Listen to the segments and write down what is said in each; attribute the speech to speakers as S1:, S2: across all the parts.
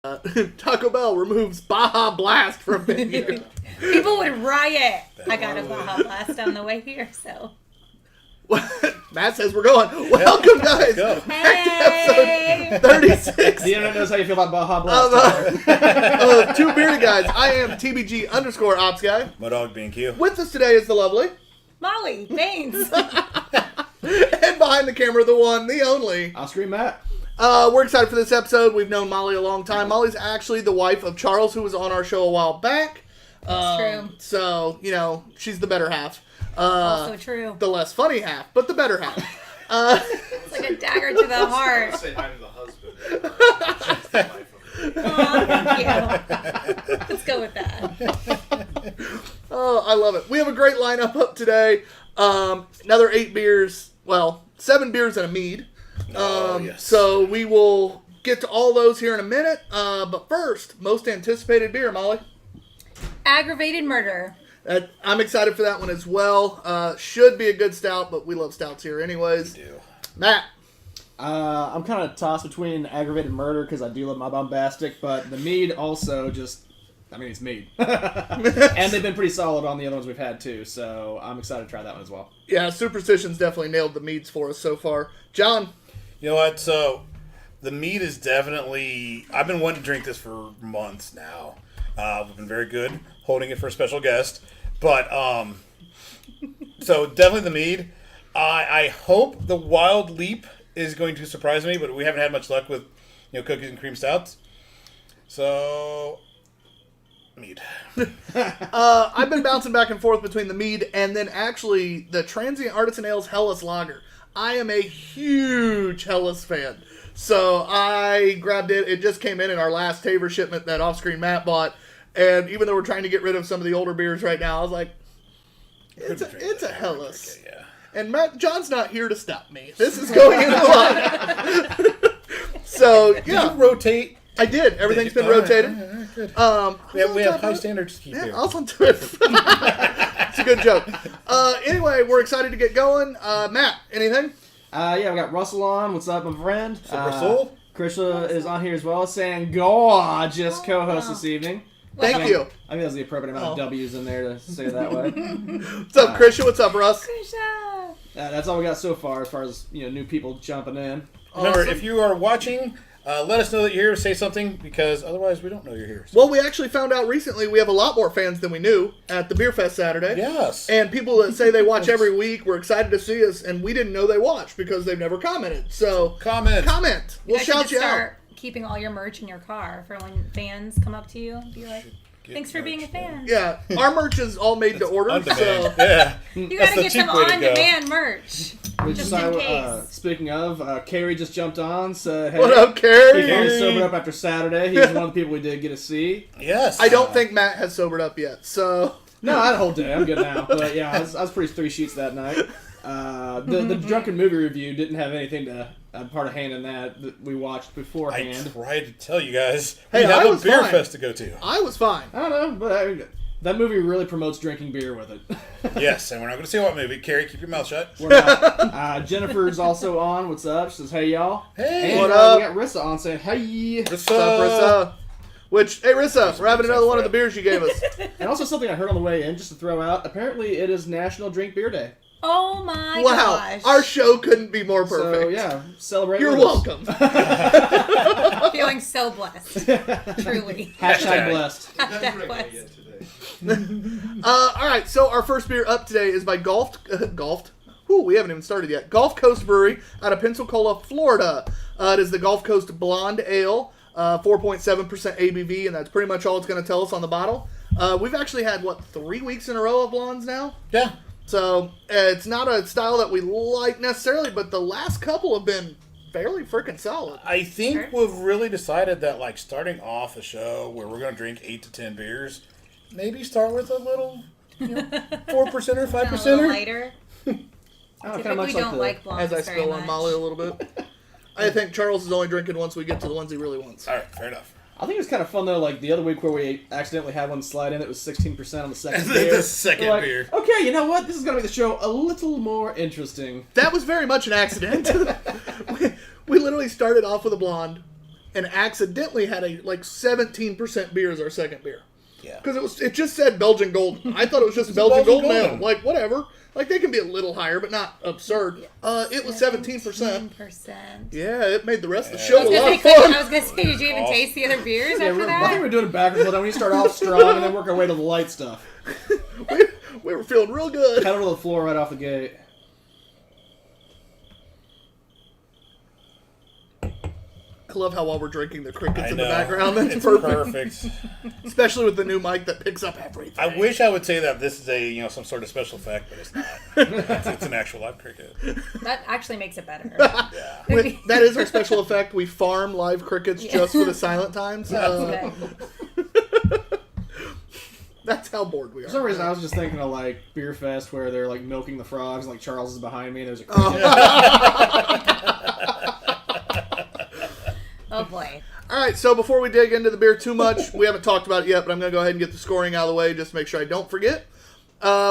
S1: Taco Bell removes Baja Blast from menu.
S2: People would riot. I got a Baja Blast on the way here, so.
S1: Matt says we're going. Welcome, guys.
S3: Go.
S1: Back to episode 36.
S3: The internet knows how you feel about Baja Blast.
S1: Two Beerded Guys. I am TBG_Ops Guy.
S3: Modog being Q.
S1: With us today is the lovely.
S2: Molly, thanks.
S1: And behind the camera, the one, the only.
S3: I'll scream Matt.
S1: We're excited for this episode. We've known Molly a long time. Molly's actually the wife of Charles, who was on our show a while back.
S2: That's true.
S1: So, you know, she's the better half.
S2: Also true.
S1: The less funny half, but the better half.
S2: It's like a dagger to the heart.
S4: Say hi to the husband.
S2: Oh, thank you. Let's go with that.
S1: Oh, I love it. We have a great lineup up today. Another 8 beers. Well, 7 beers and a mead.
S3: Yes.
S1: So we will get to all those here in a minute. But first, most anticipated beer, Molly.
S2: Aggravated murder.
S1: I'm excited for that one as well. Should be a good stout, but we love stouts here anyways.
S3: We do.
S1: Matt.
S5: I'm kind of tossed between aggravated murder because I do love my bombastic, but the mead also just, I mean, it's mead. And they've been pretty solid on the other ones we've had too, so I'm excited to try that one as well.
S1: Yeah, Superstition's definitely nailed the meads for us so far. John.
S3: You know what? So, the mead is definitely... I've been wanting to drink this for months now. We've been very good holding it for a special guest. But, so definitely the mead. I hope the Wild Leap is going to surprise me, but we haven't had much luck with, cookies and cream stouts. So, mead.
S1: I've been bouncing back and forth between the mead and then actually the Transient Artisan Ales Hellas Lager. I am a huge Hellas fan. So I grabbed it. It just came in our last Tabor shipment that off-screen Matt bought. And even though we're trying to get rid of some of the older beers right now, I was like, it's a Hellas.
S3: Okay, yeah.
S1: And John's not here to stop me. This is going in the line. So, yeah.
S3: Did you rotate?
S1: I did. Everything's been rotated.
S3: All right, good. We have high standards to keep here.
S1: I'll listen to it. It's a good joke. Anyway, we're excited to get going. Matt, anything?
S5: Yeah, we got Russell on. What's up, my friend?
S3: What's up, Russell?
S5: Krishna is on here as well, saying gorgeous co-host this evening.
S1: Thank you.
S5: I think that's the appropriate amount of W's in there to say it that way.
S1: What's up, Christian? What's up, Russ?
S2: Krisha.
S5: That's all we got so far as new people jumping in.
S3: Remember, if you are watching, let us know that you're here to say something, because otherwise we don't know you're here. So.
S1: Well, we actually found out recently we have a lot more fans than we knew at the Beer Fest Saturday.
S3: Yes.
S1: And people that say they watch every week were excited to see us, and we didn't know they watched because they've never commented. So,
S3: Comment.
S1: We'll shout you out.
S2: Start keeping all your merch in your car for when fans come up to you. Be like, thanks for being a fan.
S1: Yeah, our merch is all made to order.
S3: On
S1: So
S3: demand. Yeah.
S2: You gotta get some on-demand merch. Just in case.
S5: Speaking of, Carrie just jumped on, so hey.
S1: What up, Carrie?
S5: He finally sobered up after Saturday. He was one of the people we did get to see.
S3: Yes.
S1: I don't think Matt has sobered up yet, so...
S5: No, I had a whole day. I'm good now. But yeah, I was pretty 3 sheets that night. The drunken movie review didn't have anything to part of hand in that we watched beforehand.
S3: I tried to tell you guys.
S1: Hey,
S3: we have
S1: I
S3: a
S1: was
S3: beer
S1: fine.
S3: fest to go to.
S1: I was fine.
S5: I don't know, but that movie really promotes drinking beer with it.
S3: Yes, and we're not going to say what movie. Carrie, keep your mouth shut.
S5: We're not. Jennifer's also on. What's up? She says, hey, y'all.
S3: Hey.
S5: And
S1: What up?
S5: we got Rissa on saying, hey.
S1: What's up, Rissa? Which, hey, Rissa, we're having another one of the beers you gave us.
S5: And also something I heard on the way in, just to throw out, apparently it is National Drink Beer Day.
S2: Oh my
S1: Wow,
S2: gosh.
S1: our show couldn't be more perfect.
S5: So, yeah, celebrate
S1: You're
S5: with us.
S1: welcome.
S2: Feeling so blessed. Truly.
S5: Hashtag blessed.
S2: Hashtag blessed.
S4: Yet today.
S1: All right, so our first beer up today is by Golfed. Ooh, we haven't even started yet. Gulf Coast Brewery out of Pensacola, Florida. It is the Gulf Coast Blonde Ale, 4.7% ABV, and that's pretty much all it's going to tell us on the bottle. We've actually had, 3 weeks in a row of blondes now?
S3: Yeah.
S1: So, it's not a style that we like necessarily, but the last couple have been fairly freaking solid.
S3: I think we've really decided that, starting off a show where we're going to drink 8 to 10 beers, maybe start with a little, 4% or 5%.
S2: A little lighter.
S5: Typically
S2: Don't like blondes
S1: As I
S2: very
S1: spill on
S2: much.
S1: Molly a little bit. I think Charles is only drinking once we get to the ones he really wants.
S3: All right, fair enough.
S5: I think it was kind of fun, though, the other week where we accidentally had one slide in that was 16% on the second beer.
S3: The second
S5: We're like,
S3: beer.
S5: okay, you know what? This is going to make the show a little more interesting.
S1: That was very much an accident. we literally started off with a blonde, and accidentally had a 17% beer as our second beer.
S3: Yeah.
S1: Because it just said Belgian Golden. I thought it was just Belgian Golden Ale. Like, whatever. Like, they can be a little higher, but not absurd. It was 17%.
S2: 17%.
S1: Yeah, it made the rest of the show a lot
S2: I
S1: of fun.
S2: was going to say, did you even taste the other beers after
S5: I
S2: that?
S5: think we're doing it backwards. Hold on, we start off strong and then work our way to the light stuff.
S1: We were feeling real good.
S5: Pedal to the floor right off the gate.
S1: I love how while we're drinking, the crickets
S3: I
S1: in
S3: know.
S1: the background. That's
S3: It's
S1: perfect.
S3: perfect.
S1: Especially with the new mic that picks up everything.
S3: I wish I would say that this is some sort of special effect, but it's not. It's an actual live cricket.
S2: That actually makes it better.
S3: Yeah.
S1: That is our special effect. We farm live crickets just for the silent times.
S2: Okay.
S1: That's how bored we are.
S5: For some reason, I was just thinking of like Beer Fest where they're like milking the frogs, and like Charles is behind me, and there's a cricket.
S2: Oh boy.
S1: All right, so before we dig into the beer too much, we haven't talked about it yet, but I'm going to go ahead and get the scoring out of the way just to make sure I don't forget.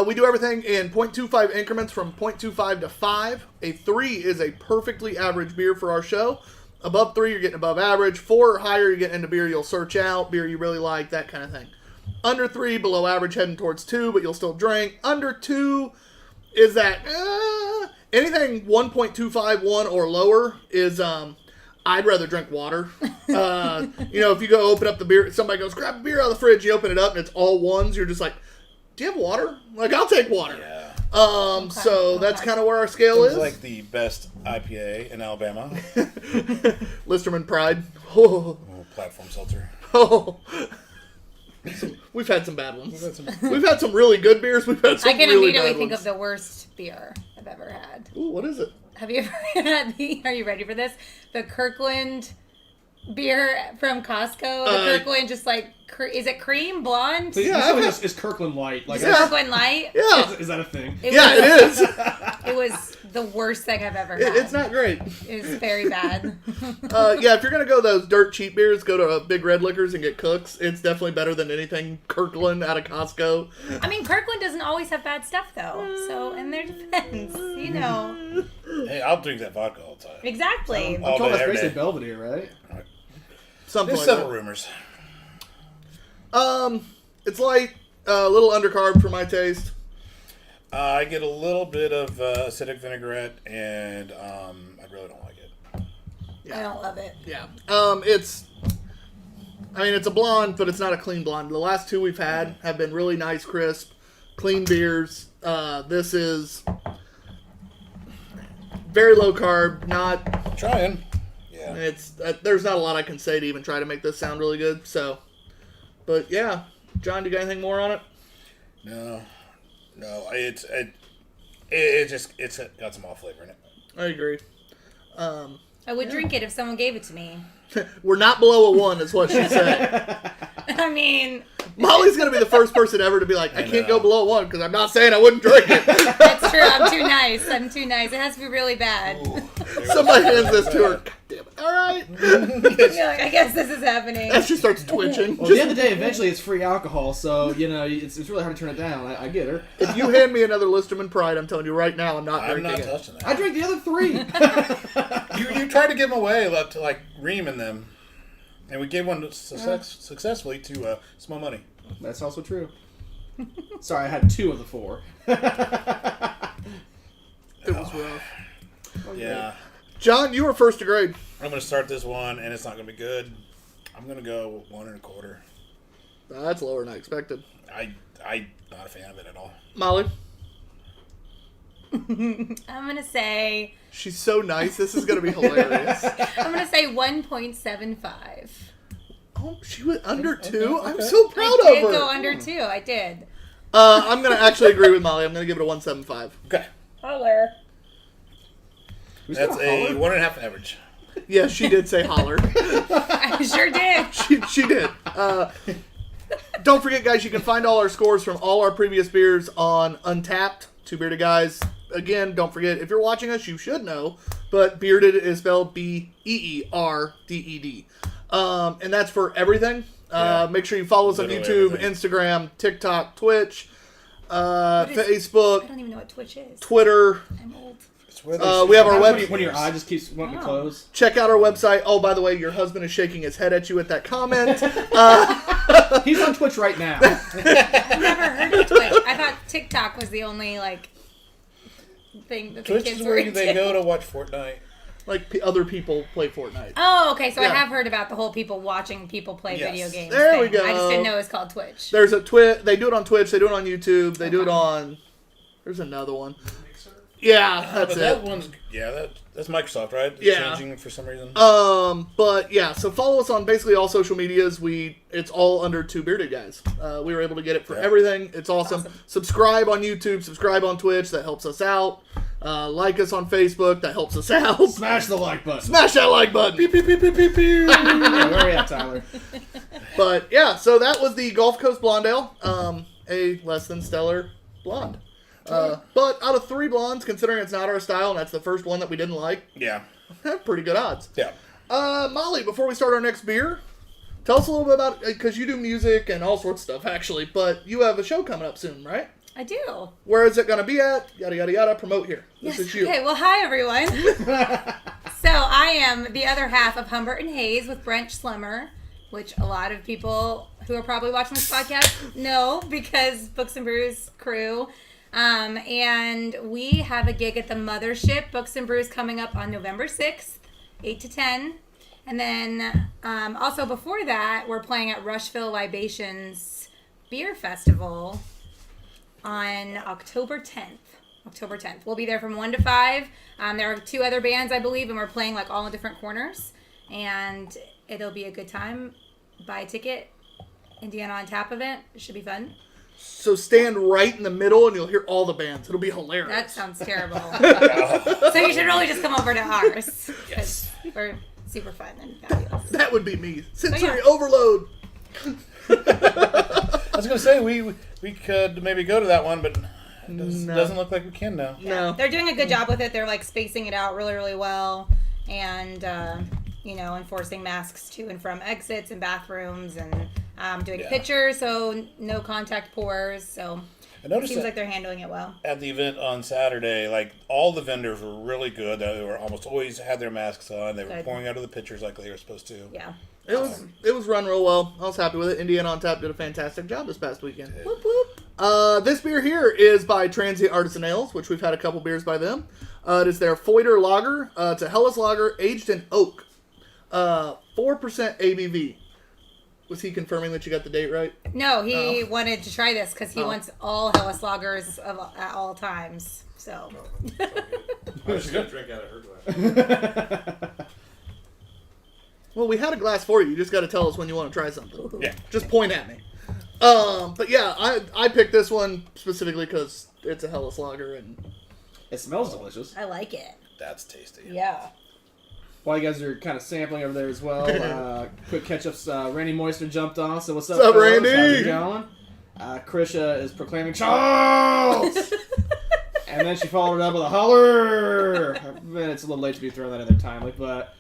S1: We do everything in 0.25 increments from 0.25 to 5. A 3 is a perfectly average beer for our show. Above 3, you're getting above average. 4 or higher, you're getting into beer you'll search out, beer you really like, that kind of thing. Under 3, below average, heading towards 2, but you'll still drink. Under 2 is that anything 1.25, 1 or lower is I'd rather drink water. If you go open up the beer, somebody goes, grab a beer out of the fridge, you open it up and it's all ones, you're just like, do you have water? Like, I'll take water.
S3: Yeah.
S1: So that's kind of where our scale
S3: It's
S1: is.
S3: like the best IPA in Alabama.
S1: Listerman Pride. Oh.
S3: Oh, platform seltzer.
S1: Oh. We've had some bad ones. We've had some really good beers. We've had some
S2: I can
S1: really
S2: immediately
S1: bad
S2: think
S1: ones.
S2: of the worst beer I've ever had.
S1: Ooh, what is it?
S2: Have you ever had are you ready for this? The Kirkland beer from Costco. The Kirkland is it cream blonde?
S1: Yeah,
S5: It's Kirkland Light. Like,
S2: Kirkland Light?
S1: Yeah.
S5: is that a thing?
S1: It is.
S2: It was the worst thing I've ever had.
S1: It's not great.
S2: It was very bad.
S1: If you're going to go those dirt cheap beers, go to Big Red Liquors and get Cook's. It's definitely better than anything Kirkland out of Costco.
S2: I mean, Kirkland doesn't always have bad stuff, though. So, in their defense,
S3: Hey, I'll drink that vodka all the time.
S2: Exactly.
S5: I'm
S3: All
S5: told
S3: day,
S5: that's
S3: every
S5: basically
S3: day.
S5: Belvedere, right?
S1: Something
S3: There's
S1: like
S3: several
S1: that.
S3: rumors.
S1: It's light, a little undercarb for my taste.
S3: I get a little bit of acidic vinaigrette, and I really don't like it.
S2: I don't love it.
S1: Yeah. It's a blonde, but it's not a clean blonde. The last two we've had have been really nice, crisp, clean beers. This is very low carb, not...
S3: Trying. Yeah.
S1: It's there's not a lot I can say to even try to make this sound really good. So, but yeah, John, do you got anything more on it?
S3: No. It's got some off flavor in it.
S1: I agree.
S2: I would drink it if someone gave it to me.
S1: We're not below a 1, is what she said.
S2: I mean,
S1: Molly's gonna be the first person ever to be like, I can't
S3: know.
S1: go below 1 because I'm not saying I wouldn't drink it.
S2: that's true. I'm too nice. It has to be really bad.
S1: Somebody hands this to her. God damn it! All right.
S2: You're like, I guess this is happening.
S1: As she starts twitching.
S5: Well, at the end of the day, eventually it's free alcohol, so, it's really hard to turn it down. I get her.
S1: If you hand me another Listerman Pride, I'm telling you right now, I'm not
S3: I'm
S1: drinking
S3: not
S1: it.
S3: touching that.
S5: I drank the other 3.
S3: You tried to give them away to like Ream and them, and we gave one successfully to Small Money.
S5: That's also true. Sorry, I had 2 of the 4.
S1: It was rough.
S3: Yeah.
S1: John, you were first to grade.
S3: I'm going to start this one, and it's not going to be good. I'm going to go 1 1/4.
S1: That's lower than I expected.
S3: I'm not a fan of it at all.
S1: Molly,
S2: I'm gonna say
S1: she's so nice. This is gonna be hilarious.
S2: 1.75.
S1: Oh, she went under 2. I'm
S3: okay.
S1: so proud
S2: I did
S1: of her.
S2: go under 2. I did.
S1: I'm gonna actually agree with Molly. I'm gonna give it a 1.75.
S3: Okay.
S2: Holler.
S3: That's a 1.5 average.
S1: Yeah, she did say holler.
S2: I sure did.
S1: She did. Don't forget, guys, you can find all our scores from all our previous beers on Untappd, Two Beerded Guys. Again, don't forget, if you're watching us, you should know, but bearded is spelled Beerded. And that's for everything. Make sure you follow us on
S3: Literally
S1: YouTube,
S3: everything.
S1: Instagram, TikTok, Twitch. Facebook,
S2: I don't even know what Twitch is.
S1: Twitter.
S2: I'm old.
S3: It's where they
S1: We have our
S5: When,
S1: web.
S5: when your eye just keeps wanting to close.
S1: Check out our website. Oh, by the way, your husband is shaking his head at you at that comment.
S5: He's on Twitch right now.
S2: I've never heard of Twitch. I thought TikTok was the only thing that the
S3: Twitch
S2: kids
S3: is
S2: were
S3: where
S2: into.
S3: they go to watch Fortnite.
S1: Like other people play Fortnite.
S2: Oh, okay. So I
S1: Yeah.
S2: have heard about the whole people watching people play
S3: Yes.
S2: video games.
S1: There
S2: thing.
S1: we go.
S2: I just didn't know it was called Twitch.
S1: There's a Twitch. They do it on Twitch. They do it on YouTube. They do it on. There's another one. Yeah, that's
S3: But
S1: it.
S3: that one's that's Microsoft, right? It's
S1: Yeah.
S3: changing for some reason.
S1: But yeah, so follow us on basically all social medias. It's all under Two Beerded Guys. We were able to get it for everything. It's awesome. Subscribe on YouTube. Subscribe on Twitch. That helps us out. Like us on Facebook. That helps us out.
S5: Smash the like button.
S1: Smash that like button.
S3: Pew, pew, pew, pew, pew, pew.
S5: Yeah, where are we at, Tyler?
S1: But yeah, so that was the Gulf Coast Blonde Ale. A less than stellar blonde. But out of 3 blondes, considering it's not our style, and that's the first one that we didn't like,
S3: Yeah.
S1: pretty good odds.
S3: Yeah.
S1: Molly, before we start our next beer, tell us a little bit about, because you do music and all sorts of stuff, actually, but you have a show coming up soon, right?
S2: I do.
S1: Where is it going to be at? Yada, yada, yada. Promote here. This is you.
S2: Okay, well, hi, everyone. So I am the other half of Humbert and Hayes with Brent Schlemmer, which a lot of people who are probably watching this podcast know because Books and Brews crew. And we have a gig at the Mothership Books and Brews coming up on November 6th, 8 to 10. And then also before that, we're playing at Rushville Libations Beer Festival on October 10th. We'll be there from 1 to 5. There are 2 other bands, I believe, and we're playing all in different corners. And it'll be a good time. Buy a ticket. Indiana on Tap event. It should be fun.
S1: So stand right in the middle and you'll hear all the bands. It'll be hilarious.
S2: That sounds terrible. So you should really just come over to ours.
S3: Yes.
S2: We're super fun and fabulous.
S1: That would be me. Sensory
S2: yeah.
S1: overload.
S3: I was gonna say we could maybe go to that one, but it doesn't look like we can now.
S1: No.
S2: They're doing a good job with it. They're spacing it out really, really well. And, enforcing masks to and from exits and bathrooms and doing pictures, so no contact pours. So
S3: I
S2: it
S3: noticed
S2: seems
S3: that
S2: like they're handling it well.
S3: at the event on Saturday, all the vendors were really good. They were almost always had their masks on. They were
S2: Good.
S3: pouring out of the pitchers like they were supposed to.
S2: Yeah.
S1: It was run real well. I was happy with it. Indiana on Tap did a fantastic job this past weekend.
S2: Whoop, whoop.
S1: This beer here is by Transient Artisan Ales, which we've had a couple beers by them. It is their Foyder Lager. It's a Hellas Lager aged in oak. 4% ABV. Was he confirming that you got the date right?
S2: No, he wanted to try this because he wants all Hellas lagers at all times. So.
S4: I was just going to drink out of her glass.
S1: Well, we had a glass for you. You just got to tell us when you want to try something.
S3: Yeah.
S1: Just point at me. But yeah, I picked this one specifically because it's a Hellas Lager and
S5: It smells delicious.
S2: I like it.
S3: That's tasty.
S2: Yeah.
S5: While you guys are kind of sampling over there as well, quick catch-ups. Randy Moister jumped on, so what's up,
S1: What's up,
S5: fellas?
S1: Randy?
S5: How's it going? Krisha is proclaiming Charles! And then she followed it up with a holler! It's a little late to be throwing that in there timely, but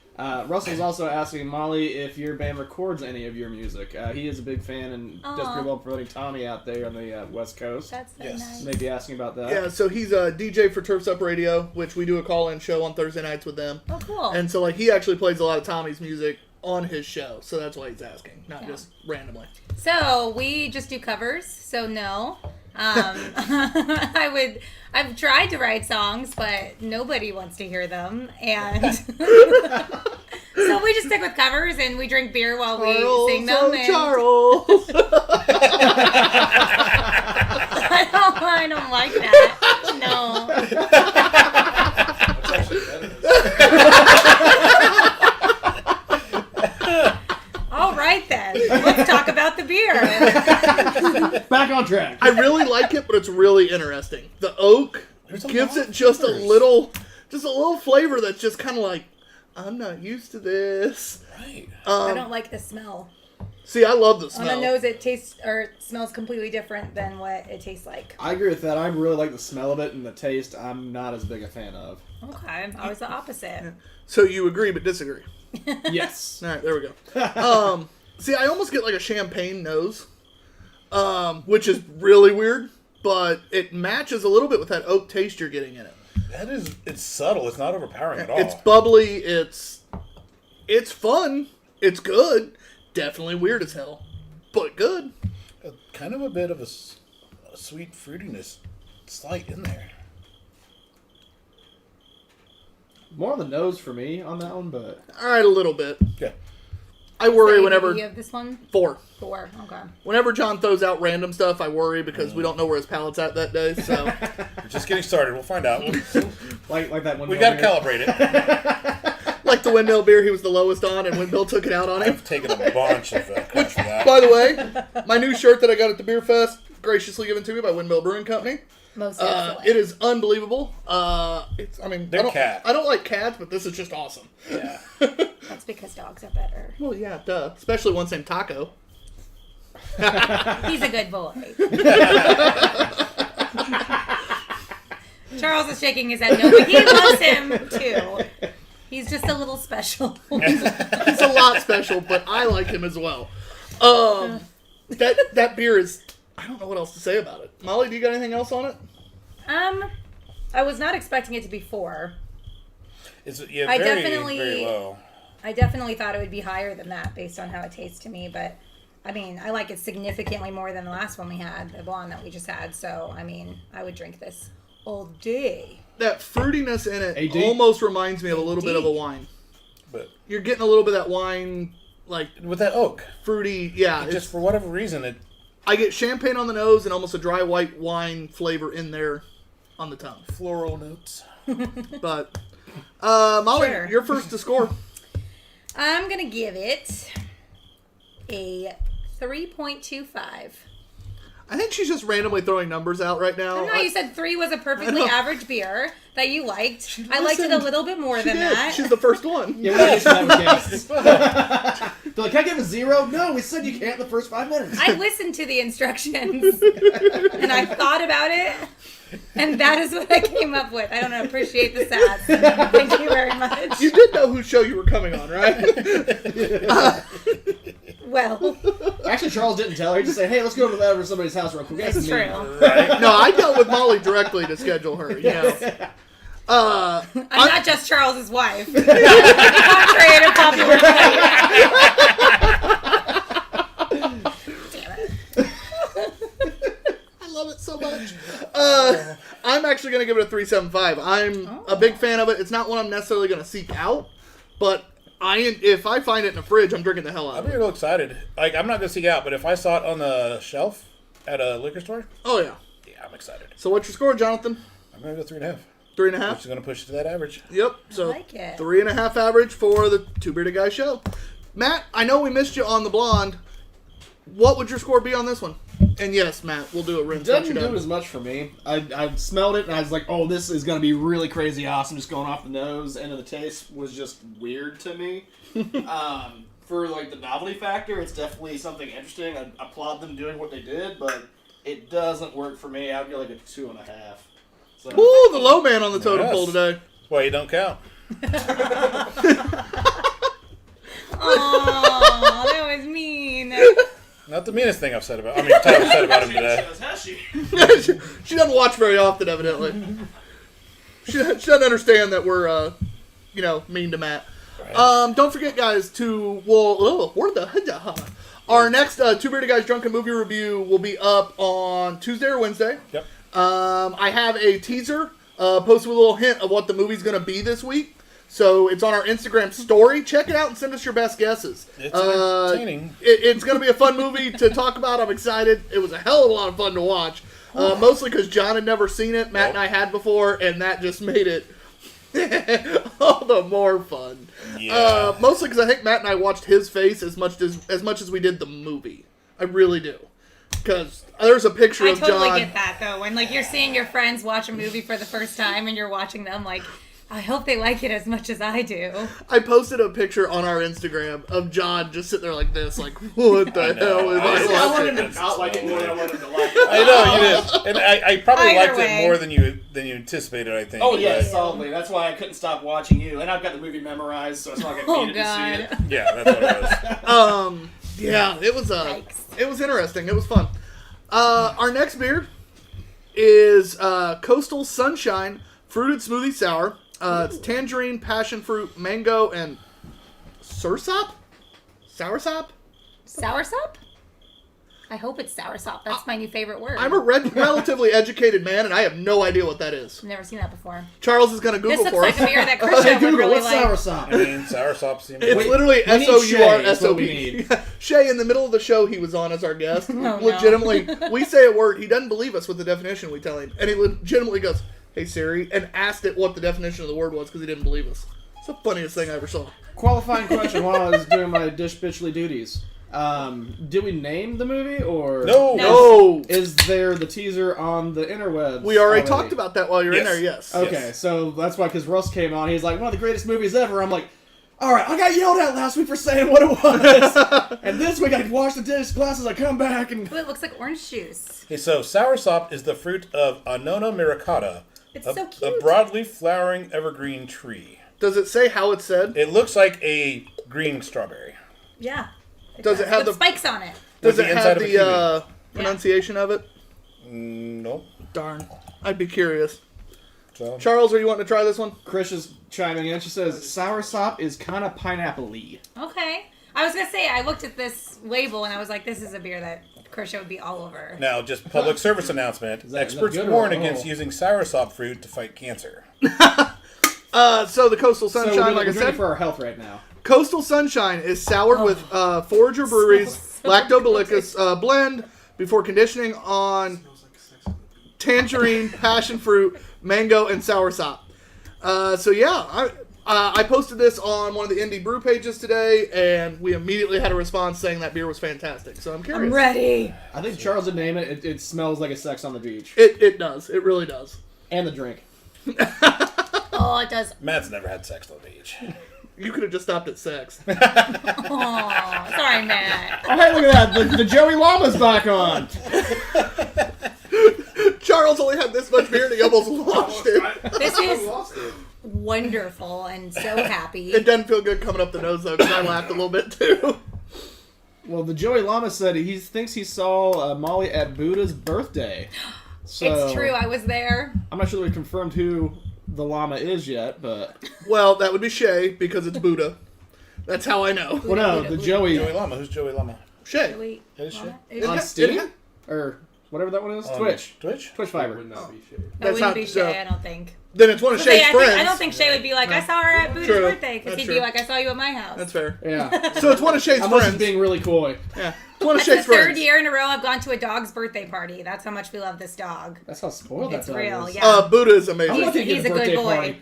S5: Russell's also asking Molly if your band records any of your music. He is a big fan and does
S2: Aw.
S5: pretty well promoting Tommy out there on the West Coast.
S2: That's so
S3: Yes.
S2: nice.
S5: Maybe asking about that.
S1: yeah, so he's a DJ for Turfs Up Radio, which we do a call-in show on Thursday nights with them.
S2: Oh, cool.
S1: And so he actually plays a lot of Tommy's music on his show, so that's why he's asking, not just randomly.
S2: So we just do covers, so no. I've tried to write songs, but nobody wants to hear them, and so we just stick with covers and we drink beer while we sing them.
S1: Oh,
S2: And
S1: Charles!
S2: I don't like that. No.
S4: That's actually better than
S2: All right then. Let's talk about the beer.
S5: Back on track.
S1: I really like it, but it's really interesting. The oak
S3: There's a
S1: gives
S3: lot
S1: it
S3: of
S1: just a
S3: flavors.
S1: little flavor that's just kind of like, I'm not used to this.
S3: Right.
S2: I don't like the smell.
S1: See, I love the
S2: On
S1: smell.
S2: the nose, it tastes or smells completely different than what it tastes like.
S5: I agree with that. I really like the smell of it, and the taste I'm not as big a fan of.
S2: Okay, I was the opposite.
S1: So you agree but disagree.
S5: Yes.
S1: All right, there we go. See, I almost get like a champagne nose, which is really weird. but it matches a little bit with that oak taste you're getting in it.
S3: It's subtle. It's not overpowering at all.
S1: It's bubbly. It's fun. It's good. Definitely weird as hell, but good.
S3: Kind of a bit of a sweet fruitiness slight in there.
S5: More on the nose for me on that one, but
S1: All right, a little bit.
S3: Yeah.
S1: I worry
S2: The
S1: whenever
S2: ABV of this one?
S1: 4.
S2: 4. Okay.
S1: Whenever John throws out random stuff, I worry because we don't know where his palate's at that day. So
S3: We're just getting started. We'll find out.
S5: like that one.
S3: We got to calibrate it.
S1: like the windmill beer, he was the lowest on, and windmill took it out on him.
S3: I've taken a bunch of crap for that.
S1: By the way, my new shirt that I got at the beer fest, graciously given to me by Windmill Brewing Company.
S2: Most excellent.
S1: It is unbelievable.
S3: They're cats.
S1: I don't like cats, but this is just awesome.
S3: Yeah.
S2: That's because dogs are better.
S1: Well, yeah, duh. Especially one named Taco.
S2: He's a good boy. Charles is shaking his head no, but he loves him too. He's just a little special.
S1: He's a lot special, but I like him as well. That beer is... I don't know what else to say about it. Molly, do you got anything else on it?
S2: I was not expecting it to be 4.
S3: It's very, very low.
S2: I definitely thought it would be higher than that based on how it tastes to me, but I mean, I like it significantly more than the last one we had, the blonde that we just had, so I mean, I would drink this all day.
S1: That fruitiness in it
S5: AD?
S1: almost reminds me of a little bit of a wine.
S3: But
S1: You're getting a little bit of that wine, like,
S3: with that oak,
S1: fruity, yeah.
S3: just for whatever reason,
S1: I get champagne on the nose and almost a dry white wine flavor in there on the tongue.
S3: floral notes.
S1: But, Molly,
S2: Sure.
S1: you're first to score.
S2: I'm going to give it a 3.25.
S1: I think she's just randomly throwing numbers out right now.
S2: No, you said 3 was a perfectly average beer that you liked. I liked it a
S1: listened.
S2: little bit more
S1: She
S2: than
S1: did.
S2: that.
S1: She's the first one.
S5: Yeah, we used to have guests. They're like, can I give a 0? No, we said you can't in the first 5 minutes.
S2: I listened to the instructions and I thought about it, and that is what I came up with. I don't appreciate the sass. Thank you very much.
S1: You did know whose show you were coming on, right?
S2: Well,
S5: Actually, Charles didn't tell her. He just said, hey, let's go over to somebody's house real quick.
S2: it's true.
S3: Right?
S1: No, I dealt with Molly directly to schedule her. You know.
S2: I'm not just Charles's wife. Contrary to popular belief. Damn it.
S1: I love it so much. I'm actually going to give it a 3.75. I'm a big fan of it. It's not one I'm necessarily going to seek out, but if I find it in the fridge, I'm drinking the hell out
S3: I'm
S1: of it.
S3: real excited. Like, I'm not gonna seek out, but if I saw it on the shelf at a liquor store,
S1: Oh, yeah.
S3: yeah, I'm excited.
S1: So what's your score, Jonathan?
S3: I'm gonna go 3.5,
S1: 3.5?
S3: which is gonna push it to that average.
S1: Yep. So
S2: like it.
S1: 3.5 average for the Two Beerded Guys show. Matt, I know we missed you on the blonde. What would your score be on this one? And yes, Matt, we'll do a rim.
S5: Doesn't do it as much for me. I smelled it and I was like, oh, this is going to be really crazy awesome. Just going off the nose, and the taste was just weird to me. For like the novelty factor, it's definitely something interesting. I applaud them doing what they did, but it doesn't work for me. I'd go like a 2.5. So,
S1: Ooh, the low man on the totem
S3: Yes.
S1: pole today.
S3: That's why you don't count.
S2: Oh, that was mean.
S3: Not the meanest thing I've said about. I mean, Tyler said about him today.
S1: She doesn't watch very often, evidently. She doesn't understand that we're, mean to Matt.
S3: Right.
S1: Don't forget, guys, our next Two Bearded Guys Drunken Movie Review will be up on Tuesday or Wednesday.
S3: Yep.
S1: I have a teaser posted with a little hint of what the movie's going to be this week. So it's on our Instagram story. Check it out and send us your best guesses.
S3: It's entertaining.
S1: It's going to be a fun movie to talk about. I'm excited. It was a hell of a lot of fun to watch. Mostly because John had never seen it. Matt and I had before, and that just made it all the more fun.
S3: Yeah.
S1: Mostly because I think Matt and I watched his face as much as we did the movie. I really do. Because there's a picture
S2: I
S1: of
S2: totally
S1: John.
S2: get that, though. When, you're seeing your friends watch a movie for the first time and you're watching them, I hope they like it as much as I do.
S1: I posted a picture on our Instagram of John just sitting there like this, like, what the hell is
S5: I wanted
S1: I
S5: him to not like it more than I wanted him to like
S3: I
S5: it.
S3: know you did, and I probably
S2: Either
S3: liked
S2: way.
S3: it more than you anticipated. I think.
S5: Oh, yeah,
S3: but-
S5: solidly. That's why I couldn't stop watching you. And I've got the movie memorized, so it's not like I
S2: Oh,
S5: needed to see it.
S2: God.
S3: Yeah, that's what it was.
S1: Yeah, it was
S2: Yikes.
S1: it was interesting. It was fun. Our next beer is Coastal Sunshine Fruited Smoothie Sour. It's tangerine, passion fruit, mango, and soursop? Soursop?
S2: Soursop? I hope it's soursop. That's my new favorite word.
S1: I'm a relatively educated man, and I have no idea what that is.
S2: I've never seen that before.
S1: Charles is going to Google
S2: This looks
S1: for
S2: like
S1: us.
S2: a beer that Christian would
S5: Google,
S2: really
S5: what's
S2: like.
S5: soursop?
S3: I mean, soursop seems.
S1: It's
S5: Wait,
S1: literally
S5: we need Shay, is what we
S1: SOURSOP.
S5: need.
S1: Shay, in the middle of the show, he was on as our guest.
S2: no.
S1: Legitimately, we say a word, he doesn't believe us with the definition we tell him. And he legitimately goes, "Hey Siri," and asked it what the definition of the word was because he didn't believe us. It's the funniest thing I ever saw.
S5: Qualifying question while I was doing my dish bitchly duties. Did we name the movie or
S1: No.
S5: is there the teaser on the interwebs?
S1: We already talked about that while you were in
S3: Yes.
S1: there, yes.
S5: Okay,
S3: Yes.
S5: so that's why, because Russ came on, he's like, one of the greatest movies ever. I'm like, all right, I got yelled at last week for saying what it was, and this week I wash the dish glasses, I come back and
S2: Ooh, it looks like orange juice.
S3: Okay, so soursop is the fruit of Annona myricata,
S2: It's
S3: a
S2: so cute.
S3: broadleaf flowering evergreen tree.
S1: Does it say how it's said?
S3: It looks like a green strawberry.
S2: Yeah.
S1: Does it have
S2: with
S1: the-
S2: spikes on it?
S1: Does
S3: With
S1: it
S3: the inside
S1: have
S3: of a
S1: the
S3: kiwi.
S1: pronunciation of it?
S3: Nope.
S1: Darn. I'd be curious.
S3: So
S1: Charles, are you wanting to try this one?
S5: Chris is chiming in. She says, soursop is kind of pineapple-y.
S2: Okay. I was gonna say I looked at this label and I was like, this is a beer that Christian would be all over.
S3: now, just public service announcement:
S5: Is that
S3: experts
S5: good or-
S3: warn
S5: oh.
S3: against using soursop fruit to fight cancer.
S1: So the Coastal
S5: So
S1: Sunshine,
S5: we're
S1: like I
S5: doing it
S1: said,
S5: for our health right now.
S1: Coastal Sunshine is soured with Forager Brewery's
S2: so
S1: Lactobacillus blend before conditioning on tangerine, passion fruit, mango, and soursop. So yeah, I posted this on one of the indie brew pages today, and we immediately had a response saying that beer was fantastic. So I'm curious.
S2: I'm ready.
S5: I think Charles would name it. It smells like a sex on the beach.
S1: It does. It really does.
S5: And the drink.
S2: Oh, it does.
S3: Matt's never had sex on the beach.
S1: You could have just stopped at sex.
S2: Oh, sorry, Matt.
S5: Oh, hey, look at that. The Joey Llama's back on.
S1: Charles only had this much beer and he almost lost it.
S2: This is
S4: lost it.
S2: wonderful and so happy.
S1: It doesn't feel good coming up the nose though, because I laughed a little bit too.
S5: Well, the Joey Llama said he thinks he saw Molly at Buddha's birthday. So,
S2: It's true. I was there.
S5: I'm not sure that we confirmed who the llama is yet, but...
S1: Well, that would be Shay because it's Buddha. That's how I know.
S5: Well, no, the Joey...
S3: Joey Llama. Who's Joey Llama?
S1: Shay.
S2: Wait,
S3: Is she?
S5: On Steam? Or whatever that one is? Twitch.
S3: Twitch?
S5: Twitch
S4: It
S5: Fiber.
S4: would not be shade.
S2: that
S1: That's
S2: wouldn't
S1: not
S2: be
S1: so-
S2: Shay. I don't think.
S1: Then it's one of Shay's
S2: I
S1: friends.
S2: don't think Shay would be like, I saw her at Buddha's
S1: True.
S2: birthday, because
S1: That's
S2: he'd
S1: true.
S2: be like, I saw you at my house.
S1: That's fair.
S5: Yeah.
S1: So it's one of Shay's
S5: Unless
S1: friends.
S5: he's being really coy.
S1: Yeah. It's one of
S2: That's the
S1: Shay's
S2: third
S1: friends.
S2: year in a row I've gone to a dog's birthday party. That's how much we love this dog.
S5: That's how spoiled that
S2: It's
S5: dog
S2: real,
S5: is.
S2: yeah.
S1: Buddha is
S5: I'm
S1: amazing.
S5: lucky to
S2: He's
S5: get
S2: a
S5: a
S2: good
S5: birthday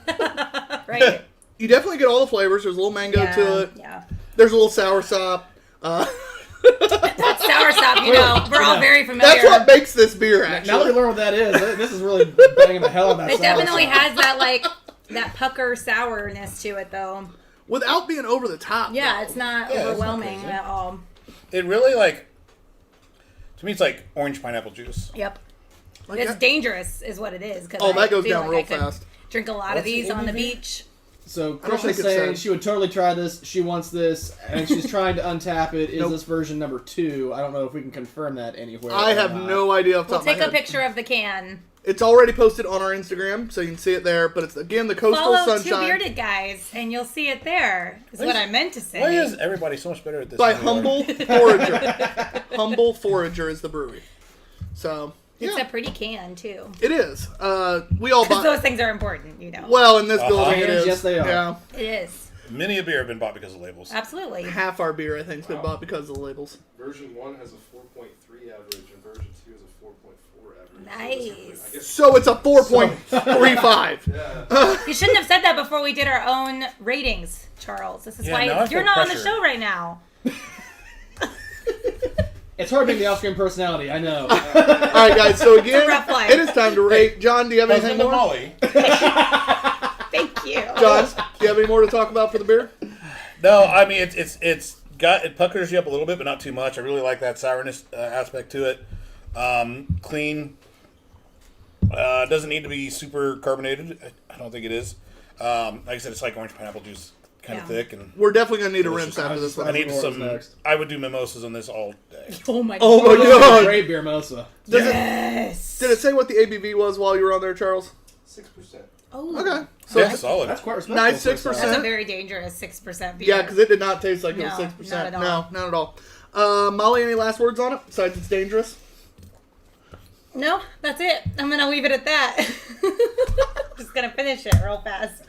S2: boy.
S5: party.
S2: Right?
S1: You definitely get all the flavors. There's a little mango
S2: Yeah,
S1: to it.
S2: yeah.
S1: There's a little soursop.
S2: That's soursop, you know. We're all very familiar.
S1: That's what makes this beer, actually.
S5: Now that we learn what that is, this is really banging the hell out of that
S2: It definitely
S5: soursop.
S2: has that, like, that pucker sourness to it, though.
S1: Without being over the top.
S2: Yeah,
S1: though.
S2: it's not
S3: Yeah, it's not
S2: overwhelming
S3: crazy.
S2: at all.
S3: It really, like... To me, it's like orange pineapple juice.
S2: Yep.
S1: Like
S2: It's
S1: that-
S2: dangerous, is what it is. 'Cause
S1: Oh,
S2: I
S1: that goes
S2: feel
S1: down
S2: like
S1: real
S2: I could
S1: fast.
S2: Drink a lot of
S3: What's
S2: these
S3: the
S2: on the
S3: ABV?
S2: beach.
S5: So
S1: I don't
S5: Chris
S1: think
S5: is
S1: it
S5: saying
S1: said.
S5: she would totally try this. She wants this, and she's trying to untap it. Is
S1: Nope.
S5: this version number 2? I don't know if we can confirm that anywhere.
S1: I
S5: or
S1: have
S5: not.
S1: no idea off the
S2: We'll
S1: top of my
S2: take a
S1: head.
S2: picture of the can.
S1: It's already posted on our Instagram, so you can see it there. But it's, again, the Coastal
S2: Follow Two
S1: Sunshine
S2: Beerded Guys, and you'll see it there. Is what I meant to say.
S3: Why is everybody so much better at this?
S1: by
S3: than we are?
S1: Humble Forager. Humble Forager is the brewery. So,
S2: It's
S1: yeah,
S2: a pretty can, too.
S1: it is. We all
S2: Because
S1: bought...
S2: those things are important, you know.
S1: Well, in this building, it
S5: Cans,
S1: is.
S5: yes, they are.
S1: Yeah.
S2: It is.
S3: Many a beer have been bought because of labels.
S2: Absolutely.
S1: Half our beer, I think, has been bought because of the labels.
S4: Version 1 has a 4.3 average, and version 2 is a 4.4 average.
S2: Nice.
S4: I guess,
S1: So it's a 4.35.
S4: yeah.
S2: You shouldn't have said that before we did our own ratings, Charles. This is
S3: Yeah, now I
S2: why
S3: feel
S2: you're not on
S3: pressured.
S2: the show right now.
S5: It's hard being the off-screen personality. I know.
S1: All right, guys. So again,
S2: rough life.
S1: it is time to rate. John, do you have anything
S3: Husband to
S1: more?
S3: Molly.
S2: Thank you.
S1: John, do you have any more to talk about for the beer?
S3: No, I mean it puckers you up a little bit, but not too much. I really like that sourness aspect to it. Clean. Doesn't need to be super carbonated. I don't think it is. Like I said, it's like orange pineapple juice. kind of thick, and
S1: We're definitely gonna need a rinse
S3: Delicious.
S1: after this
S3: I
S1: one.
S3: need
S5: What was
S3: some.
S5: next?
S3: I would do mimosas on this all day.
S2: Oh my
S1: Oh my
S2: god.
S1: god!
S5: Great beer mosa.
S1: Does it,
S2: Yes.
S1: did it say what the ABV was while you were on there, Charles?
S4: 6%.
S2: Oh.
S1: Okay, so
S3: Yeah, solid.
S5: That's quite respectable.
S1: Nice
S5: for a
S1: 6%.
S5: sour.
S2: That's a very dangerous 6% beer.
S1: yeah, because it did not taste like it was
S2: No,
S1: 6%.
S2: not at all.
S1: No, not at all. Molly, any last words on it besides it's dangerous?
S2: No, that's it. I'm gonna leave it at that. Just gonna finish it real fast.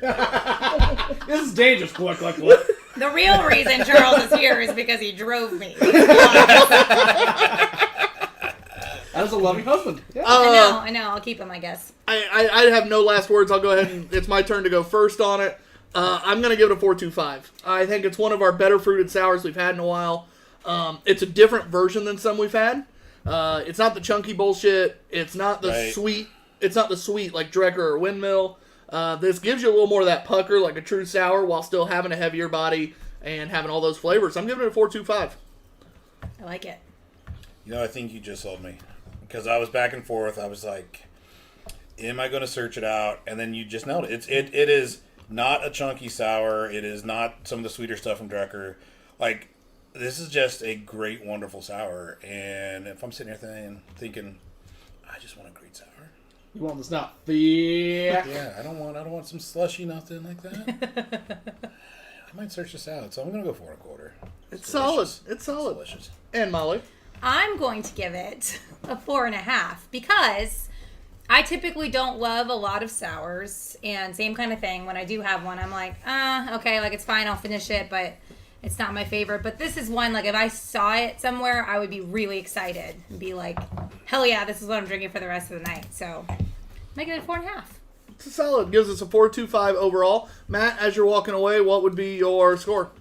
S5: This is dangerous. Click, click, click.
S2: The real reason Charles is here is because he drove me.
S5: That is a loving husband. Yeah.
S2: I know. I'll keep him, I guess.
S1: I have no last words. I'll go ahead and it's my turn to go first on it. I'm going to give it a 4.25. I think it's one of our better fruited sours we've had in a while. It's a different version than some we've had. It's not the chunky bullshit. It's not the
S3: Right.
S1: sweet. It's not the sweet like Drecker or Windmill. This gives you a little more of that pucker like a true sour while still having a heavier body and having all those flavors. I'm giving it a 4.25.
S2: I like it.
S3: You know, I think you just sold me. Because I was back and forth. I was like, am I going to search it out? And then you just nailed it. It is not a chunky sour. It is not some of the sweeter stuff from Drecker. Like, this is just a great, wonderful sour. And if I'm sitting here thinking, I just want a great sour.
S5: You want this not thick?
S3: Yeah, I don't want some slushy, nothing like that. I might search this out. So I'm going to go 4.25.
S1: It's solid.
S3: delicious.
S1: It's solid.
S3: Delicious.
S1: And Molly?
S2: I'm going to give it a 4.5 because I typically don't love a lot of sours, and same kind of thing. When I do have one, I'm like, okay, like it's fine, I'll finish it, but it's not my favorite. But this is one, like if I saw it somewhere, I would be really excited and be like, hell yeah, this is what I'm drinking for the rest of the night. So making it a 4.5.
S1: It's solid. Gives us a 4.25 overall. Matt, as you're walking away, what would be your score?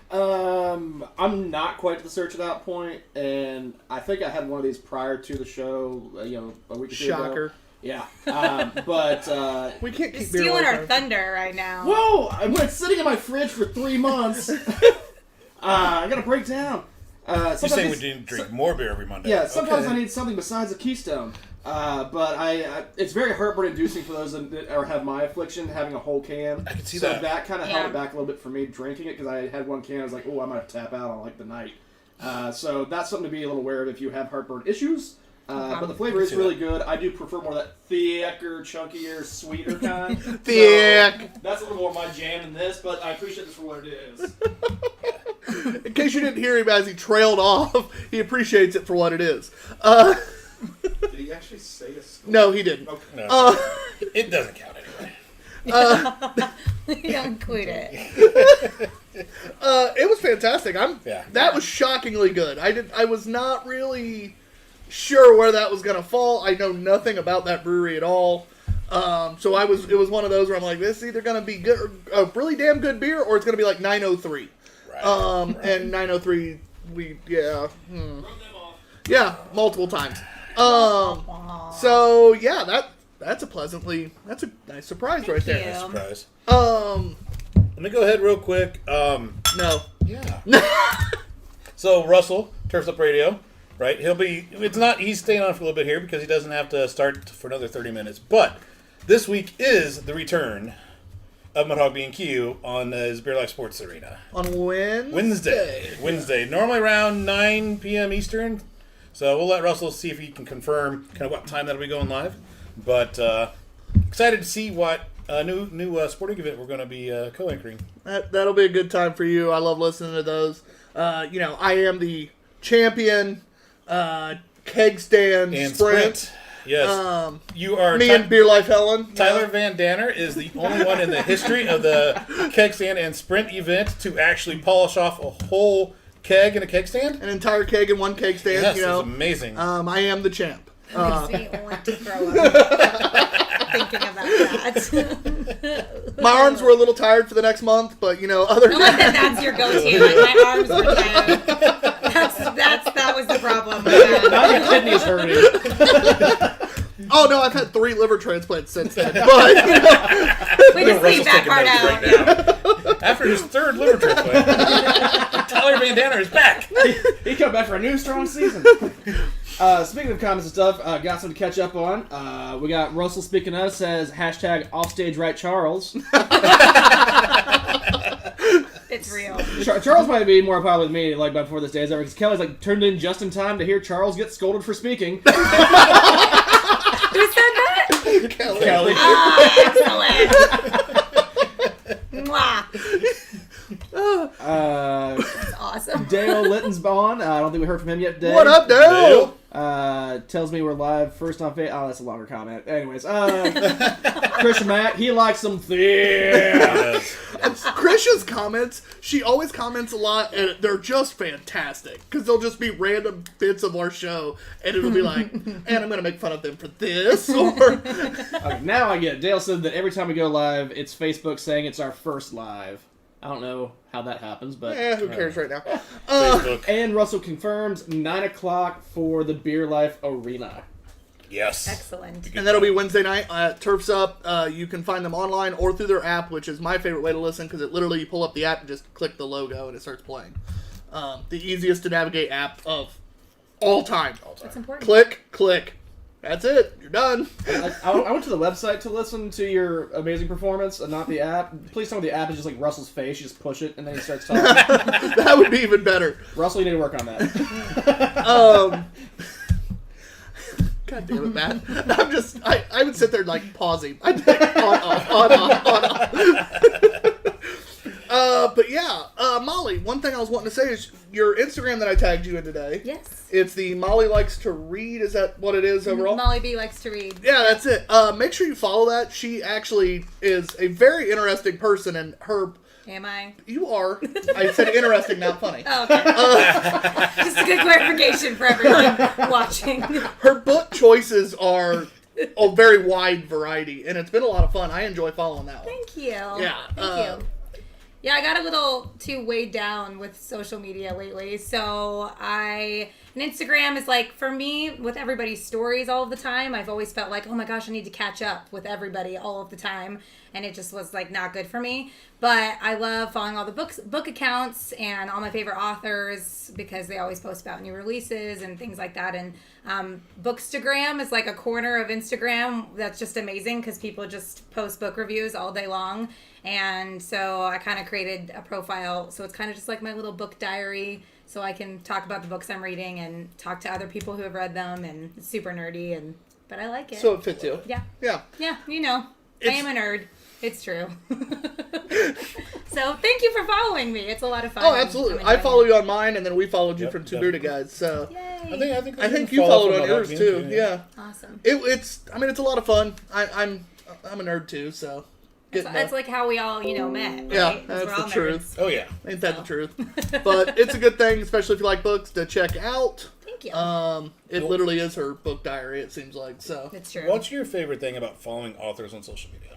S5: I'm not quite to the search at that point, and I think I had one of these prior to the show, a week or two ago.
S1: Shocker.
S5: Yeah, but
S1: We can't
S2: You're
S1: keep beer
S2: stealing
S1: away
S2: our
S1: from-
S2: thunder right now.
S5: whoa! I've been sitting in my fridge for 3 months. I gotta break down.
S3: You're
S5: Sometimes
S3: saying we
S5: it's-
S3: didn't drink more beer every Monday.
S5: Yeah, sometimes
S3: Okay.
S5: I need something besides a Keystone. But it's very heartburn-inducing for those that have my affliction, having a whole can.
S3: I can see
S5: so
S3: that.
S5: that kind of held
S2: Yeah.
S5: it back a little bit for me drinking it because I had one can. I was like, oh, I might have to tap out on like the night. So that's something to be a little aware of if you have heartburn issues. But the flavor is
S3: see
S5: really good. I do prefer more of that thicker, chunkier, sweeter kind.
S1: Thick.
S5: So that's a little more my jam than this, but I appreciate this for what it is.
S1: In case you didn't hear him as he trailed off, he appreciates it for what it is.
S4: Did he actually say a score?
S1: No, he didn't.
S4: Okay.
S3: No, it doesn't count anyway.
S2: You don't include it.
S1: It was fantastic.
S3: Yeah.
S1: That was shockingly good. I was not really sure where that was gonna fall. I know nothing about that brewery at all. So it was one of those where I'm like, this is either gonna be good, a really damn good beer, or it's gonna be like 903.
S3: Right.
S1: And 903, yeah, multiple times. So yeah, that's a nice surprise right there.
S2: you.
S3: Surprise.
S1: Let
S3: me go ahead real quick.
S1: No.
S3: Yeah. So Russell, Turfs Up Radio, right? He's staying on for a little bit here because he doesn't have to start for another 30 minutes. But this week is the return of Mudhog B&Q on his Beer Life Sports Arena.
S1: On Wednesday.
S3: Normally around 9 p.m. Eastern. So we'll let Russell see if he can confirm kind of what time that'll be going live. But excited to see what new sporting event we're going to be co-anchoring.
S1: That'll be a good time for you. I love listening to those. I am the champion keg stand
S3: And
S1: sprint.
S3: Yes. You are
S1: Me and Beer Life Helen.
S3: Tyler Van Danner is the only one in the history of the keg stand and sprint event to actually polish off a whole keg in a keg stand.
S1: An entire keg in one keg stand.
S3: Yes, it's amazing.
S1: I am the champ.
S2: Makes me want to throw up thinking about that.
S1: My arms were a little tired for the next month, but other
S2: I
S1: than
S2: like
S1: that,
S2: that's your go-to. Like my arms were dead. That was the problem. With
S5: Now
S2: that.
S5: your kidneys hurting.
S1: oh no, I've had 3 liver transplants since then. But
S2: We just leave that part out.
S3: After his 3rd liver transplant, Tyler Van Danner is back.
S5: He come back for a new strong season. Speaking of comments and stuff, got some to catch up on. We got Russell speaking to us, says hashtag offstage right Charles.
S2: It's real.
S5: Charles might be more popular than me, like, before this day is over, because Kelly's, like, turned in just in time to hear Charles get scolded for speaking.
S2: Who said that?
S5: Kelly.
S2: Excellent. Mwah. That's awesome.
S5: Dale Littensbaugh, I don't think we heard from him yet today.
S1: What up, Dale?
S5: Tells me we're live first on Facebook. Oh, that's a longer comment. Anyways, Christian Mack, he likes them thin.
S1: Krisha's comments, she always comments a lot, and they're just fantastic. Because they'll just be random bits of our show, and it'll be like, and I'm going to make fun of them for this, or...
S5: Okay, now I get it. Dale said that every time we go live, it's Facebook saying it's our first live. I don't know how that happens, but...
S1: who cares right now?
S3: Facebook.
S5: And Russell confirms 9 o'clock for the Beer Life Arena.
S3: Yes.
S2: Excellent.
S1: And that'll be Wednesday night at Turf's Up. You can find them online or through their app, which is my favorite way to listen, because it literally, you pull up the app and just click the logo and it starts playing. The easiest to navigate app of all time.
S2: That's important.
S1: Click. That's it. You're done.
S5: I went to the website to listen to your amazing performance, and not the app. Please tell me the app is just like Russell's face. You just push it, and then he starts talking.
S1: That would be even better.
S5: Russell, you need to work on that.
S1: God damn it, Matt. I would sit there like pausing. I'd be like, on, off. But yeah, Molly, one thing I was wanting to say is your Instagram that I tagged you in today.
S2: Yes.
S1: It's the Molly Likes to Read. Is that what it is overall?
S2: Molly B likes to read.
S1: Yeah, that's it. Make sure you follow that. She actually is a very interesting person, and her...
S2: Am I?
S1: You are. I said interesting, not funny.
S2: Oh, okay. Just a good clarification for everyone watching.
S1: Her book choices are a very wide variety, and it's been a lot of fun. I enjoy following that one.
S2: Thank you.
S1: Yeah.
S2: Thank you. Yeah, I got a little too weighed down with social media lately. So and Instagram is like, for me, with everybody's stories all of the time, I've always felt like, oh my gosh, I need to catch up with everybody all of the time. And it just was like not good for me. But I love following all the book accounts and all my favorite authors because they always post about new releases and things like that. And Bookstagram is like a corner of Instagram that's just amazing because people just post book reviews all day long. And so I kind of created a profile. So it's kind of just like my little book diary. So I can talk about the books I'm reading and talk to other people who have read them. And it's super nerdy, but I like it.
S1: So it fits you.
S2: Yeah.
S1: Yeah.
S2: Yeah, I am a nerd. It's true. So thank you for following me. It's a lot of fun.
S1: Oh, absolutely. I follow you on mine, and then we followed you from Two Beerded Guys. So
S2: Yay.
S3: I
S1: think you followed on yours too. Yeah.
S2: Awesome.
S1: It's a lot of fun. I'm a nerd too, so.
S2: That's like how we all, met. Right?
S1: Yeah,
S2: 'Cause
S1: that's
S2: we're all
S1: the truth.
S3: Oh, yeah.
S1: Ain't that the truth? But it's a good thing, especially if you like books, to check out.
S2: Thank you.
S1: It literally is her book diary, it seems like. So.
S2: It's true.
S3: What's your favorite thing about following authors on social media?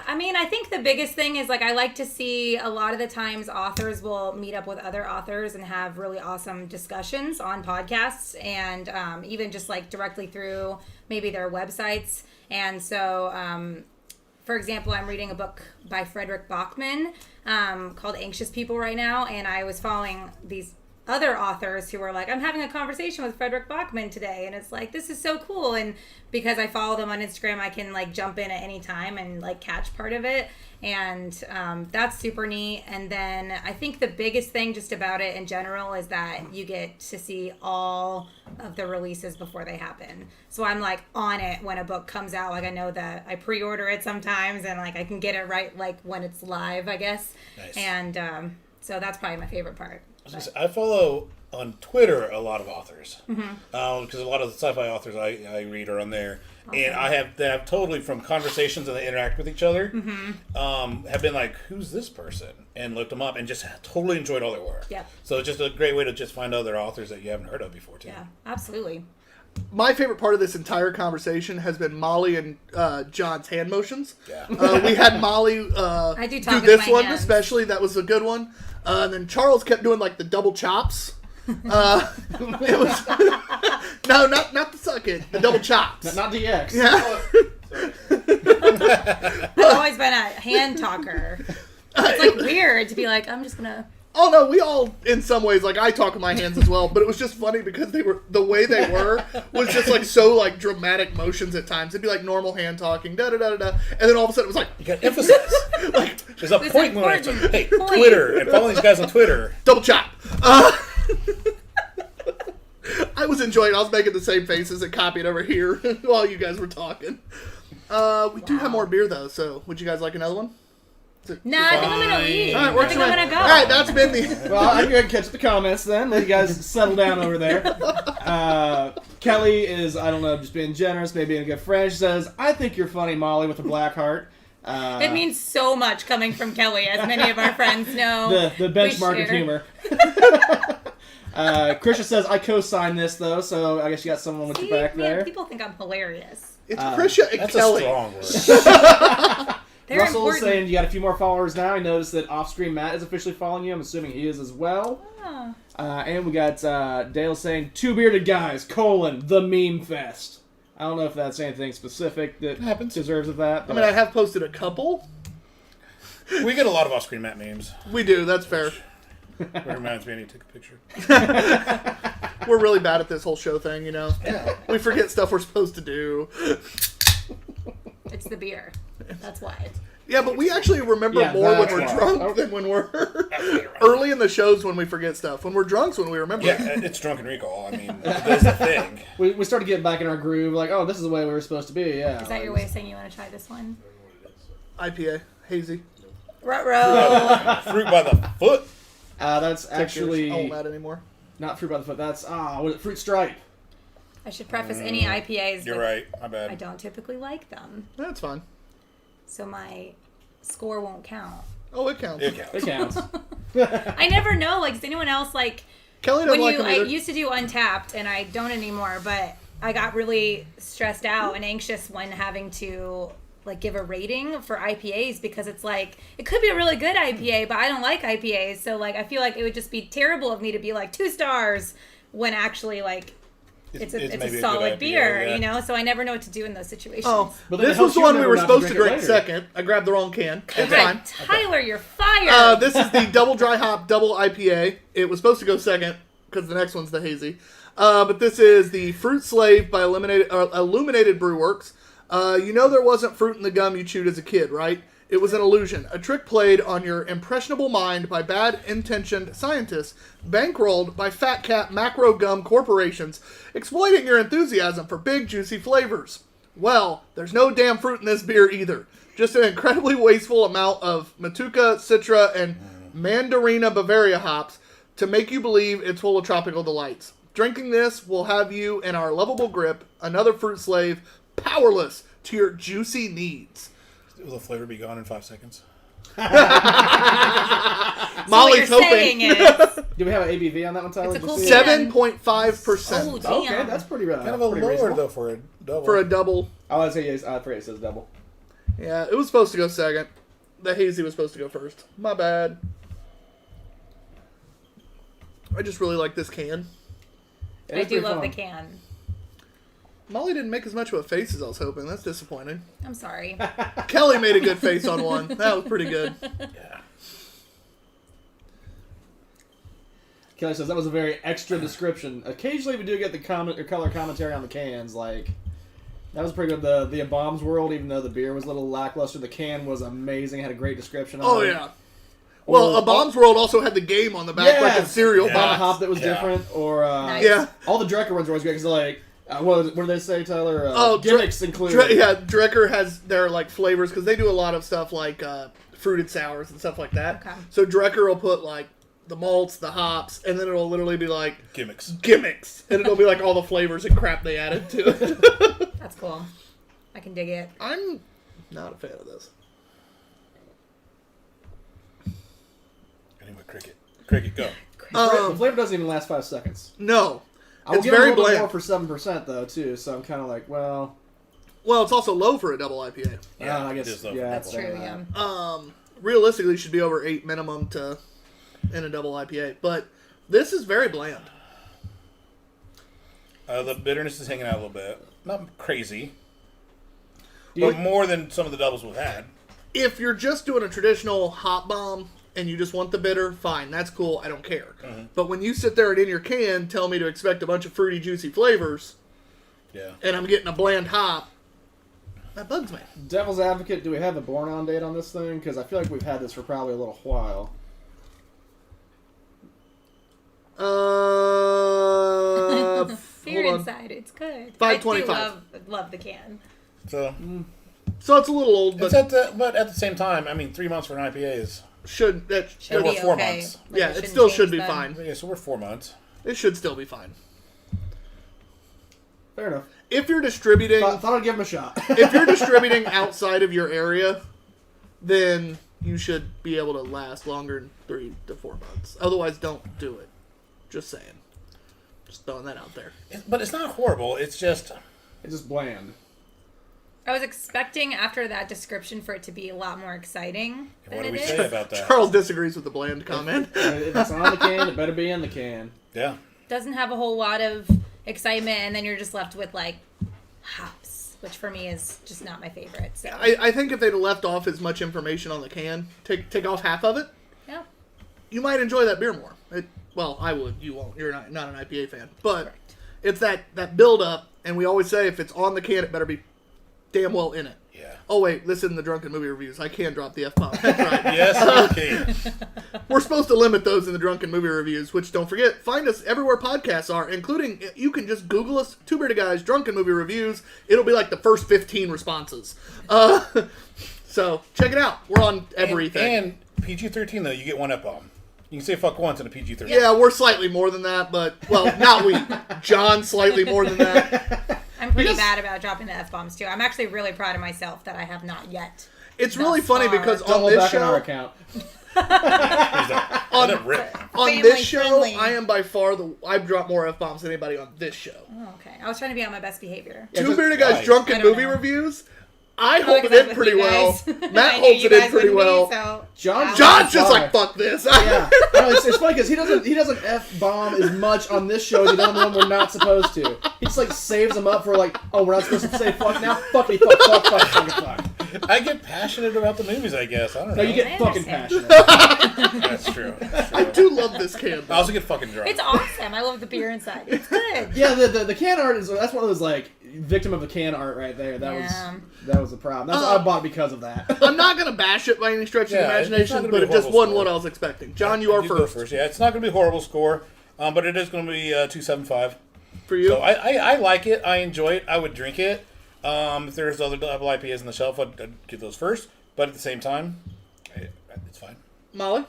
S2: I think the biggest thing is, I like to see a lot of the times authors will meet up with other authors and have really awesome discussions on podcasts and even just, directly through maybe their websites. And so, for example, I'm reading a book by Frederick Bachman called Anxious People right now, and I was following these other authors who were like, I'm having a conversation with Frederick Bachman today, and it's like, this is so cool. And because I follow them on Instagram, I can jump in at any time and catch part of it, and that's super neat. And then I think the biggest thing just about it in general is that you get to see all of the releases before they happen. So I'm on it when a book comes out. I know that I pre-order it sometimes, and I can get it right when it's live, I guess.
S3: Nice.
S2: And so that's probably my favorite part.
S3: I follow on Twitter a lot in because a lot of the sci-fi authors I read are on there, and they have totally, from conversations and they interact with each other, have been like, who's this person, and looked them up and just totally enjoyed all their work.
S2: Yeah.
S3: So it's just a great way to just find other authors that you haven't heard of before too.
S2: Yeah, absolutely.
S1: My favorite part of this entire conversation has been Molly and John's hand motions.
S3: Yeah.
S1: We had Molly
S2: I do talk
S1: this
S2: with my
S1: one
S2: hands.
S1: especially. That was a good one. And then Charles kept doing the double chops. It was no, not the suck it, the double chops.
S5: Not DX.
S1: Yeah.
S2: I've always been a hand talker. It's weird to be I'm just gonna.
S1: Oh no, we all in some ways I talk with my hands as well, but it was just funny because the way they were was just so dramatic motions at times. It'd be normal hand talking, da da da da da, and then all of a sudden it was
S3: You got emphasis. There's a
S2: There's
S3: point
S2: an
S3: when it's like, hey,
S2: important point.
S3: Twitter, and follow these guys on Twitter.
S1: Double chop. I was enjoying. I was making the same faces and copying over here while you guys were talking. We do have more beer though. So, would you guys like another one?
S2: Nah, I think I'm gonna leave.
S1: All right,
S2: I
S1: works
S2: think I'm
S1: away.
S2: gonna go.
S1: All right, that's been the.
S5: Well, I can go ahead and catch up the comments then. Let you guys settle down over there. Kelly is, I don't know, just being generous, maybe being a good friend. She says, I think you're funny, Molly, with a black heart.
S2: It means so much coming from Kelly, as many of our friends know.
S5: The benchmark of
S2: share.
S5: humor. Krisha says, I co-sign this, though, so I guess you got someone with
S2: See,
S5: your back
S2: man,
S5: there.
S2: people think I'm hilarious.
S1: It's Krisha and
S3: That's
S1: Kelly.
S3: a strong word.
S2: They're
S5: Russell's
S2: important.
S5: saying you got a few more followers now. I noticed that off-screen Matt is officially following you. I'm assuming he is as well.
S2: Oh.
S5: And we got Dale saying, Two Beerded Guys, the meme fest. I don't know if that's anything specific that
S3: Happens.
S5: deserves of that.
S1: I mean, I have posted a couple.
S3: We get a lot of off-screen Matt memes.
S1: We do. That's fair.
S3: It reminds me I need to take a picture.
S1: We're really bad at this whole show thing, you know. We forget stuff we're supposed to do.
S2: It's the beer. That's why.
S1: Yeah, but we actually remember
S5: Yeah,
S1: more when
S5: that's
S1: we're
S5: why.
S1: drunk than when we're early in the shows when we forget stuff. When we're drunks, when we remember.
S3: Yeah, it's drunken recall. I mean, that's the thing.
S5: We started getting back in our groove, like, oh, this is the way we were supposed to be, yeah.
S2: Is that your way of saying you want to try this one?
S1: IPA, hazy.
S2: Ruh-roh.
S3: Fruit by the foot.
S5: That's actually
S1: I won't add anymore.
S5: not Fruit by the Foot. That's, what is it, Fruit Stripe.
S2: I should preface any IPAs.
S3: You're
S2: with,
S3: right. My bad.
S2: I don't typically like them,
S1: That's fine.
S2: so my score won't count.
S1: Oh, it counts.
S3: It counts.
S5: It counts.
S2: I never know. Like, does anyone else like?
S1: Kelly doesn't
S2: When
S1: like
S2: you,
S1: them
S2: I
S1: either.
S2: used to do Untapped, and I don't anymore. But I got really stressed out and anxious when having to like give a rating for IPAs because it's like it could be a really good IPA, but I don't like IPAs. So like I feel like it would just be terrible of me to be like 2 stars when actually like it's
S3: maybe
S2: a
S3: good
S2: solid
S3: IPA,
S2: beer,
S3: yeah.
S2: you know. So I never know what to do in those situations.
S1: Oh,
S5: But then it
S1: this
S5: helps
S1: was the
S5: you
S1: one we
S5: remember
S1: were
S5: not to
S1: supposed to
S5: drink it
S1: drink
S5: later.
S1: second. I grabbed the wrong can. It's
S2: God,
S1: fine.
S2: Tyler, you're fired.
S1: This is the double dry hop double IPA. It was supposed to go second because the next one's the hazy. But this is the Fruit Slave by Illuminated Brewworks. You know there wasn't fruit in the gum you chewed as a kid, right? It was an illusion, a trick played on your impressionable mind by bad-intentioned scientists, bankrolled by fat cat macro gum corporations, exploiting your enthusiasm for big, juicy flavors. Well, there's no damn fruit in this beer either. Just an incredibly wasteful amount of Matuka, Citra, and Mandarina Bavaria hops to make you believe it's full of tropical delights. Drinking this will have you in our lovable grip, another fruit slave, powerless to your juicy needs.
S3: Will the flavor be gone in 5 seconds?
S1: Molly's
S2: so what you're
S1: hoping.
S2: saying is,
S5: Do we have an ABV on that one, Tyler?
S2: It's a
S5: Did you
S2: cool
S5: see it?
S2: set.
S1: 7.5%
S2: oh damn.
S5: Okay, that's pretty
S3: Kind of a
S5: pretty
S3: lower,
S5: reasonable.
S3: though, for a double.
S1: for a double.
S5: Oh, I say yes. I forget it says double.
S1: Yeah, it was supposed to go second. The hazy was supposed to go first. My bad. I just really like this can.
S5: It
S2: I
S5: is
S2: do
S5: pretty
S2: love
S5: fun.
S2: the can.
S1: Molly didn't make as much of a face as I was hoping. That's disappointing.
S2: I'm sorry.
S1: Kelly made a good face on one. That was pretty good.
S3: Yeah.
S5: Kelly says that was a very extra description. Occasionally we do get the comment or color commentary on the cans. Like that was pretty good. The Bombs World, even though the beer was a little lackluster, the can was amazing. Had a great description. On
S1: Oh,
S5: it.
S1: yeah. Well, A Bombs World also had the game on the back, like a cereal
S3: Yeah.
S5: Bomb
S1: box.
S5: hop that was
S3: Yeah.
S5: different, or
S2: Nice.
S1: Yeah.
S5: all the Drecker ones are always great because they're like, what do they say, Tyler?
S1: Oh,
S5: gimmicks included.
S1: Yeah, Drecker has their like flavors because they do a lot of stuff like fruited sours and stuff like that.
S2: Okay.
S1: So Drecker will put like the malts, the hops, and then it'll literally be like
S3: Gimmicks.
S1: gimmicks, and it'll be like all the flavors and crap they added to it.
S2: That's cool. I can dig it.
S1: I'm not a fan of this.
S3: Anyway, Cricket, go.
S5: The flavor doesn't even last 5 seconds.
S1: No,
S5: I will
S1: it's
S5: give it
S1: very
S5: a little bit
S1: bland.
S5: more for 7% though too. So I'm kind of like, well,
S1: Well, it's also low for a double IPA.
S5: I
S3: it
S5: guess
S3: is low for
S5: yeah,
S2: That's
S3: double.
S2: true. Yeah.
S1: Realistically, it should be over 8 minimum to in a double IPA, but this is very bland.
S3: The bitterness is hanging out a little bit. Not crazy,
S5: You-
S3: but more than some of the doubles we've had.
S1: If you're just doing a traditional hot bomb and you just want the bitter, fine, that's cool, I don't care. But when you sit there and in your can tell me to expect a bunch of fruity, juicy flavors,
S3: Yeah.
S1: and I'm getting a bland hop, That bugs me.
S5: Devil's advocate, do we have a born-on date on this thing? Because I feel like we've had this for probably a little while.
S2: Beer
S1: hold on.
S2: inside, it's good.
S1: 525.
S2: I do love the can.
S3: So
S1: So it's a little old, but
S3: but at the same time, I mean, 3 months for an IPA is
S1: should
S2: Should
S3: We're
S2: be
S3: 4
S2: okay.
S3: months.
S2: Like,
S1: yeah,
S2: we
S1: it
S2: shouldn't
S1: still
S2: change
S1: should be
S2: them.
S1: fine.
S3: yeah. So we're 4 months.
S1: It should still be fine.
S5: Fair enough.
S1: If you're distributing,
S5: Thought I'd give him a shot.
S1: if you're distributing outside of your area, then you should be able to last longer than 3 to 4 months. Otherwise, don't do it. Just saying. Just throwing that out there.
S3: But it's not horrible. It's just
S5: It's just bland.
S2: I was expecting after that description for it to be a lot more exciting than
S3: what do
S2: it
S3: we
S2: is.
S3: say about that?
S1: Charles disagrees with the bland comment.
S5: If it's on the can, it better be in the can.
S3: Yeah.
S2: Doesn't have a whole lot of excitement, and then you're just left with like hops, which for me is just not my favorite. So
S1: I think if they'd left off as much information on the can, take off half of it,
S2: yeah,
S1: you might enjoy that beer more. Well, I would. You won't. You're not an IPA fan. But
S2: correct.
S1: it's that build up, and we always say if it's on the can, it better be damn well in it.
S3: Yeah.
S1: Oh wait, listen to the Drunken Movie Reviews. I can drop the F-bomb. That's right.
S3: Yes, you can.
S1: We're supposed to limit those in the Drunken Movie Reviews, which don't forget, find us everywhere podcasts are, including, you can just Google us, Two Beerded Guys, Drunken Movie Reviews. It'll be like the first 15 responses. So, check it out. We're on everything.
S3: And PG-13, though, you get 1 F-bomb. You can say fuck once in a PG-13.
S1: Yeah, we're slightly more than that, but, well, not we. John slightly more than that.
S2: I'm pretty bad about dropping the F-bombs too. I'm actually really proud of myself that I have not yet.
S1: It's really
S2: Thus
S1: funny
S2: far.
S1: because on
S5: Double
S1: this
S5: back on our
S1: show,
S5: account.
S3: Let it rip.
S1: on
S2: Family
S1: this show,
S2: friendly.
S1: I am by far I've dropped more F-bombs than anybody on this show.
S2: Oh, okay. I was trying to be on my best behavior.
S5: Yeah,
S1: Two
S5: just-
S1: Bearded Guys
S3: Right.
S1: Drunken
S2: I don't
S1: Movie
S2: know.
S1: Reviews. I
S2: Oh,
S1: hold
S2: because
S1: it
S2: I
S1: in
S2: was
S1: pretty
S2: with you
S1: well.
S2: guys.
S1: Matt
S2: I knew
S1: holds
S2: you
S1: it in
S2: guys
S1: pretty
S2: wouldn't be,
S1: well.
S2: so
S5: John's
S1: John's just
S5: Sorry.
S1: like, fuck this.
S5: Yeah, no, it's funny because he doesn't F-bomb as much on this show as he does on the one we're not supposed to. He just like saves them up for like, oh, we're not supposed to say fuck now. Fuck me, fuck.
S3: I get passionate about the movies, I guess. I don't know.
S5: No, you get
S2: I
S5: fucking
S2: understand.
S5: passionate.
S3: That's true. That's true.
S1: I do love this can.
S3: I also get fucking drunk.
S2: it's awesome. I love the beer inside. It's good.
S5: Yeah, the can art that's one of those like victim of the can art right there.
S2: Yeah.
S5: That was the problem. That's I bought because of that.
S1: I'm not going to bash it by any stretch of the
S3: Yeah, it's not
S1: imagination,
S3: gonna
S1: but
S3: be
S1: it
S3: a
S1: just
S3: horrible
S1: wasn't
S3: score.
S1: what I was expecting. John, you are
S3: You go
S1: first.
S3: Yeah, it's not going to be a horrible score, but it is going to be 2.75.
S1: For you.
S3: So I like it. I enjoy it. I would drink it. If there's other double IPAs on the shelf, I'd get those first. But at the same time, it's fine.
S1: Molly?
S2: I'm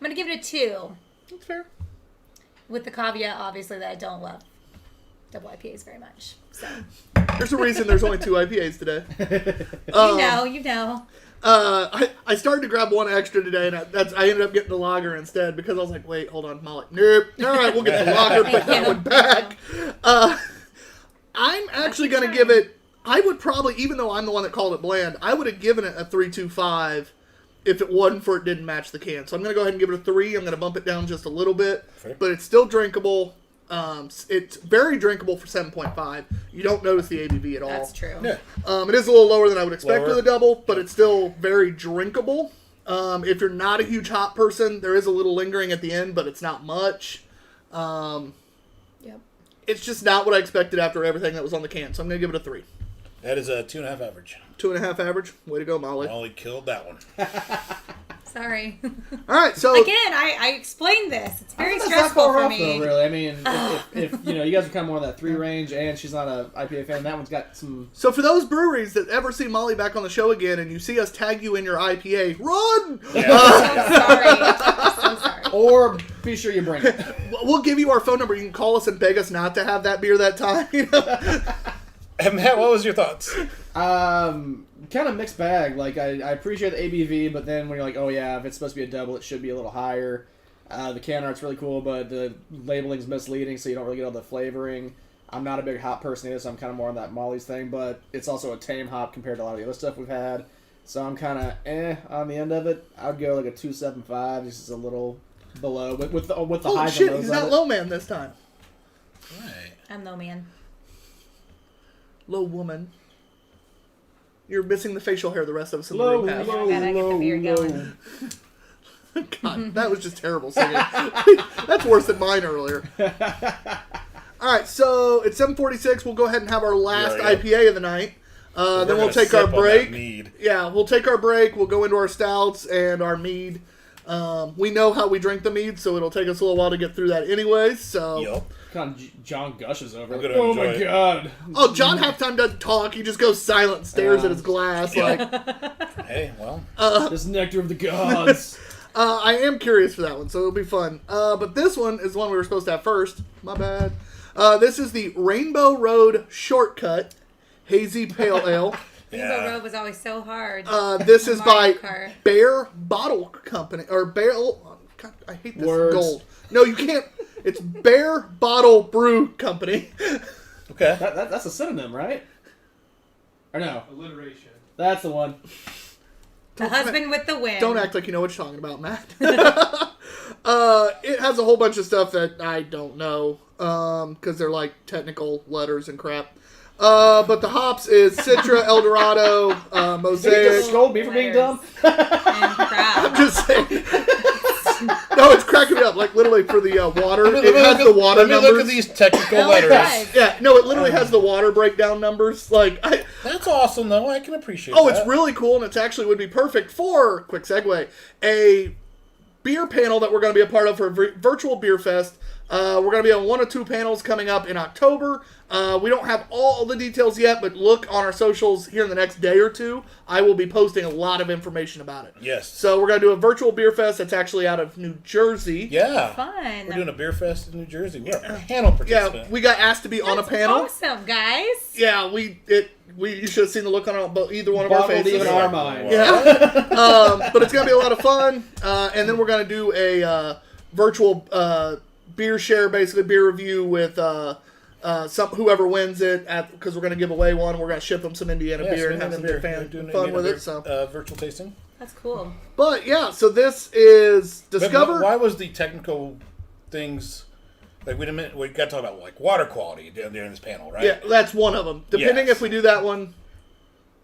S2: gonna give it a 2,
S1: That's fair.
S2: with the caveat, obviously, that I don't love double IPAs very much. So
S1: There's a reason there's only 2 IPAs today.
S2: you know.
S1: I started to grab one extra today, and I ended up getting the lager instead because I was like, wait, hold on, Molly. Nope. All right, we'll get the lager, put that one back. I'm actually going to give it, I would probably, even though I'm the one that called it bland, I would have given it a 3.25 if it wasn't for it didn't match the can. So I'm going to go ahead and give it a 3. I'm going to bump it down just a little bit,
S3: Fair.
S1: but it's still drinkable. It's very drinkable for 7.5. You don't notice the ABV at all.
S2: That's true.
S3: Yeah.
S1: It is a little lower than I would expect
S3: Lower.
S1: with a double, but it's still very drinkable. If you're not a huge hop person, there is a little lingering at the end, but it's not much.
S2: Yep.
S1: It's just not what I expected after everything that was on the can, so I'm going to give it a 3.
S3: That is a 2.5 average.
S1: 2.5 average. Way to go, Molly.
S3: I only killed that one.
S2: Sorry.
S1: All right, so
S2: Again, I explained this. It's very
S5: That's not
S2: stressful
S5: far
S2: for
S5: off,
S2: me.
S5: though, really. I mean, if you know, you guys are kind of more on that 3 range, and she's not a IPA fan. That one's got some.
S1: so for those breweries that ever see Molly back on the show again, and you see us tag you in your IPA, run!
S2: So sorry.
S5: Or be sure you bring it.
S1: We'll give you our phone number. You can call us and beg us not to have that beer that time.
S3: And Matt, what was your thoughts?
S5: Kind of mixed bag. Like I appreciate the ABV, but then when you're like, oh yeah, if it's supposed to be a double, it should be a little higher. The can art's really cool, but the labeling's misleading, so you don't really get all the flavoring. I'm not a big hop person either, so I'm kind of more on that Molly's thing, but it's also a tame hop compared to a lot of the other stuff we've had. So I'm kind of on the end of it. I'd go like a 2.75, just a little below with the
S1: Holy
S5: highs
S1: shit,
S5: and lows
S1: he's
S5: of
S1: not
S5: it.
S1: low man this time.
S3: Right.
S2: I'm low man.
S1: Low woman. You're missing the facial hair the rest of us in the
S5: Low,
S1: room have.
S5: low,
S2: Gotta get the beer
S5: low,
S2: going.
S5: low.
S1: God, that was just terrible singing. That's worse than mine earlier. All right, so it's 7:46. We'll go ahead and have our last
S3: Yeah.
S1: IPA of the night. Then
S3: We're
S1: we'll
S3: gonna
S1: take
S3: sip
S1: our
S3: on that
S1: break.
S3: mead.
S1: Yeah, we'll take our break. We'll go into our stouts and our mead. We know how we drink the mead, so it'll take us a little while to get through that anyways. So,
S3: Yup.
S5: Kind of John gushes over.
S3: I'm
S5: Like,
S3: gonna
S5: oh
S3: enjoy
S5: my
S3: it.
S5: god!
S1: oh, John halftime doesn't talk. He just goes silent, and stares at his glass. Like,
S3: Hey, well.
S5: This nectar of the gods.
S1: I am curious for that one, so it'll be fun. But this one is the one we were supposed to have first. My bad. This is the Rainbow Road Shortcut Hazy Pale Ale.
S2: Rainbow Road was always so hard.
S1: This is by
S2: Mario Kart.
S1: Bear Bottle Company or Bear. Oh, God, I hate this
S5: Words.
S1: gold. No, you can't. It's Bear Bottle Brew Company.
S3: Okay.
S5: That's a synonym, right? Or no?
S4: Alliteration.
S5: That's the one.
S2: The husband with the wind.
S1: Don't act like you know what you're talking about, Matt. It has a whole bunch of stuff that I don't know because they're like technical letters and crap. But the hops is Citra, Eldorado,
S5: Did you
S1: Mosaic.
S5: just scold me for being dumb?
S2: And crap.
S1: Just saying. No, it's cracking me up. Like literally for the water, it has the water
S3: Let me
S1: numbers.
S3: look at these technical
S2: Oh,
S3: letters.
S2: right.
S1: Yeah, no, it literally has the water breakdown numbers. Like,
S3: That's awesome, though. I can appreciate
S1: oh,
S3: that.
S1: it's really cool, and it's actually would be perfect for, quick segue, a beer panel that we're going to be a part of for a virtual beer fest. We're going to be on 1 or 2 panels coming up in October. We don't have all the details yet, but look on our socials here in the next day or two. I will be posting a lot of information about it.
S3: Yes.
S1: So we're going to do a virtual beer fest that's actually out of New Jersey.
S3: Yeah.
S2: Fun.
S3: We're doing a beer fest in New Jersey. We're a panel participant.
S1: Yeah, we got asked to be on a
S2: That's
S1: panel.
S2: awesome, guys.
S1: Yeah, you should have seen the look on either one of our
S5: Bottled
S1: faces.
S5: even our mind.
S1: Yeah. But it's going to be a lot of fun. And then we're going to do a virtual beer share, basically beer review with whoever wins it, because we're going to give away one. We're going to ship them some Indiana beer and have some
S3: beer.
S1: fan
S3: Doing
S1: fun
S3: Indiana
S1: with
S3: beer,
S1: it. So,
S3: virtual tasting.
S2: That's cool.
S1: but yeah, so this is
S3: But
S1: Discover.
S3: why was the technical things like we got to talk about like water quality during this panel, right?
S1: Yeah, that's one of them. Depending
S3: Yes.
S1: if we do that one,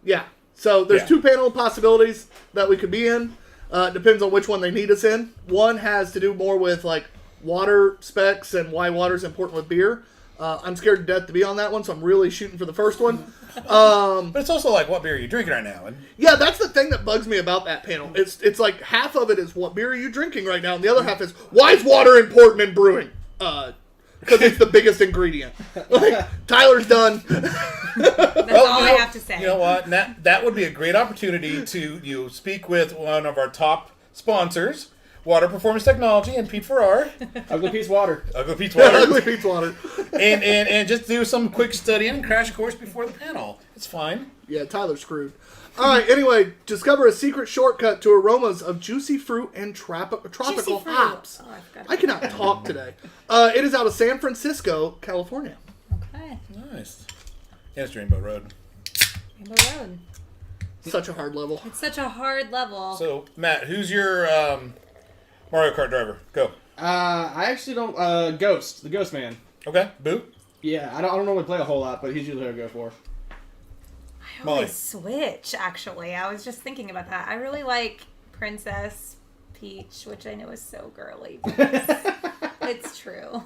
S1: yeah. So there's
S3: Yeah.
S1: 2 panel possibilities that we could be in. Depends on which one they need us in. One has to do more with like water specs and why water is important with beer. I'm scared to death to be on that one, so I'm really shooting for the first one.
S3: But it's also like, what beer are you drinking right now? And
S1: Yeah, that's the thing that bugs me about that panel. It's like half of it is what beer are you drinking right now, and the other half is why is water important in brewing? Because it's the biggest ingredient. Like Tyler's done.
S2: That's all I have to say.
S3: You know what? That would be a great opportunity to speak with one of our top sponsors, Water Performance Technology, and Pete Farrar,
S5: Ugly Pete's water.
S3: Ugly Pete's Water,
S1: Ugly Pete's water.
S3: and just do some quick studying and crash course before the panel. It's fine.
S1: Yeah, Tyler's screwed. All right. Anyway, discover a secret shortcut to aromas of juicy fruit and tropical
S2: Juicy fruit.
S1: hops.
S2: Oh, I forgot.
S1: I cannot talk today. It is out of San Francisco, California.
S2: Okay.
S3: Nice. And it's Rainbow Road.
S2: Rainbow Road.
S1: Such a hard level.
S2: It's such a hard level.
S3: So, Matt, who's your Mario Kart driver? Go.
S5: I actually don't. Ghost, the Ghost Man.
S3: Okay. Boo.
S5: Yeah, I don't normally play a whole lot, but he's usually who I go for.
S2: I
S3: Molly.
S2: always switch, actually. I was just thinking about that. I really like Princess Peach, which I know is so girly. But it's true.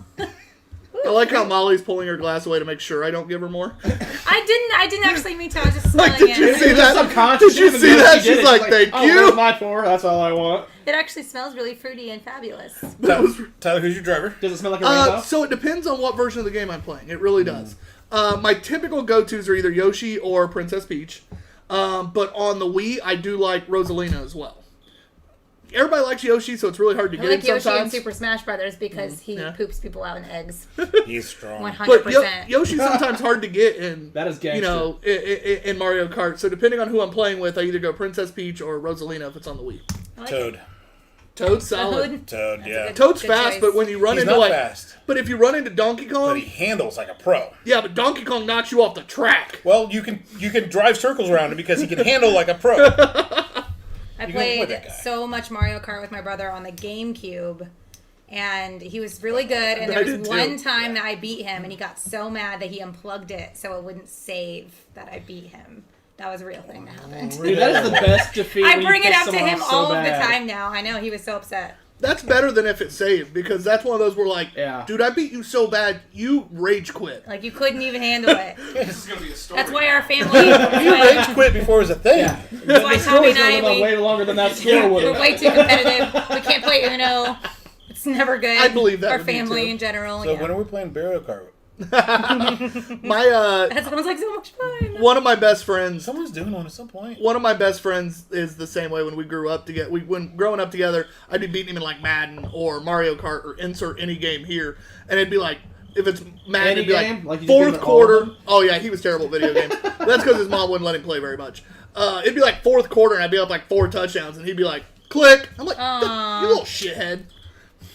S1: I like how Molly's pulling her glass away to make sure I don't give her more.
S2: I didn't actually mean to. I was just smelling
S1: Like, did you
S2: it.
S1: see that?
S5: Subconscious.
S1: Did you
S5: even
S1: see
S5: though
S1: that?
S5: she did
S1: She's
S5: it,
S1: like, "Thank you."
S5: There's my pour. That's all I want.
S2: It actually smells really fruity and fabulous.
S1: That was
S3: Tyler, who's your driver?
S5: Does it smell like a rainbow?
S1: so it depends on what version of the game I'm playing. It really does. My typical go-tos are either Yoshi or Princess Peach. But on the Wii, I do like Rosalina as well. Everybody likes Yoshi, so it's really hard to
S2: I
S1: get
S2: like
S1: in
S2: Yoshi in
S1: sometimes.
S2: Super Smash Brothers because he
S1: Yeah.
S2: poops people out in eggs.
S3: He's strong.
S2: 100%.
S1: But Yoshi's sometimes hard to get in.
S5: That is
S1: You know, in Mario Kart. So depending on who I'm playing with, I either go Princess Peach or Rosalina if it's on the Wii.
S2: I like
S3: Toad.
S1: Toad's solid.
S3: Toad,
S2: That's
S3: yeah.
S2: a good-
S1: Toad's
S2: good
S1: fast,
S2: choice.
S1: but when you run
S3: He's
S1: into
S3: not
S1: like,
S3: fast,
S1: but if you run into Donkey
S3: but
S1: Kong,
S3: he handles like a pro.
S1: yeah, but Donkey Kong knocks you off the track.
S3: Well, you can drive circles around him because he can handle like a pro.
S2: I
S3: You can avoid
S2: played
S3: that guy.
S2: so much Mario Kart with my brother on the GameCube, and he was really good. And
S1: I
S2: there
S1: did
S2: was
S1: too.
S2: one time that I beat him, and he got so mad that he unplugged it so it wouldn't save that I beat him. That was a real thing that happened.
S5: Dude, that is the best defeat.
S2: I
S5: when you
S2: bring it
S5: piss
S2: up to
S5: someone
S2: him
S5: off so
S2: all of the
S5: bad.
S2: time now. I know he was so upset.
S1: That's better than if it's saved, because that's one of those where like,
S5: Yeah.
S1: dude, I beat you so bad, you rage quit.
S2: Like you couldn't even handle it.
S4: This is gonna be a story.
S2: That's why our family.
S3: You rage quit before it was a thing.
S5: Yeah.
S2: That's why
S5: The
S2: Tommy
S5: story's
S2: and I
S5: gonna live on way longer than that score would
S2: we're
S5: have.
S2: way too competitive. We can't play Uno. It's never good.
S1: I believe that
S2: Our
S1: would be
S2: family
S1: too.
S2: in general.
S3: So
S2: yeah.
S3: when are we playing Burial Card?
S1: My
S2: That sounds like so much fun.
S1: one of my best friends.
S3: Someone's doing one at some point.
S1: One of my best friends is the same way. When we grew up together, when growing up together, I'd be beating him in like Madden or Mario Kart or insert any game here, and it'd be like, if it's Madden,
S5: Any
S1: it'd be
S5: game?
S1: like
S5: Like you just beat him
S1: fourth
S5: at all of
S1: quarter.
S5: them?
S1: Oh yeah, he was terrible at video games. That's because his mom wouldn't let him play very much. It'd be like fourth quarter, and I'd be up like 4 touchdowns, and he'd be like, "Click." I'm like, "You little shithead."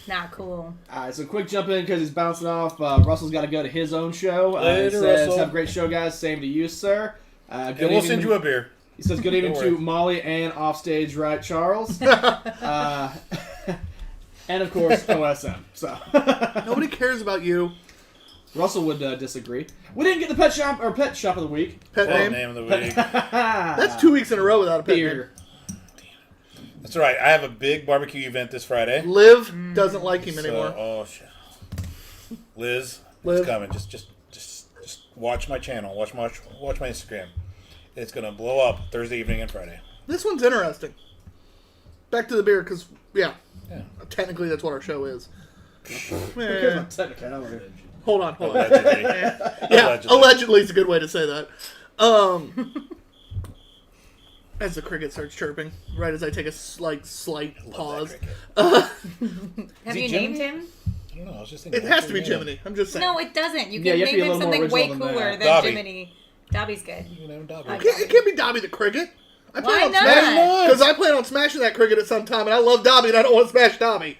S2: Not cool.
S5: Alright, so quick jump in because he's bouncing off. Russell's got to go to his own show. He
S3: Later,
S5: says,
S3: Russell.
S5: have a great show, guys. Same to you, sir. Good
S3: And we'll
S5: evening
S3: send
S5: to-
S3: you a beer.
S5: He says, good evening
S3: Don't
S5: to
S3: worry.
S5: Molly and Offstage Right Charles. And, of course, OSM. So
S1: Nobody cares about you.
S5: Russell would disagree. We didn't get the pet shop of the week.
S1: Pet
S3: Well,
S1: name.
S3: name of the week.
S1: That's 2 weeks in a row without a pet name.
S5: Beer.
S3: That's right. I have a big barbecue event this Friday.
S1: Liv doesn't like him anymore.
S3: So, oh shit. Liz,
S1: Liz.
S3: it's coming. Just watch my channel. Watch my Instagram. It's gonna blow up Thursday evening and Friday.
S1: This one's interesting. Back to the beer, because
S3: Yeah.
S1: technically that's what our show is.
S5: Here's
S1: Eh,
S5: my technicality.
S1: hold on.
S3: Allegedly.
S1: Yeah, allegedly is a good way to say that. As the cricket starts chirping, right as I take a slight pause.
S2: Have
S3: he
S2: you
S3: Jimmy?
S2: named him?
S3: I don't know. I was just thinking.
S1: It has to be Jiminy. I'm just saying.
S2: No, it doesn't. You
S5: Yeah,
S2: can
S5: you have to
S2: name
S5: be a
S2: him
S5: little more
S2: something way
S5: original than
S2: cooler
S5: that.
S2: than
S3: Dobby.
S2: Jiminy. Dobby's good.
S3: You can name him Dobby.
S1: It can't be Dobby the cricket. I
S2: Why
S1: plan on
S2: not?
S1: smashing because I plan on smashing that cricket at some time, and I love Dobby, and I don't want to smash Dobby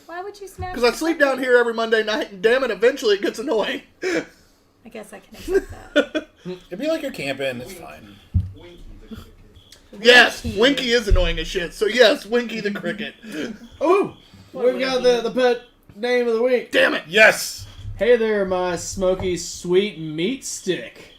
S2: Why would you smash?
S1: because I sleep down here every Monday night, and damn it, eventually it gets annoying.
S2: I guess I can accept that.
S3: It'd be like you're camping. It's fine.
S4: Winky the cricket.
S1: Yes, Winky is annoying as shit. So yes, Winky the cricket.
S5: Ooh! We've got the pet name of the week.
S1: Damn it.
S3: Yes.
S5: Hey there, my smoky sweet meat stick.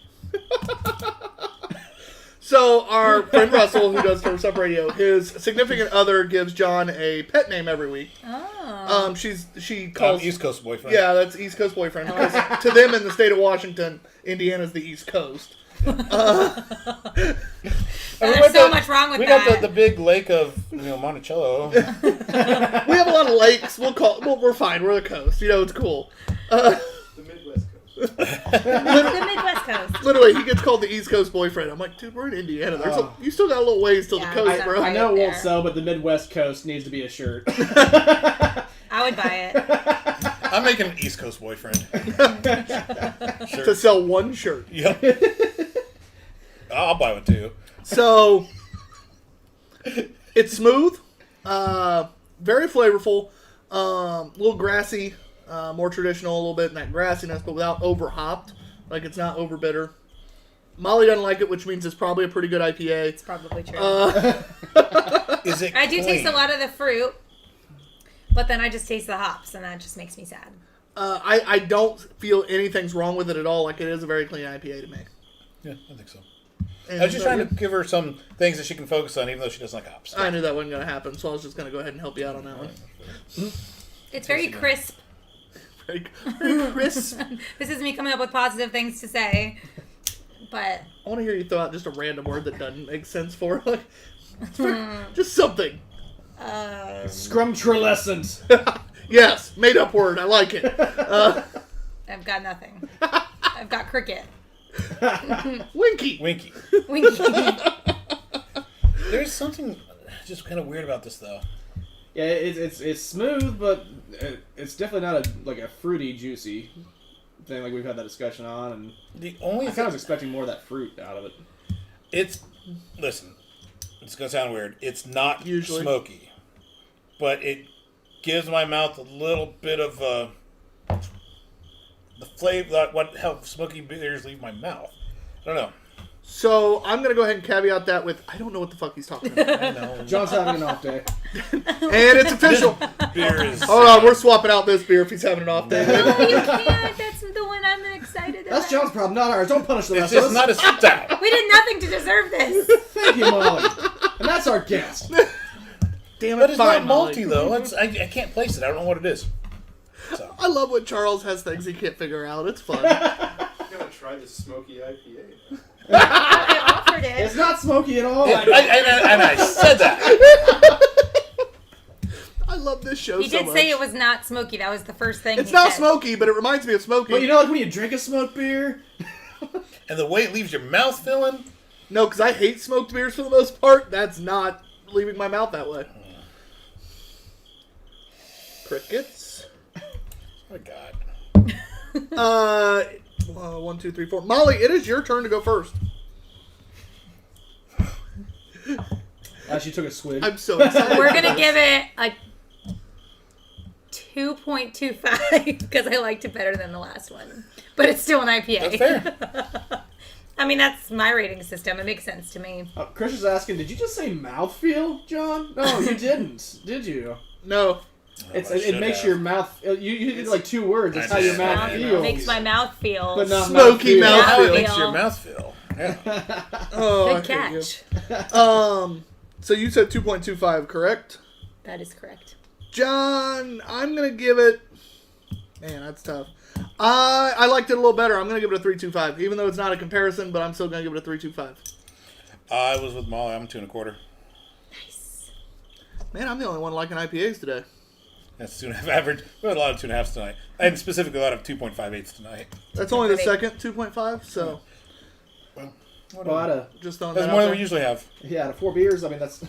S1: So our friend Russell, who does Turf Up Radio, his significant other gives John a pet name every week.
S2: Oh.
S1: She calls
S3: East Coast boyfriend.
S1: Yeah, that's East Coast boyfriend. Because to them in the state of Washington, Indiana's the East Coast.
S3: And we
S2: There's
S3: went
S2: so
S3: to-
S2: much wrong with
S3: we
S2: that.
S3: got the big lake of Monticello.
S1: We have a lot of lakes. We're fine. We're the coast. It's cool.
S4: The Midwest Coast.
S2: the Midwest Coast.
S1: Literally, he gets called the East Coast boyfriend. I'm like, dude, we're in Indiana. You still got a little ways till
S2: Yeah,
S1: the coast,
S2: I-
S1: bro.
S5: I know it
S2: Right
S5: won't
S2: there.
S5: sell, but the Midwest Coast needs to be a shirt.
S2: I would buy it.
S3: I'm making an East Coast boyfriend.
S1: To sell one shirt.
S3: Yep. I'll buy one too.
S1: So it's smooth, very flavorful, a little grassy, more traditional, a little bit in that grassiness, but without over hopped. Like it's not over bitter. Molly doesn't like it, which means it's probably a pretty good IPA.
S2: It's probably true.
S3: Is it?
S2: I do taste a
S3: clean?
S2: lot of the fruit, but then I just taste the hops, and that just makes me sad.
S1: I don't feel anything's wrong with it at all. Like it is a very clean IPA to me.
S3: Yeah, I think so.
S1: And
S3: I was just trying to give her some things that she can focus on, even though she doesn't like hops.
S1: I knew that wasn't going to happen, so I was just going to go ahead and help you out on that one.
S2: It's very crisp.
S1: Very crisp.
S2: This is me coming up with positive things to say, but
S1: I want to hear you throw out just a random word that doesn't make sense for her. Just something.
S5: Scrumtralescent.
S1: Yes, made up word. I like it.
S2: I've got nothing. I've got cricket.
S1: Winky.
S3: Winky.
S2: Winky.
S3: There's something just kind of weird about this, though.
S5: Yeah, it's smooth, but it's definitely not a fruity, juicy thing like we've had that discussion on. And
S3: The only
S5: I kind of was expecting more of that fruit out of it.
S3: Listen, it's gonna sound weird. It's not
S1: Usually.
S3: smoky, but it gives my mouth a little bit of the flavor, how smoky beers leave my mouth. I don't know.
S1: So I'm going to go ahead and caveat that with I don't know what the fuck he's talking about.
S3: I know.
S5: John's having an off day.
S1: And it's official.
S3: Beer is.
S1: Hold on, we're swapping out this beer if he's having an off day.
S2: No, you can't. That's the one I'm excited about.
S5: That's John's problem, not ours. Don't punish the
S3: It's
S5: rest of
S3: just
S5: us.
S3: not a stout.
S2: We did nothing to deserve this.
S5: Thank you, Molly. And that's our guest.
S1: Damn it,
S3: But it's
S1: fine,
S3: not malty,
S1: Molly.
S3: though. I can't place it. I don't know what it is. So.
S1: I love when Charles has things he can't figure out. It's fun.
S4: I'm gonna try this smoky IPA.
S2: I offered it.
S5: It's not smoky at all.
S3: I said that.
S1: I love this show
S2: He
S1: so
S2: did
S1: much.
S2: say it was not smoky. That was the first thing
S1: It's
S2: he
S1: not
S2: said.
S1: smoky, but it reminds me of smoky.
S5: But you know, like when you drink a smoked beer,
S3: And the way it leaves your mouth filling.
S1: No, because I hate smoked beers for the most part. That's not leaving my mouth that way. Crickets.
S3: Oh, my God.
S1: 1, 2, 3, 4. Molly, it is your turn to go first.
S5: she took a swig.
S1: I'm so excited.
S2: We're going to give it a 2.25 because I liked it better than the last one. But it's still an IPA.
S3: That's fair.
S2: I mean, that's my rating system. It makes sense to me.
S5: Chris is asking, did you just say mouthfeel, John? No, you didn't. Did you?
S1: No.
S5: It makes your mouth. You did like 2 words. That's how your mouth
S2: It
S5: feels.
S2: makes my mouth feel.
S5: But not
S1: Smoky
S5: mouthfeel.
S3: How it
S1: mouthfeel.
S3: makes your mouth feel. Yeah.
S1: Oh,
S2: Good
S1: I hate
S2: catch.
S1: you. So you said 2.25, correct?
S2: That is correct.
S1: John, I'm going to give it... Man, that's tough. I liked it a little better. I'm going to give it a 3.25, even though it's not a comparison, but I'm still going to give it a 3.25.
S3: I was with Molly. I'm 2.25.
S2: Nice.
S1: Man, I'm the only one liking IPAs today.
S3: That's 2.5 average. We had a lot of 2.5s tonight. And specifically a lot of 2.58s tonight.
S1: That's only the second 2.5, so
S3: Well,
S5: Well, out of,
S1: just throwing
S3: that's
S1: that
S3: more
S1: out
S3: than we
S1: there.
S3: usually have.
S5: out of 4 beers, I mean, that's...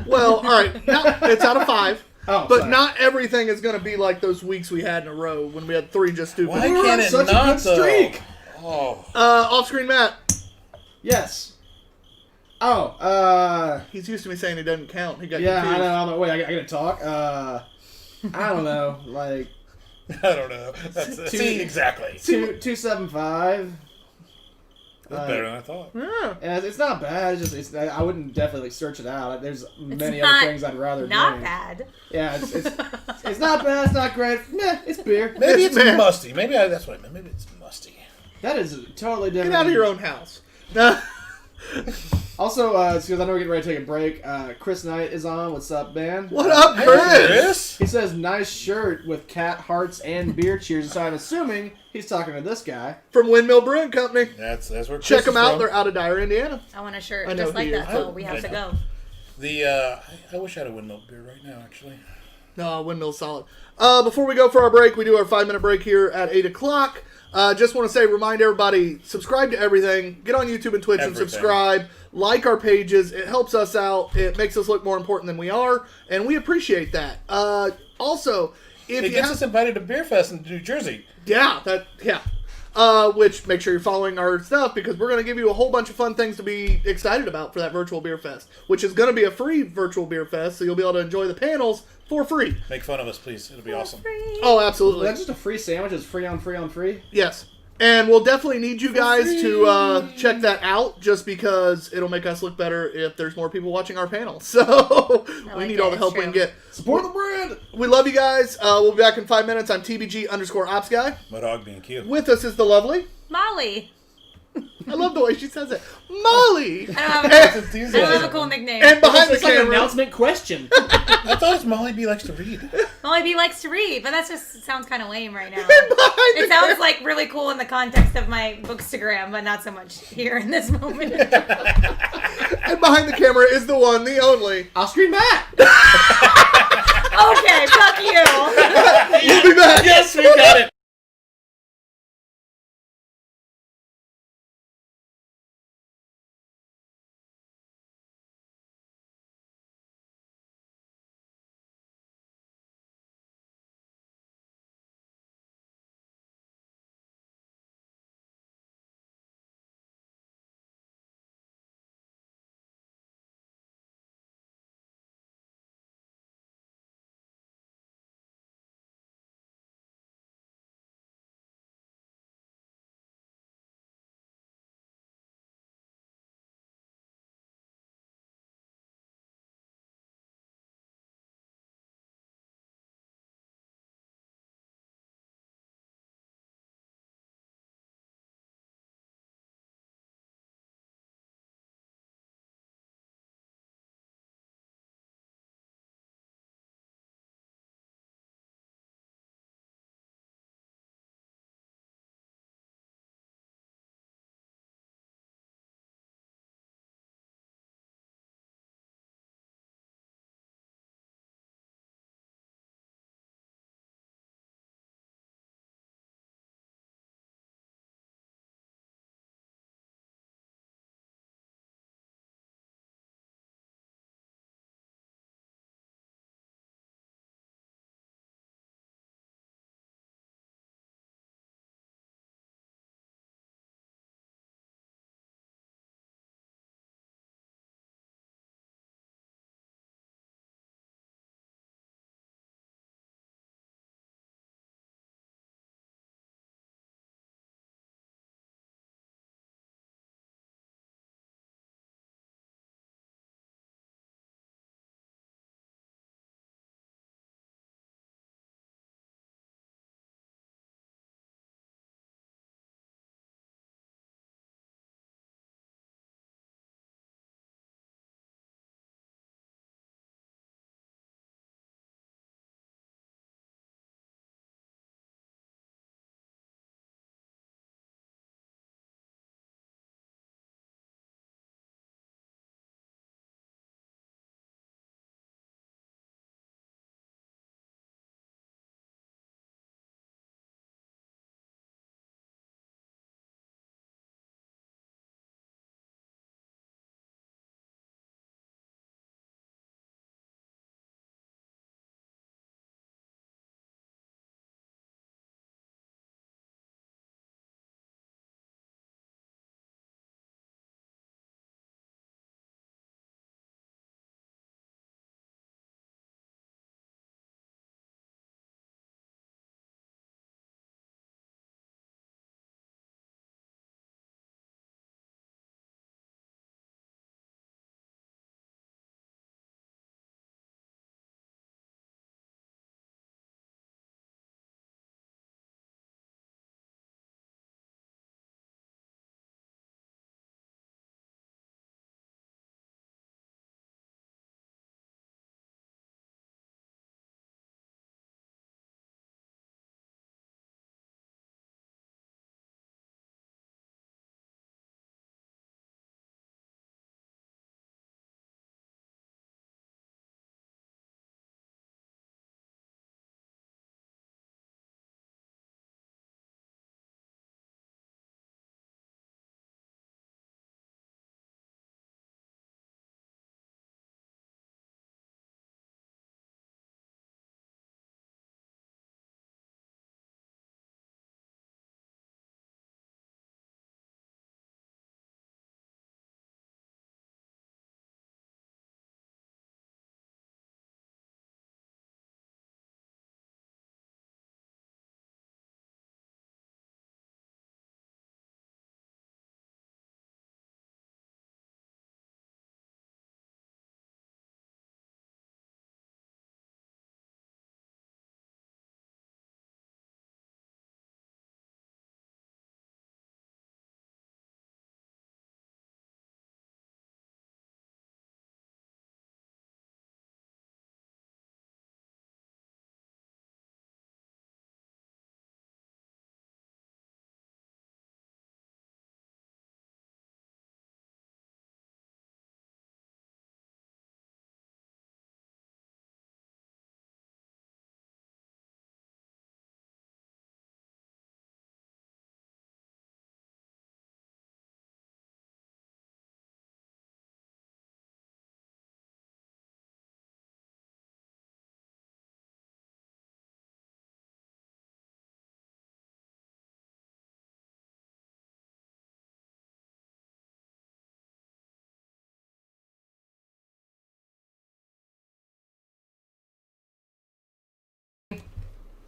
S1: Well, all right. It's out of 5.
S5: Oh,
S1: But
S5: sorry.
S1: not everything is going to be like those weeks we had in a row when we had 3 just stupid.
S3: Why
S5: We were
S3: can't
S5: on
S3: it
S5: such a
S3: not,
S5: good streak.
S3: though? Oh.
S1: Off-screen Matt.
S5: Yes. Oh,
S1: He's used to me saying he doesn't count. He got
S5: yeah,
S1: confused.
S5: I know. Wait, I gotta talk. I don't know, like
S3: I don't know. See, exactly.
S5: 2.75.
S3: That's better than I thought.
S1: Yeah.
S5: And it's not bad. I wouldn't definitely search it out. There's many
S2: not
S5: other things I'd rather
S2: Not
S5: drink.
S2: bad.
S5: Yeah, it's not bad. It's not great. Meh, it's beer.
S3: Maybe it's
S1: Man.
S3: musty. That's what I meant. Maybe it's musty.
S5: That is totally
S1: Get
S5: different.
S1: out of your own house. Nah.
S5: Also, it's because I know we're getting ready to take a break. Chris Knight is on. What's up, man?
S1: What up,
S3: Hey,
S1: Chris?
S3: Chris?
S5: He says, nice shirt with cat hearts and beer cheers. So I'm assuming he's talking to this guy.
S1: From Windmill Brewing Company.
S3: That's where Chris
S1: Check
S3: is
S1: them out.
S3: from.
S1: They're out of Dyer, Indiana.
S2: I want a shirt
S1: I know
S2: just like
S1: he is.
S2: that, so we have to go.
S3: I wish I had a windmill beer right now, actually.
S1: No, Windmill's solid. Before we go for our break, we do our 5-minute break here at 8 o'clock. Just want to say, remind everybody, subscribe to everything. Get on YouTube and Twitch and
S3: Everything.
S1: subscribe. Like our pages. It helps us out. It makes us look more important than we are, and we appreciate that. Also, if
S3: It
S1: you
S3: gets
S1: have...
S3: us invited to Beer Fest in New Jersey.
S1: Yeah. Which, make sure you're following our stuff, because we're going to give you a whole bunch of fun things to be excited about for that virtual beer fest, which is going to be a free virtual beer fest, so you'll be able to enjoy the panels for free.
S3: Make fun of us, please. It'll be awesome.
S1: Oh,
S5: Is
S1: absolutely.
S5: that just a free sandwich? It's free on free on free?
S1: Yes. And we'll definitely need you guys to check that out, just because it'll make us look better if there's more people watching our panel. So we
S2: like
S1: need
S2: it.
S1: all the
S2: It's
S1: help we
S2: true.
S1: can get.
S5: Support the brand!
S1: We love you guys. We'll be back in 5 minutes. I'm TBG_Ops Guy.
S3: My dog being cute.
S1: With us is the lovely.
S2: Molly.
S1: I love the way she says it. Molly.
S2: I
S3: That's
S2: don't have a cool nickname.
S1: And behind the
S5: It's like an
S1: camera.
S5: announcement question.
S3: I thought it's Molly B likes to read.
S2: Molly B likes to read, but that just sounds kind of lame right now.
S1: Behind
S2: It
S1: the
S2: sounds like really cool in the context of my Bookstagram, but not so much here in this moment.
S1: And behind the camera is the one, the only.
S5: I'll scream back!
S2: Okay, fuck you.
S1: We'll be back.
S3: Yes, we got it.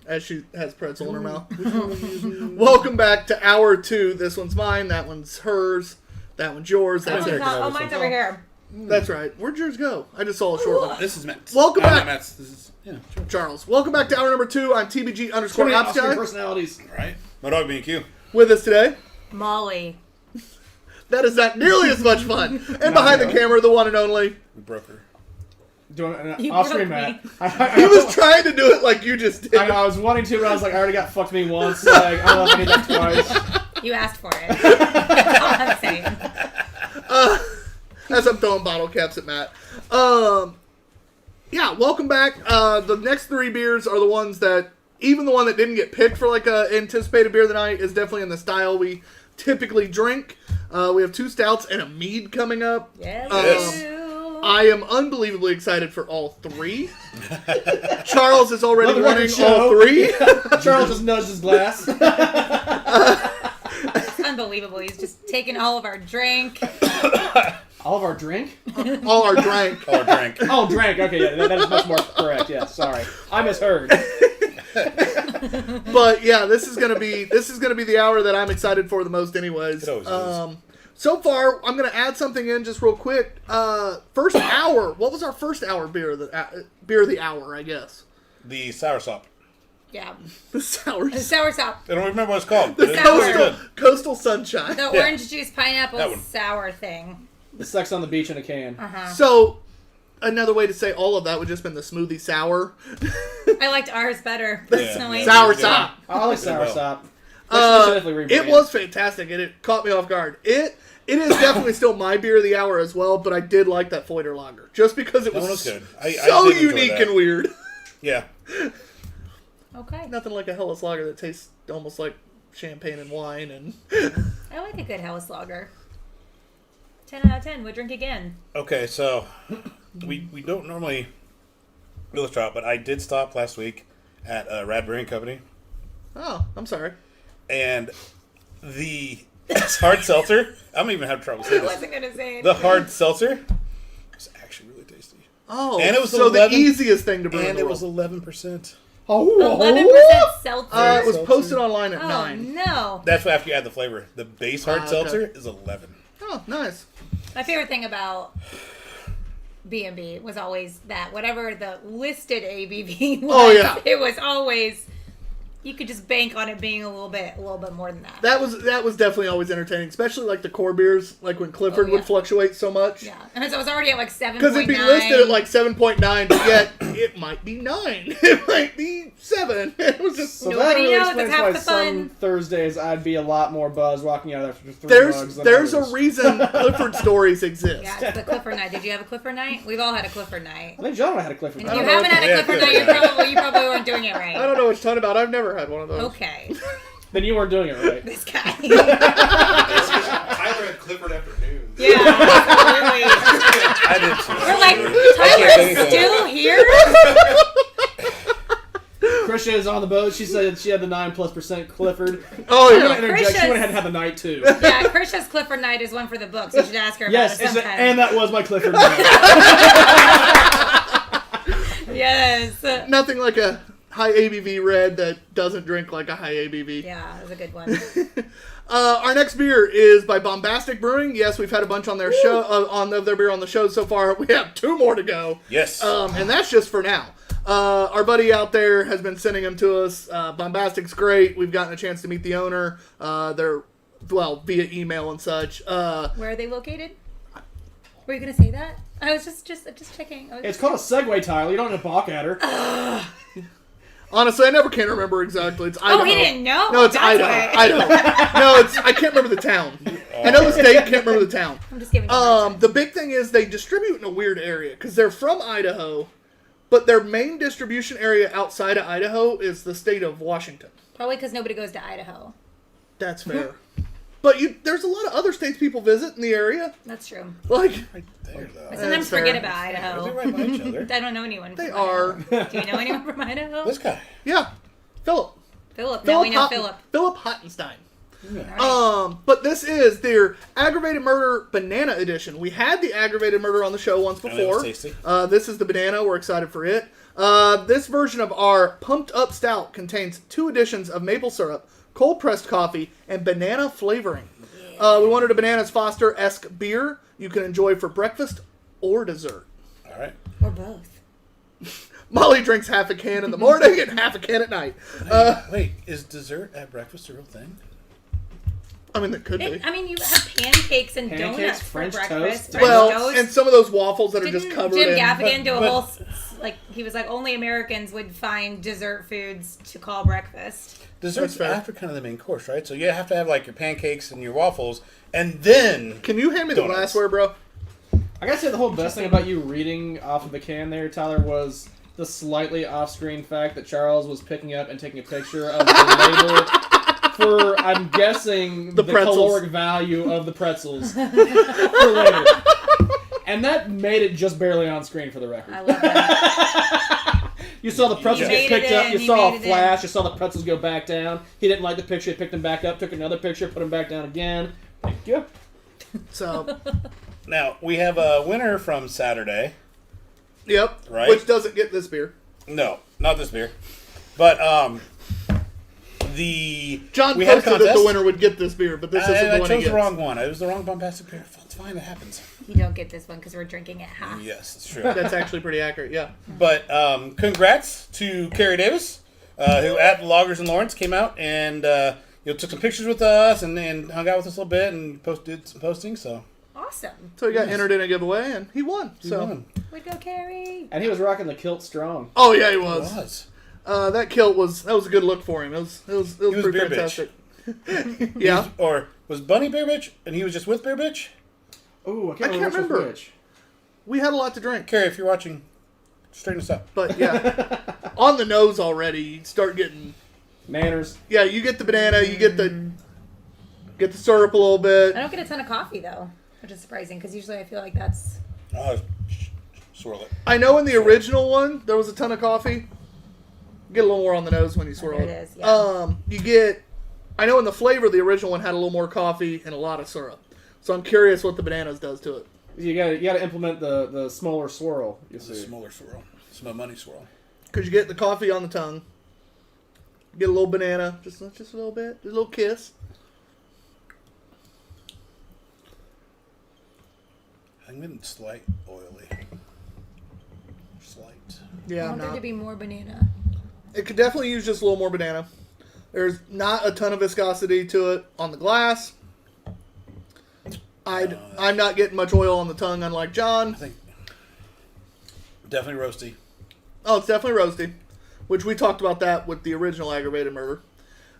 S1: as she has pretzel in her mouth. Welcome back to hour 2. This one's mine. That one's hers. That one's yours. That's it.
S2: Oh, mine's over here.
S1: That's right. Where'd yours go? I just saw a short one.
S3: This is Matt's.
S1: Welcome back.
S3: Matt's. This is, yeah, sure.
S1: Charles. Welcome back to hour number 2. I'm TBG underscore Ops Guy.
S5: Personalities.
S3: All right. My dog being Q.
S1: With us today.
S2: Molly.
S1: That is not nearly as much fun. And behind the camera, the one and only.
S3: We broke her.
S5: Doing an
S2: You
S5: off-screen
S2: broke
S5: Matt.
S1: He was trying to do it like you just did.
S5: I was wanting to, but I was like, I already got fucked me once. Like, I don't know if I need that twice.
S2: You asked for it. That's all I'm saying.
S1: As I'm throwing bottle caps at Matt. Yeah, welcome back. The next 3 beers are the ones that, even the one that didn't get picked for like a anticipated beer of the night, is definitely in the style we typically drink. We have 2 stouts and a mead coming up.
S2: Yes.
S1: I am unbelievably excited for all 3. Charles is already
S5: Let the
S1: running
S5: record
S1: all
S5: show.
S1: 3.
S5: Charles just nudged his glass.
S2: It's unbelievable. He's just taking all of our drink.
S5: All of our drink?
S1: All our drank.
S3: Or drink.
S5: Oh, drink. Okay, yeah, that is much more correct. Yeah, sorry. I misheard.
S1: But yeah, this is gonna be the hour that I'm excited for the most, anyways.
S3: It always is.
S1: So far, I'm gonna add something in just real quick. First hour. What was our first hour beer? Beer of the hour, I guess.
S3: The sour sop.
S2: Yeah.
S1: The sour.
S2: The sour sop.
S3: I don't remember what it's called.
S1: The
S3: but it's
S2: sour.
S3: really good.
S1: Coastal Sunshine.
S2: The
S3: Yeah.
S2: orange juice pineapple
S3: That one.
S2: sour thing.
S5: The sex on the beach in a can.
S1: So, another way to say all of that would just been the smoothie sour.
S2: I liked ours better, personally.
S3: Yeah.
S1: Sour
S3: Yeah.
S1: sop.
S5: I like sour
S3: well.
S5: sop.
S1: It was fantastic, and it caught me off guard. It is definitely still my beer of the hour as well, but I did like that Foyder Lager just because it
S3: That
S1: was,
S3: one was good. I
S1: so
S3: did enjoy
S1: unique
S3: that.
S1: and weird.
S3: Yeah.
S2: Okay.
S1: Nothing like a Hellas Lager that tastes almost like champagne and wine. And
S2: I like a good Helles Lager. 10 out of 10. Would drink again.
S3: Okay, so we don't normally do this drop, but I did stop last week at Rad Brewing Company,
S1: oh, I'm sorry.
S3: and the hard seltzer. I don't even have trouble
S2: I
S3: saying this.
S2: wasn't going to say it.
S3: The hard seltzer was actually really tasty,
S1: Oh,
S3: And it was
S1: so
S3: 11
S1: the easiest thing to brew in
S3: and
S1: the
S3: it
S1: world.
S3: was 11%.
S2: 11% seltzer.
S1: It was posted online at
S2: Oh,
S1: 9.
S2: no.
S3: That's what after you add the flavor. The base hard
S1: okay.
S3: seltzer is 11.
S1: Oh, nice.
S2: My favorite thing about B&B was always that whatever the listed ABV was,
S1: Oh, yeah.
S2: it was always, you could just bank on it being a little bit more than that.
S1: That was definitely always entertaining, especially like the core beers, like when Clifford
S2: Oh, yeah.
S1: would fluctuate so much.
S2: Yeah. And so it was already at like 7.9.
S1: Because it'd be listed at like 7.9, but yet it might be 9. It might be 7. It was just
S5: So
S2: Nobody
S5: that really
S2: knows,
S5: explains
S2: it's half
S5: why
S2: the
S5: some
S2: fun.
S5: Thursdays I'd be a lot more buzzed walking out after 3 mugs than
S1: there's a
S5: others.
S1: reason Clifford stories exist.
S2: Yeah, it's the Clifford night. Did you have a Clifford night? We've all had a Clifford night.
S5: I think John and I had a Clifford.
S2: And
S5: night.
S2: if you
S1: know
S2: haven't
S1: what-
S2: had a Clifford night, you probably weren't doing it
S1: I
S2: right.
S1: don't know what you're talking about. I've never had one of those.
S2: Okay.
S5: Then you weren't doing it right.
S2: This guy.
S4: Tyler had Clifford afternoons.
S2: Yeah, absolutely.
S3: I did too.
S2: We're like, Tyler's still here?
S5: Krisha is on the boat. She said she had the 9+% Clifford.
S1: Oh,
S5: I'm
S1: yeah.
S5: gonna interject. She
S2: Krisha's-
S5: went ahead and had the night too.
S2: Yeah, Krisha's Clifford night is one for the books. You should ask her about
S5: Yes,
S2: it sometime.
S5: and that was my Clifford night.
S2: Yes.
S1: Nothing like a high ABV red that doesn't drink like a high ABV.
S2: Yeah, it was a good one.
S1: Our next beer is by Bombastic Brewing. Yes, we've had a bunch on their show, on their beer on the show so far. We have 2 more to go.
S3: Yes.
S1: And that's just for now. Our buddy out there has been sending them to us. Bombastic's great. We've gotten a chance to meet the owner. They're, via email and such.
S2: Where are they located? Were you going to say that? I was just checking.
S5: It's called a Segway, Tyler. You don't have to balk at her.
S1: Honestly, I never can remember exactly. It's Idaho.
S2: Oh, he didn't know?
S1: No, it's
S2: That's
S1: Idaho.
S2: why.
S1: Idaho. No, I can't remember the town. I know the state, can't remember the town.
S2: I'm just giving you a hard time.
S1: The big thing is they distribute in a weird area because they're from Idaho, but their main distribution area outside of Idaho is the state of Washington.
S2: Probably because nobody goes to Idaho.
S1: That's fair. But there's a lot of other states people visit in the area.
S2: That's true.
S1: Like,
S3: Right there, though.
S2: I sometimes
S1: fair.
S2: forget about
S3: Are they
S2: Idaho.
S3: right by each other?
S2: I don't know anyone.
S1: they
S2: from
S1: are.
S2: Idaho. Do you know anyone from Idaho?
S3: This guy.
S1: Yeah. Philip.
S2: Philip. Now we know Philip.
S1: Philip Hottenstein.
S2: Right.
S1: But this is their Aggravated Murder Banana Edition. We had the Aggravated Murder on the show once
S3: And it
S1: before.
S3: was tasty.
S1: This is the banana. We're excited for it. This version of our Pumped Up Stout contains 2 additions of maple syrup, cold pressed coffee, and banana flavoring. We wanted a Bananas Foster-esque beer you can enjoy for breakfast or dessert.
S3: All right.
S2: Or both.
S1: Molly drinks half a can in the morning and half a can at night.
S3: Wait, is dessert at breakfast a real thing?
S1: I mean, that could be.
S2: I mean, you have pancakes and
S5: Pancakes,
S2: donuts
S5: French
S2: for breakfast.
S5: toast.
S1: Well,
S2: toast.
S1: and some of those waffles that are just
S2: Didn't
S1: covered
S2: Jim
S1: in...
S2: Gaffigan do a
S3: but-
S2: whole he was like only Americans would find dessert foods to call breakfast.
S3: Dessert's
S1: That's fair.
S3: after kind of the main course, right? So you have to have like your pancakes and your waffles, and then
S1: Can you hand me the
S3: Donuts.
S1: glassware, bro?
S5: I gotta say, the whole best thing about you reading off of the can there, Tyler, was the slightly off-screen fact that Charles was picking up and taking a picture of the label for, I'm guessing, the
S1: pretzels.
S5: caloric value of the pretzels for later. And that made it just barely on screen for the record.
S2: I love that.
S5: You saw the pretzels
S3: You
S5: get
S2: made it
S5: picked up.
S2: in,
S5: You
S2: you
S5: saw
S2: made
S5: a
S2: it
S5: flash. You saw the pretzels go back down. He didn't like the picture. He picked them back up, took another picture, put them back down again. Thank you.
S1: So,
S3: now we have a winner from Saturday.
S1: yep.
S3: Right.
S1: Which doesn't get this beer.
S3: No, not this beer, but the
S1: John
S3: we had a
S1: posted that the
S3: contest.
S1: winner would get this beer, but this isn't
S3: And
S1: the
S3: I
S1: one he
S3: chose
S1: gets.
S3: the wrong one. It was the wrong bombastic beer. It's fine. It happens.
S2: You don't get this one because we're drinking it half.
S3: Yes, it's true.
S1: That's actually pretty accurate, yeah.
S3: But congrats to Carrie Davis, who at Loggers in Lawrence came out and took some pictures with us and hung out with us a little bit and did some posting. So
S2: Awesome.
S1: So he got entered in a giveaway, and he won.
S3: he
S1: So,
S3: won.
S2: We'd go, Carrie.
S5: And he was rocking the kilt strong.
S1: oh yeah, he
S3: It
S1: was.
S3: was.
S1: That kilt was a good look for him. It was
S3: was
S1: pretty
S3: Beer
S1: fantastic. Yeah.
S3: Or was Bunny Bear Bitch and he was just with Bear Bitch?
S5: Ooh, I
S1: can't
S5: can't remember.
S1: remember.
S5: Which.
S1: We had a lot to drink,
S3: Carrie, if you're watching, straighten us up.
S1: but yeah, on the nose already. You start getting,
S5: Manners.
S1: yeah. You get the banana, you get the syrup a little bit.
S2: I don't get a ton of coffee though, which is surprising because usually I feel like that's
S3: Oh, swirl it.
S1: I know in the original one there was a ton of coffee. Get a little more on the nose when you swirl
S2: there
S1: it.
S2: it is, yeah.
S1: You get. I know in the flavor the original one had a little more coffee and a lot of syrup. So I'm curious what the bananas does to it.
S5: You gotta implement the smaller swirl. You
S3: It's a
S5: see.
S3: smaller swirl. Small money swirl.
S1: Because you get the coffee on the tongue. Get a little banana, just a little bit, just a little kiss.
S3: I'm getting slight oily. Slight.
S2: I
S1: Yeah, I'm
S2: want there
S1: not.
S2: to be more banana.
S1: It could definitely use just a little more banana. There's not a ton of viscosity to it on the glass. I'm not getting much oil on the tongue, unlike
S3: I
S1: John.
S3: think definitely roasty.
S1: Oh, it's definitely roasty, which we talked about that with the original Aggravated Murder.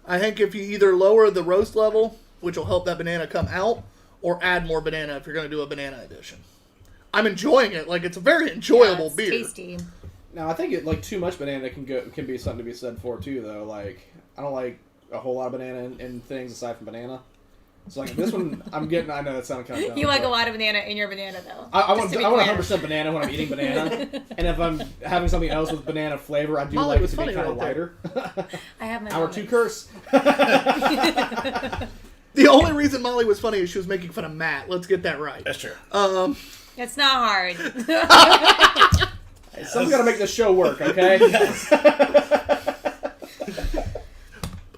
S1: I think if you either lower the roast level, which will help that banana come out, or add more banana if you're going to do a banana edition. I'm enjoying it. Like, it's a very enjoyable
S2: it's
S1: beer.
S2: tasty.
S5: Now I think too much banana can be something to be said for too though. Like I don't like a whole lot of banana in things aside from banana. So like this one I'm getting. I know that sounded kind of dumb.
S2: You like
S5: but
S2: a lot of banana in your banana though.
S5: I
S2: just
S5: want
S2: to be
S5: 100% banana when I'm eating banana, and if I'm having something else with banana flavor, I do
S1: Molly
S5: like it
S1: was
S5: to be
S1: funny
S5: kind of
S1: right
S5: lighter.
S2: I have my
S5: Hour
S2: moments.
S5: 2 curse.
S1: The only reason Molly was funny is she was making fun of Matt. Let's get that right.
S3: That's true.
S2: It's not hard.
S5: Someone's got to make this show work, okay?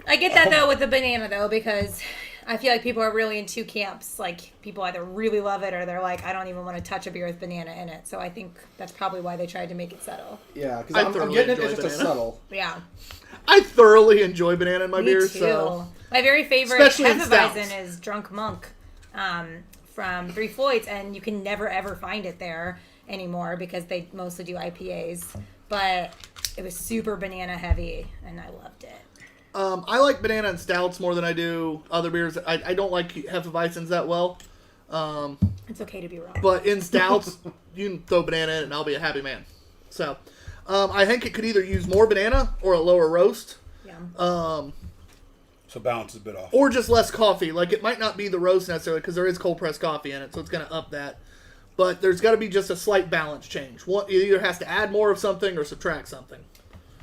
S2: I get that though with the banana though because I feel like people are really in two camps. Like people either really love it or they're like, I don't even want to touch a beer with banana in it. So I think that's probably why they tried to make it subtle.
S5: Yeah, because
S1: I
S5: I'm
S1: thoroughly
S5: getting it.
S1: enjoy
S5: It's just a
S1: banana.
S5: subtle.
S2: Yeah.
S1: I thoroughly enjoy banana in my
S2: Me
S1: beer,
S2: too.
S1: so
S2: My very favorite
S1: Especially in stouts.
S2: Hefeweizen is Drunk Monk from Three Floyds, and you can never ever find it there anymore because they mostly do IPAs. But it was super banana heavy, and I loved it.
S1: I like banana and stouts more than I do other beers. I don't like Hefeweizens that well.
S2: It's okay to be wrong.
S1: But in stouts, you can throw banana in it and I'll be a happy man. So, I think it could either use more banana or a lower roast.
S2: Yeah.
S3: So balance is a bit off.
S1: Or just less coffee. Like, it might not be the roast necessarily because there is cold pressed coffee in it, so it's going to up that. But there's got to be just a slight balance change. It either has to add more of something or subtract something.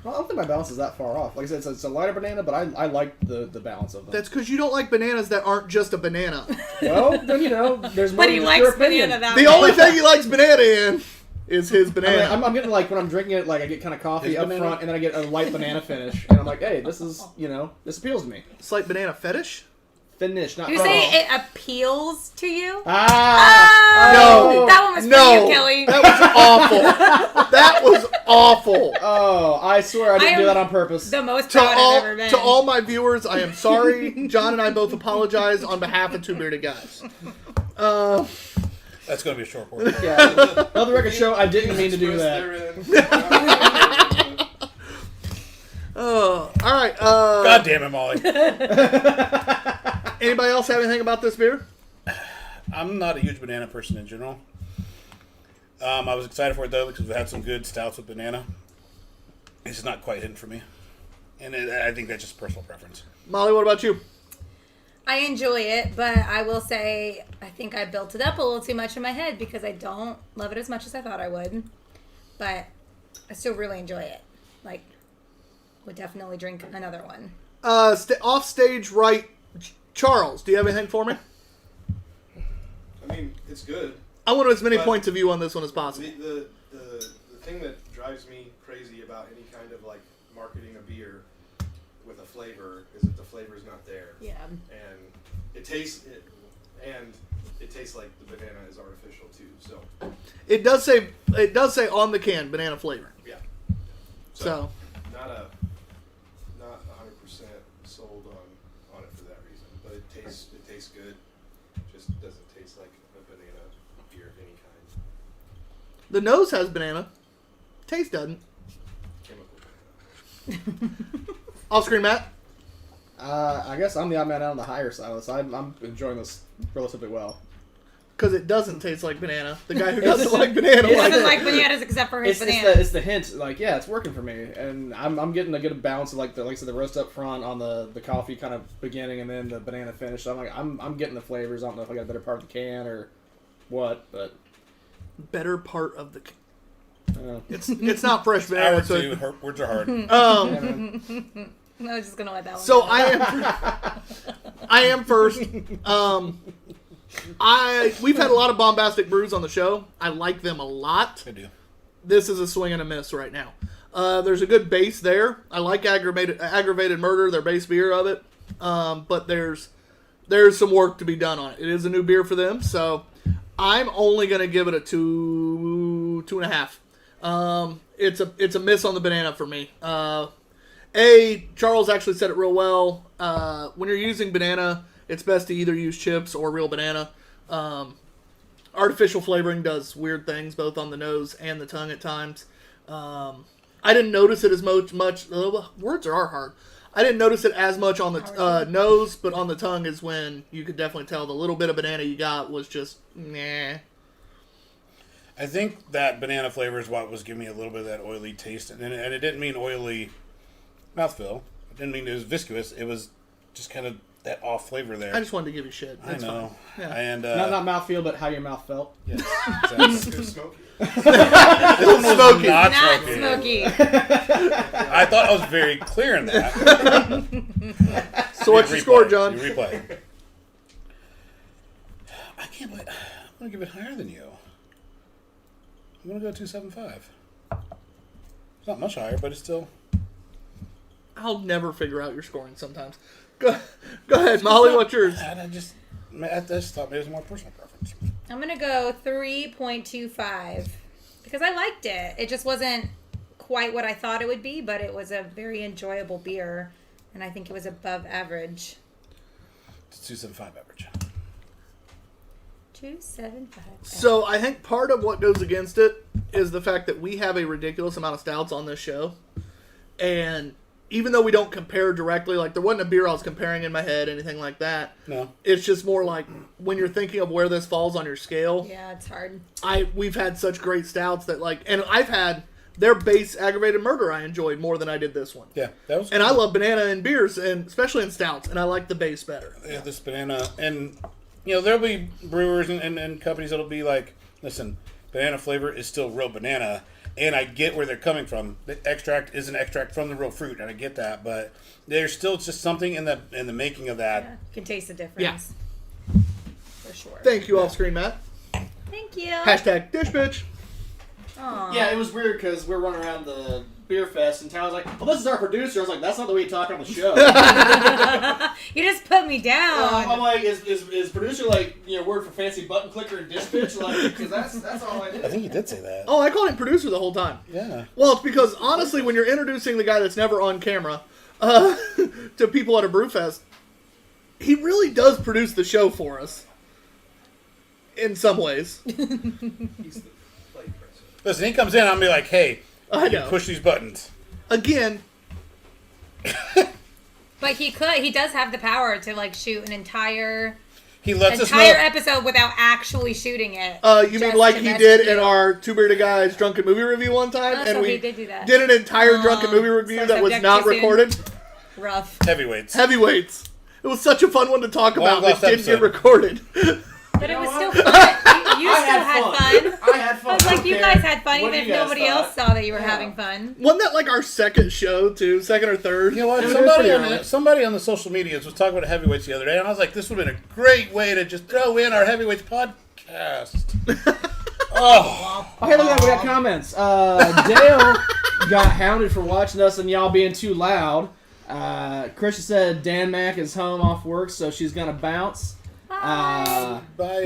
S5: Well, I don't think my balance is that far off. Like I said, it's a lighter banana, but I like the balance of them.
S1: That's because you don't like bananas that aren't just a banana.
S5: Well, then, there's more
S2: But he
S5: than just
S2: likes
S5: your opinion.
S2: banana that
S1: The
S2: way.
S1: only thing he likes banana in is his banana.
S5: I'm getting like when I'm drinking it, like I get kind of coffee
S3: His
S5: up
S3: banana?
S5: front, and then I get a light banana finish, and I'm like, hey, this is this appeals to me.
S1: Slight banana fetish?
S5: Finish, not
S2: You
S5: raw.
S2: say it appeals to you?
S5: Ah!
S1: No.
S2: That one was for
S1: No,
S2: you, Kelly.
S1: that was awful. That was awful.
S5: Oh, I swear I didn't
S2: I
S5: do
S2: am
S5: that on purpose.
S2: The most
S1: To
S2: proud
S1: all,
S2: I've ever been.
S1: to all my viewers, I am sorry. John and I both apologize on behalf of Two Beerded Guys.
S3: That's going to be a short word.
S5: Yeah, on the record show, I didn't mean to do that.
S1: All right.
S3: God damn it, Molly.
S1: Anybody else have anything about this beer?
S3: I'm not a huge banana person in general. I was excited for it though because we had some good stouts with banana. It's just not quite hitting for me, and I think that's just personal preference.
S1: Molly, what about you?
S2: I enjoy it, but I will say I think I built it up a little too much in my head because I don't love it as much as I thought I would. But I still really enjoy it. Like, would definitely drink another one.
S1: Off stage right, Charles. Do you have anything for me?
S4: I mean, it's good.
S1: I want as many
S4: But
S1: points of view on this one as possible.
S4: The thing that drives me crazy about any kind of like marketing a beer with a flavor is that the flavor's not there.
S2: Yeah.
S4: And it tastes like the banana is artificial too. So
S1: It does say on the can banana flavor.
S4: yeah.
S1: So
S4: not 100% sold on it for that reason, but it tastes good. Just doesn't taste like a banana beer of any kind.
S1: the nose has banana. Taste doesn't.
S4: Chemical banana.
S1: Off screen, Matt.
S5: I guess I'm the odd man out on the higher side of this. I'm enjoying this relatively well.
S1: Because it doesn't taste like banana. The guy who doesn't like banana
S2: He
S1: likes
S2: doesn't
S1: it.
S2: like bananas except for his banana.
S5: It's the hint. Like, yeah, it's working for me, and I'm getting a good balance of like I said, the roast up front on the coffee kind of beginning, and then the banana finish. So I'm getting the flavors. I don't know if I got a better part of the can or what, but
S1: Better part of the.
S5: uh,
S1: It's not fresh banana.
S3: Hour
S1: So,
S3: two, words are hard.
S5: yeah, man.
S2: I was just gonna let that one.
S1: so
S2: go.
S1: I am first. We've had a lot of bombastic brews on the show. I like them a lot.
S3: I do.
S1: This is a swing and a miss right now. There's a good base there. I like aggravated murder, their base beer of it. But there's some work to be done on it. It is a new beer for them, so I'm only gonna give it a 2.5. It's a miss on the banana for me. Charles actually said it real well. When you're using banana, it's best to either use chips or real banana. Artificial flavoring does weird things both on the nose and the tongue at times. I didn't notice it as much. Words are hard. I didn't notice it as much on the nose, but on the tongue is when you could definitely tell the little bit of banana you got was just nah.
S3: I think that banana flavor is what was giving me a little bit of that oily taste, and it didn't mean oily mouthfeel. It didn't mean it was viscous. It was just kind of that off flavor there.
S1: I just wanted to give you shit.
S3: I
S1: It's
S3: know.
S1: fine. Yeah.
S3: And
S5: not mouthfeel, but how your mouth felt.
S3: yes, exactly.
S4: It's smoky.
S1: Smoky.
S3: Not
S2: Not
S3: smoky.
S2: smoky.
S3: I thought I was very clear in that.
S1: So what's your score, John?
S3: You replay. I can't believe I'm gonna give it higher than you. I'm gonna go 2.75. It's not much higher, but it's still.
S1: I'll never figure out your scoring sometimes. Go ahead, Molly, what's yours?
S3: I just thought maybe it was more personal preference.
S2: I'm gonna go 3.25 because I liked it. It just wasn't quite what I thought it would be, but it was a very enjoyable beer, and I think it was above average.
S3: It's 2.75 average.
S2: 2.75.
S1: So I think part of what goes against it is the fact that we have a ridiculous amount of stouts on this show, and even though we don't compare directly, like there wasn't a beer I was comparing in my head, anything like that.
S3: No.
S1: It's just more like when you're thinking of where this falls on your scale.
S2: Yeah, it's hard.
S1: We've had such great stouts that and I've had their base aggravated murder I enjoyed more than I did this one.
S3: Yeah, that was.
S1: And I love banana in beers, and especially in stouts, and I like the base better.
S3: Yeah, this banana, and there'll be brewers and companies that'll be like, listen, banana flavor is still real banana, And I get where they're coming from. The extract is an extract from the real fruit, and I get that. But there's still just something in the making of that.
S2: Yeah, you can taste the difference.
S5: Yeah.
S2: For sure.
S1: Thank you, off-screen Matt.
S2: Thank you.
S1: Hashtag dish bitch.
S2: Aw.
S5: Yeah, it was weird because we're running around the beer fest, and Tyler's like, "Well, this is our producer." I was like, "That's not the way you talk on the show."
S2: You just put me down.
S5: I'm like, "Is producer like word for fancy button clicker and dish bitch?" Like, because that's all I
S3: I
S5: did.
S3: think you did say that.
S1: Oh, I called him producer the whole time.
S3: Yeah.
S1: Well, it's because, honestly, when you're introducing the guy that's never on camera to people at a brewfest, he really does produce the show for us. In some ways.
S4: He's the plate presser.
S3: Listen, he comes in, I'll be like, hey,
S1: I know.
S3: push these buttons.
S1: Again,
S2: But he does have the power to like shoot an entire
S3: He lets us know.
S2: episode without actually shooting it.
S1: you mean
S2: Just
S1: like
S2: to
S1: he
S2: mess
S1: did
S2: with
S1: in
S2: you.
S1: our Two Beerded Guys drunken movie review one time?
S2: Oh,
S1: and
S2: so
S1: we
S2: he did do that.
S1: did an entire drunken movie review
S2: so
S1: that was
S2: subject
S1: not
S2: too soon.
S1: recorded.
S2: Rough.
S3: Heavyweights.
S1: Heavyweights. It was such a fun one to talk
S3: Long
S1: about. It
S3: lost
S1: didn't
S3: episode.
S1: get recorded.
S2: But it was
S5: know
S2: still fun. You
S5: I
S2: still had fun.
S5: I had fun.
S2: I was like, you guys had fun,
S5: What
S2: even if
S5: you guys
S2: nobody
S5: thought.
S2: else saw that you were
S5: Yeah.
S2: having fun.
S1: Wasn't that like our second show, too? Second or third?
S3: You know what?
S5: It was pretty early.
S3: Somebody on the social medias was talking about heavyweights the other day, and I was like, this would have been a great way to just throw in our heavyweights podcast. Oh.
S5: Oh, hey, look at that. We got comments. Dale got hounded for watching us and y'all being too loud. Christian said Dan Mack is home off work, so she's going to bounce.
S3: Bye.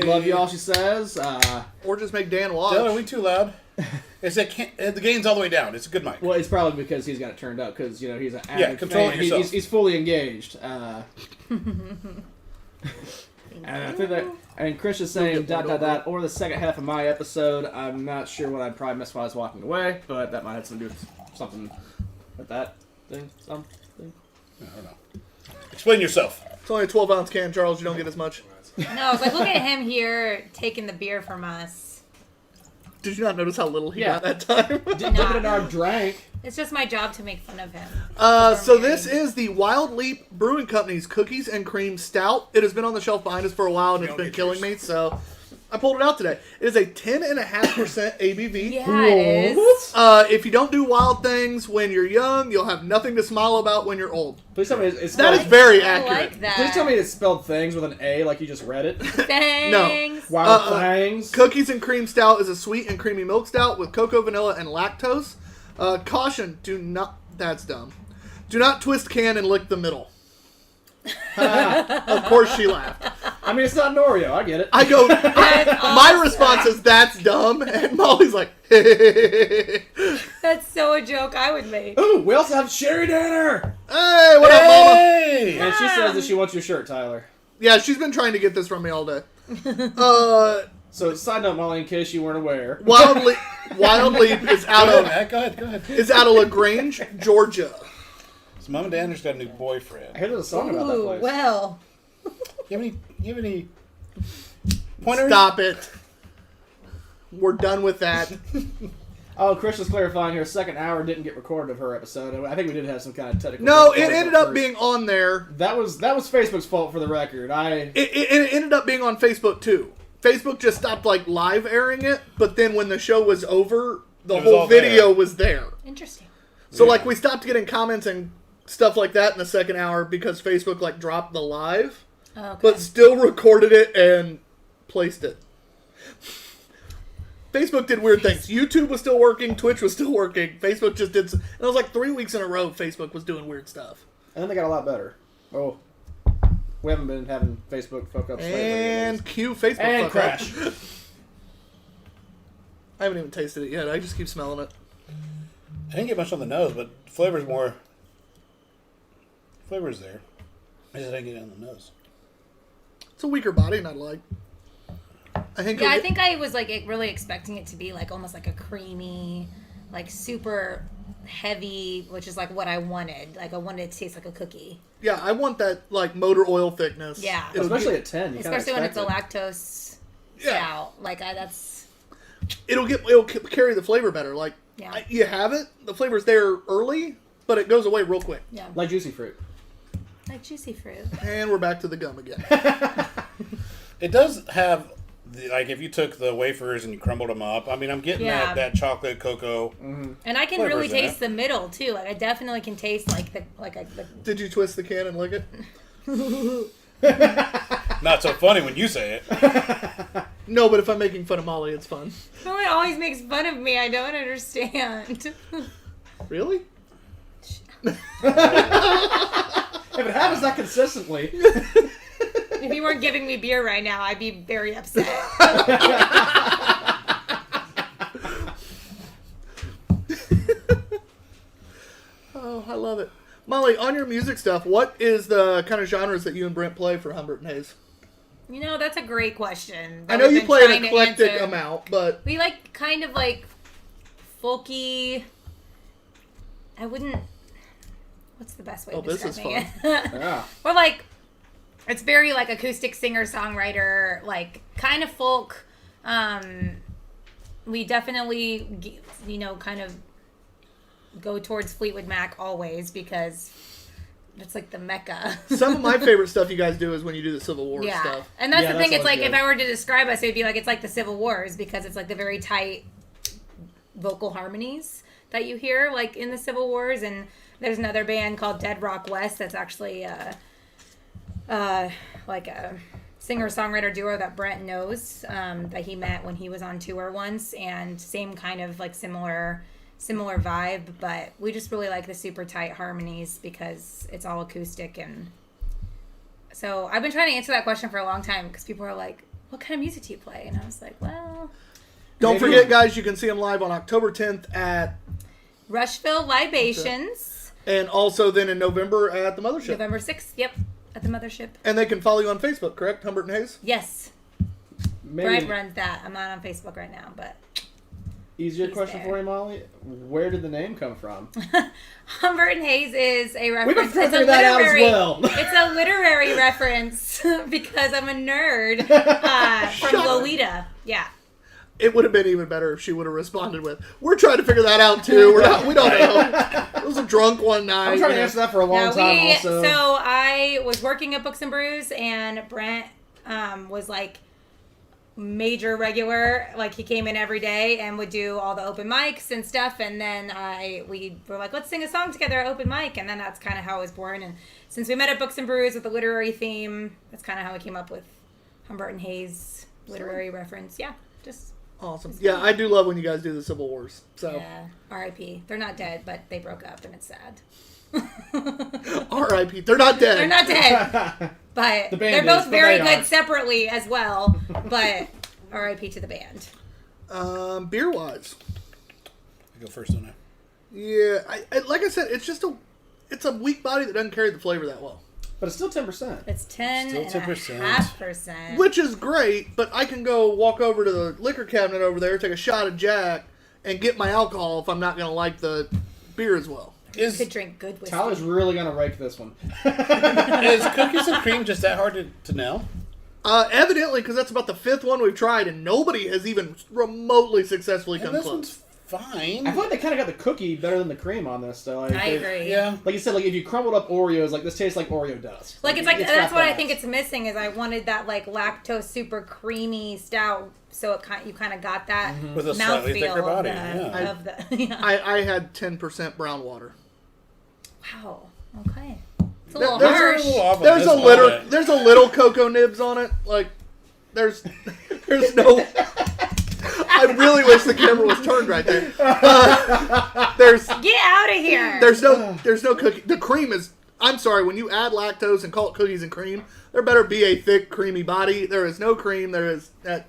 S5: Love y'all, she says.
S1: Or just make Dan watch.
S3: Dylan, are we too loud? The gain's all the way down. It's a good mic.
S5: Well, it's probably because he's got it turned up because, he's an avid
S3: Yeah, control
S5: fan.
S3: it yourself.
S5: He's fully engaged. And I think that, and Chris is saying ... or the second half of my episode. I'm not sure what I'd probably miss while I was walking away, but that might have something to do with something with that thing. Something.
S3: I don't know. Explain yourself.
S1: It's only a 12-ounce can, Charles. You don't get as much.
S2: No, it's like, look at him here taking the beer from us.
S1: Did you not notice how little he
S5: Yeah.
S1: got that time?
S5: Didn't look at it our drank.
S2: It's just my job to make fun of him.
S1: So this is the Wild Leap Brewing Company's Cookies and Cream Stout. It has been on the shelf behind us for a while, and it's been killing me, so I pulled it out today. It is a 10.5% ABV.
S2: Yeah, it is.
S1: If you don't do wild things when you're young, you'll have nothing to smile about when you're old.
S5: Please tell me it's
S1: That
S5: spelled,
S1: is very
S2: I
S1: accurate.
S2: like that.
S5: Please tell me it's spelled things with an A like you just read it.
S2: Thanks.
S5: Wild things.
S1: Cookies and Cream Stout is a sweet and creamy milk stout with cocoa, vanilla, and lactose. Caution, do not... That's dumb. Do not twist can and lick the middle. Of course she laughed.
S5: I mean, it's not an Oreo. I get it.
S1: I go...
S2: That's
S1: My
S2: awesome.
S1: response is, that's dumb. And Molly's like,
S2: That's so a joke I would make.
S5: Ooh, we also have Sherry Danner.
S1: hey, what up, Mama?
S3: Hey!
S5: And she says that she wants your shirt, Tyler.
S1: Yeah, she's been trying to get this from me all day.
S5: So, side note, Molly, in case you weren't aware.
S1: Wild Leap is
S3: Go
S1: out
S3: ahead,
S1: of
S3: Matt. Go ahead.
S1: is out of LaGrange, Georgia.
S3: So Mom and Danner's got a new boyfriend.
S5: I heard there's a song about that
S2: Ooh,
S5: place.
S2: well.
S3: You have any pointers?
S1: Stop it. We're done with that.
S5: Oh, Chris was clarifying her second hour didn't get recorded of her episode. I think we did have some kind of technical.
S1: No, it
S5: difficulties
S1: ended
S5: at
S1: up
S5: first.
S1: being on there.
S5: That was Facebook's fault for the record.
S1: It ended up being on Facebook too. Facebook just stopped like live airing it, but then when the show was over, the
S3: It was
S1: whole
S3: all
S1: video
S3: there.
S1: was there.
S2: Interesting.
S1: So
S3: Yeah.
S1: like we stopped getting comments and stuff like that in the second hour because Facebook like dropped the live,
S2: Okay.
S1: but still recorded it and placed it. Facebook did weird things. YouTube was still working. Twitch was still working. Facebook just did... And it was like 3 weeks in a row Facebook was doing weird stuff.
S5: and then they got a lot better. Oh, we haven't been having Facebook fuck ups lately.
S1: And cue Facebook
S5: And
S1: fuck
S5: crash.
S1: up. I haven't even tasted it yet. I just keep smelling it.
S3: I didn't get much on the nose, but flavor's more. Flavor's there. I just didn't get it on the nose.
S1: It's a weaker body, and I like. I think.
S2: Yeah, I think I was like really expecting it to be like almost like a creamy, like super heavy, which is like what I wanted. Like I wanted it to taste like a cookie.
S1: Yeah, I want that like motor oil thickness.
S2: Yeah.
S1: It'll
S5: Especially
S1: get,
S5: at 10. You kinda
S2: Especially when it's a
S5: expect
S2: lactose
S1: Yeah.
S2: stout. Like that's
S1: it'll carry the flavor better. Like
S2: Yeah.
S1: you have it, the flavor's there early, but it goes away real quick.
S2: yeah,
S5: it. Like juicy fruit.
S2: like juicy fruit.
S1: And we're back to the gum again.
S3: It does have like if you took the wafers and you crumbled them up, I mean, I'm getting
S2: Yeah.
S3: that chocolate cocoa.
S2: And I can
S3: Flavors
S2: really
S3: in
S2: taste
S3: it.
S2: the middle too. Like I definitely can taste like the
S1: Did you twist the can and lick it?
S3: Not so funny when you say it.
S1: No, but if I'm making fun of Molly, it's fun.
S2: No one always makes fun of me. I don't understand.
S1: Really?
S5: If it happens that consistently,
S2: If you weren't giving me beer right now, I'd be very upset.
S1: Oh, I love it. Molly, on your music stuff, what is the kind of genres that you and Brent play for Humbert and Hayes?
S2: You know, that's a great question.
S1: I
S2: that
S1: know
S2: we've
S1: you
S2: been
S1: play an
S2: trying to
S1: eclectic
S2: answer.
S1: amount, but
S2: We like kind of like folky. I wouldn't. What's the best way
S1: Oh,
S2: of
S1: this is
S2: describing it?
S5: yeah.
S2: Or like, it's very like acoustic singer songwriter, like kind of folk. We definitely, kind of go towards Fleetwood Mac always because it's like the mecca.
S1: some of my favorite stuff you guys do is when you do the Civil War
S2: Yeah,
S1: stuff.
S2: and that's
S5: Yeah,
S2: the
S5: that's
S2: thing. It's
S5: always
S2: like
S5: good.
S2: if I were to describe us, it'd be like it's like the Civil Wars because it's like the very tight vocal harmonies that you hear like in the Civil Wars. And there's another band called Dead Rock West that's actually like a singer-songwriter duo that Brent knows that he met when he was on tour once, and same kind of like similar vibe, but we just really like the super tight harmonies because it's all acoustic. And so I've been trying to answer that question for a long time because people are like, what kind of music do you play? And I was like, well,
S1: Don't
S5: Maybe-
S1: forget, guys, you can see them live on October 10th at,
S2: Rushville Libations,
S1: and also then in November at the Mothership.
S2: November 6th, yep, at the Mothership.
S1: And they can follow you on Facebook, correct? Humbert and Hayes?
S2: Yes,
S5: Maybe
S2: Brent runs that. I'm not on Facebook right now, but
S5: easier
S2: He's
S5: question
S2: there.
S5: for you, Molly. Where did the name come from?
S2: Humbert and Hayes is a
S5: We
S2: reference.
S5: can
S2: It's a
S5: figure that out as
S2: literary-
S5: well.
S2: It's a literary reference because I'm a nerd from
S1: Shut up.
S2: Lolita. Yeah.
S1: It would have been even better if she would have responded with, "We're trying to figure that out too. We don't know. It was a drunk one night."
S5: I'm trying to answer that for a long time. Also,
S2: So I was working at Books and Brews, and Brent was like major regular. Like he came in every day and would do all the open mics and stuff. And then we were like, let's sing a song together at open mic. And then that's kind of how it was born. And since we met at Books and Brews with the literary theme, that's kind of how we came up with Humbert and Hayes literary reference. Yeah, just
S1: Awesome. Yeah, I do love when you guys do the Civil Wars. So,
S2: yeah. R.I.P. They're not dead, but they broke up, and it's sad.
S1: R.I.P. They're not dead.
S2: They're not dead, but
S5: The band
S2: they're
S5: is,
S2: both
S5: but
S2: very
S5: they
S2: good
S5: aren't.
S2: separately as well. But R.I.P. to the band.
S1: Beer wise,
S3: I go first, don't I?
S1: yeah, I like I said, it's a weak body that doesn't carry the flavor that well,
S5: but it's still 10%.
S2: It's
S3: 10%.
S2: 10.5%.
S1: which is great. But I can go walk over to the liquor cabinet over there, take a shot of Jack, and get my alcohol if I'm not going to like the beer as well.
S2: You could drink good whiskey.
S5: Tyler's really gonna rake this one.
S3: Is cookies and cream just that hard to nail?
S1: Evidently, because that's about the fifth one we've tried, and nobody has even remotely successfully
S3: And
S1: come
S3: this
S1: close.
S3: one's fine.
S5: I feel like they kind of got the cookie better than the cream on this, though. Like,
S2: I agree.
S3: Yeah.
S5: Like you said, like if you crumbled up Oreos, like this tastes like Oreo dust.
S2: Like it's like
S5: got
S2: that's what I
S5: that.
S2: think it's missing is I wanted that like lactose super creamy stout, so you kind of got that
S3: With a slightly
S2: mouthfeel
S3: thicker body,
S2: of the,
S3: yeah.
S2: of the yeah.
S1: I had 10% brown water.
S2: Wow. Okay. It's a little
S1: There's a
S2: harsh.
S3: little off on
S1: There's
S3: this
S1: a
S3: one,
S1: little
S3: but-
S1: there's a little cocoa nibs on it. Like there's no. I really wish the camera was turned right there. There's
S2: Get out of here.
S1: there's no cookie. The cream is. I'm sorry. When you add lactose and call it cookies and cream, there better be a thick, creamy body. There is no cream. There is that.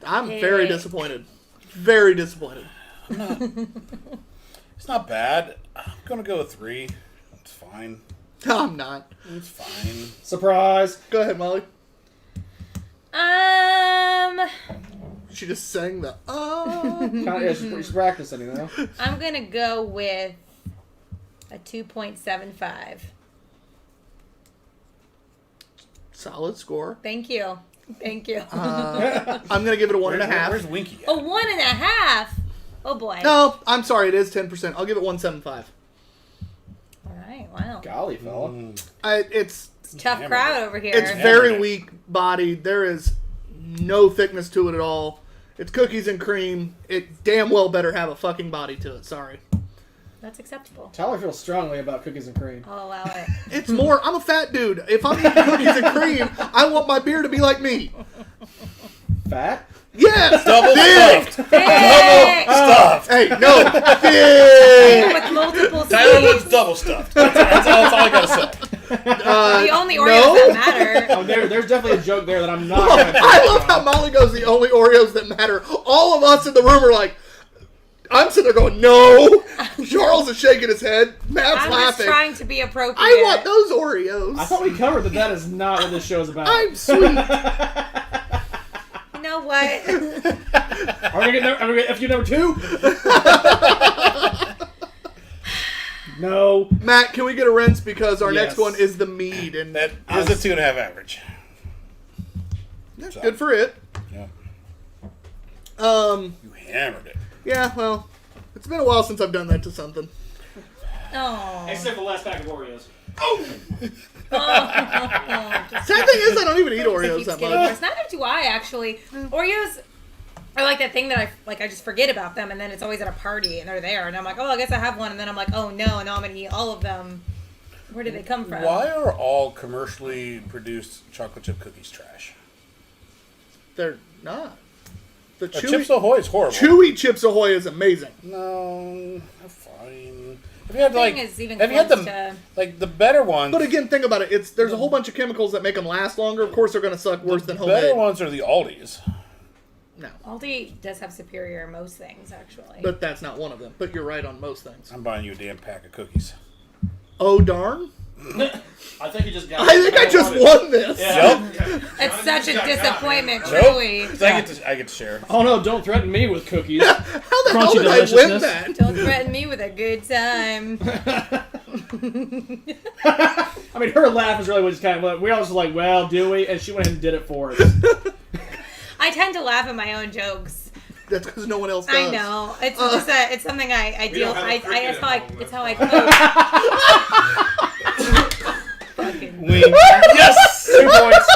S1: I'm very
S2: Hey.
S1: disappointed. Very disappointed.
S3: It's not bad. I'm gonna go with 3. It's fine.
S1: I'm not.
S3: It's fine.
S5: Surprise!
S1: Go ahead, Molly. She just sang the.
S5: Kind of, yeah, she's practicing, you know.
S2: I'm gonna go with a 2.75.
S1: Solid score.
S2: Thank you. Thank you.
S1: I'm gonna give it a 1.5.
S3: Where's Winky at?
S2: A 1.5. Oh boy.
S1: No, I'm sorry. It is 10%. I'll give it 1.75.
S2: All right. Wow.
S5: Golly, fella.
S1: It's
S2: Tough
S3: Hammered
S2: crowd
S3: it.
S2: over here.
S1: it's
S3: Yeah.
S1: very
S3: Hammered it.
S1: weak bodied. There is no thickness to it at all. It's cookies and cream. It damn well better have a fucking body to it. Sorry.
S2: That's acceptable.
S5: Tyler feels strongly about cookies and cream.
S2: I'll allow it.
S1: It's more, I'm a fat dude. If I'm eating cookies and cream, I want my beer to be like me.
S5: Fat?
S1: Yes!
S3: Double stuffed.
S2: Hey!
S3: Stuffed.
S1: Hey, no. Big.
S2: With multiple
S3: Tyler
S2: sleeves.
S3: looks double stuffed. That's all I gotta say.
S2: The only Oreos
S1: no.
S2: that matter.
S5: Oh, there's definitely a joke there that I'm not going to
S1: I love how Molly goes, the only Oreos that matter. All of us in the room are like, I'm sitting there going, no. Charles is shaking his head. Matt's
S2: I'm
S1: laughing.
S2: just trying to be appropriate.
S1: I want those Oreos.
S5: I thought we covered that is not what this show is about.
S1: I'm sweet.
S2: You know what?
S5: Are we going to get FU number 2? No.
S1: Matt, can we get a rinse because our
S5: Yes.
S1: next one is the mead, and
S3: That is a 2.5 average.
S1: that's good for it.
S3: Yeah.
S1: Um,
S3: You hammered it.
S1: yeah, well, it's been a while since I've done that to something.
S2: Oh.
S5: Except for the last pack of Oreos.
S1: Sad thing is, I don't even eat Oreos that much.
S2: Neither do I, actually. Oreos are like that thing that I just forget about them, and then it's always at a party, and they're there, and I'm like, oh, I guess I have one, and then I'm like, oh no, now I'm gonna eat all of them. Where did they come from?
S3: Why are all commercially produced chocolate chip cookies trash?
S1: They're not. The
S3: Chips Ahoy is horrible.
S1: Chewy Chips Ahoy is amazing.
S3: No, they're fine. Have you had
S2: Nothing
S3: like?
S2: is even
S3: Have you had
S2: close
S3: the
S2: to-
S3: like the better ones?
S1: But again, think about it. There's a whole bunch of chemicals that make them last longer. Of course, they're going to suck worse than homemade.
S3: better ones are the Aldi's.
S1: No,
S2: Aldi does have superior most things, actually.
S1: but that's not one of them. But you're right on most things.
S3: I'm buying you a damn pack of cookies.
S1: Oh darn!
S5: I think you just got
S1: I think I just won this.
S3: Yep.
S2: It's such a disappointment,
S3: Nope.
S2: truly.
S3: 'Cause I get to share.
S5: Oh no, don't threaten me with cookies.
S1: How the hell
S5: Crunchy
S1: did I win
S5: deliciousness.
S1: that?
S2: Don't threaten me with a good time.
S5: I mean, her laugh is really what just kind of, we all just like, well, do we? And she went ahead and did it for us.
S2: I tend to laugh at my own jokes.
S1: That's because no one else does.
S2: I know. It's just it's something I
S4: We
S2: deal.
S4: don't have a cricket
S2: It's
S4: at
S2: how I
S4: home,
S2: cope. Fucking.
S3: Wing. Yes. 2 points.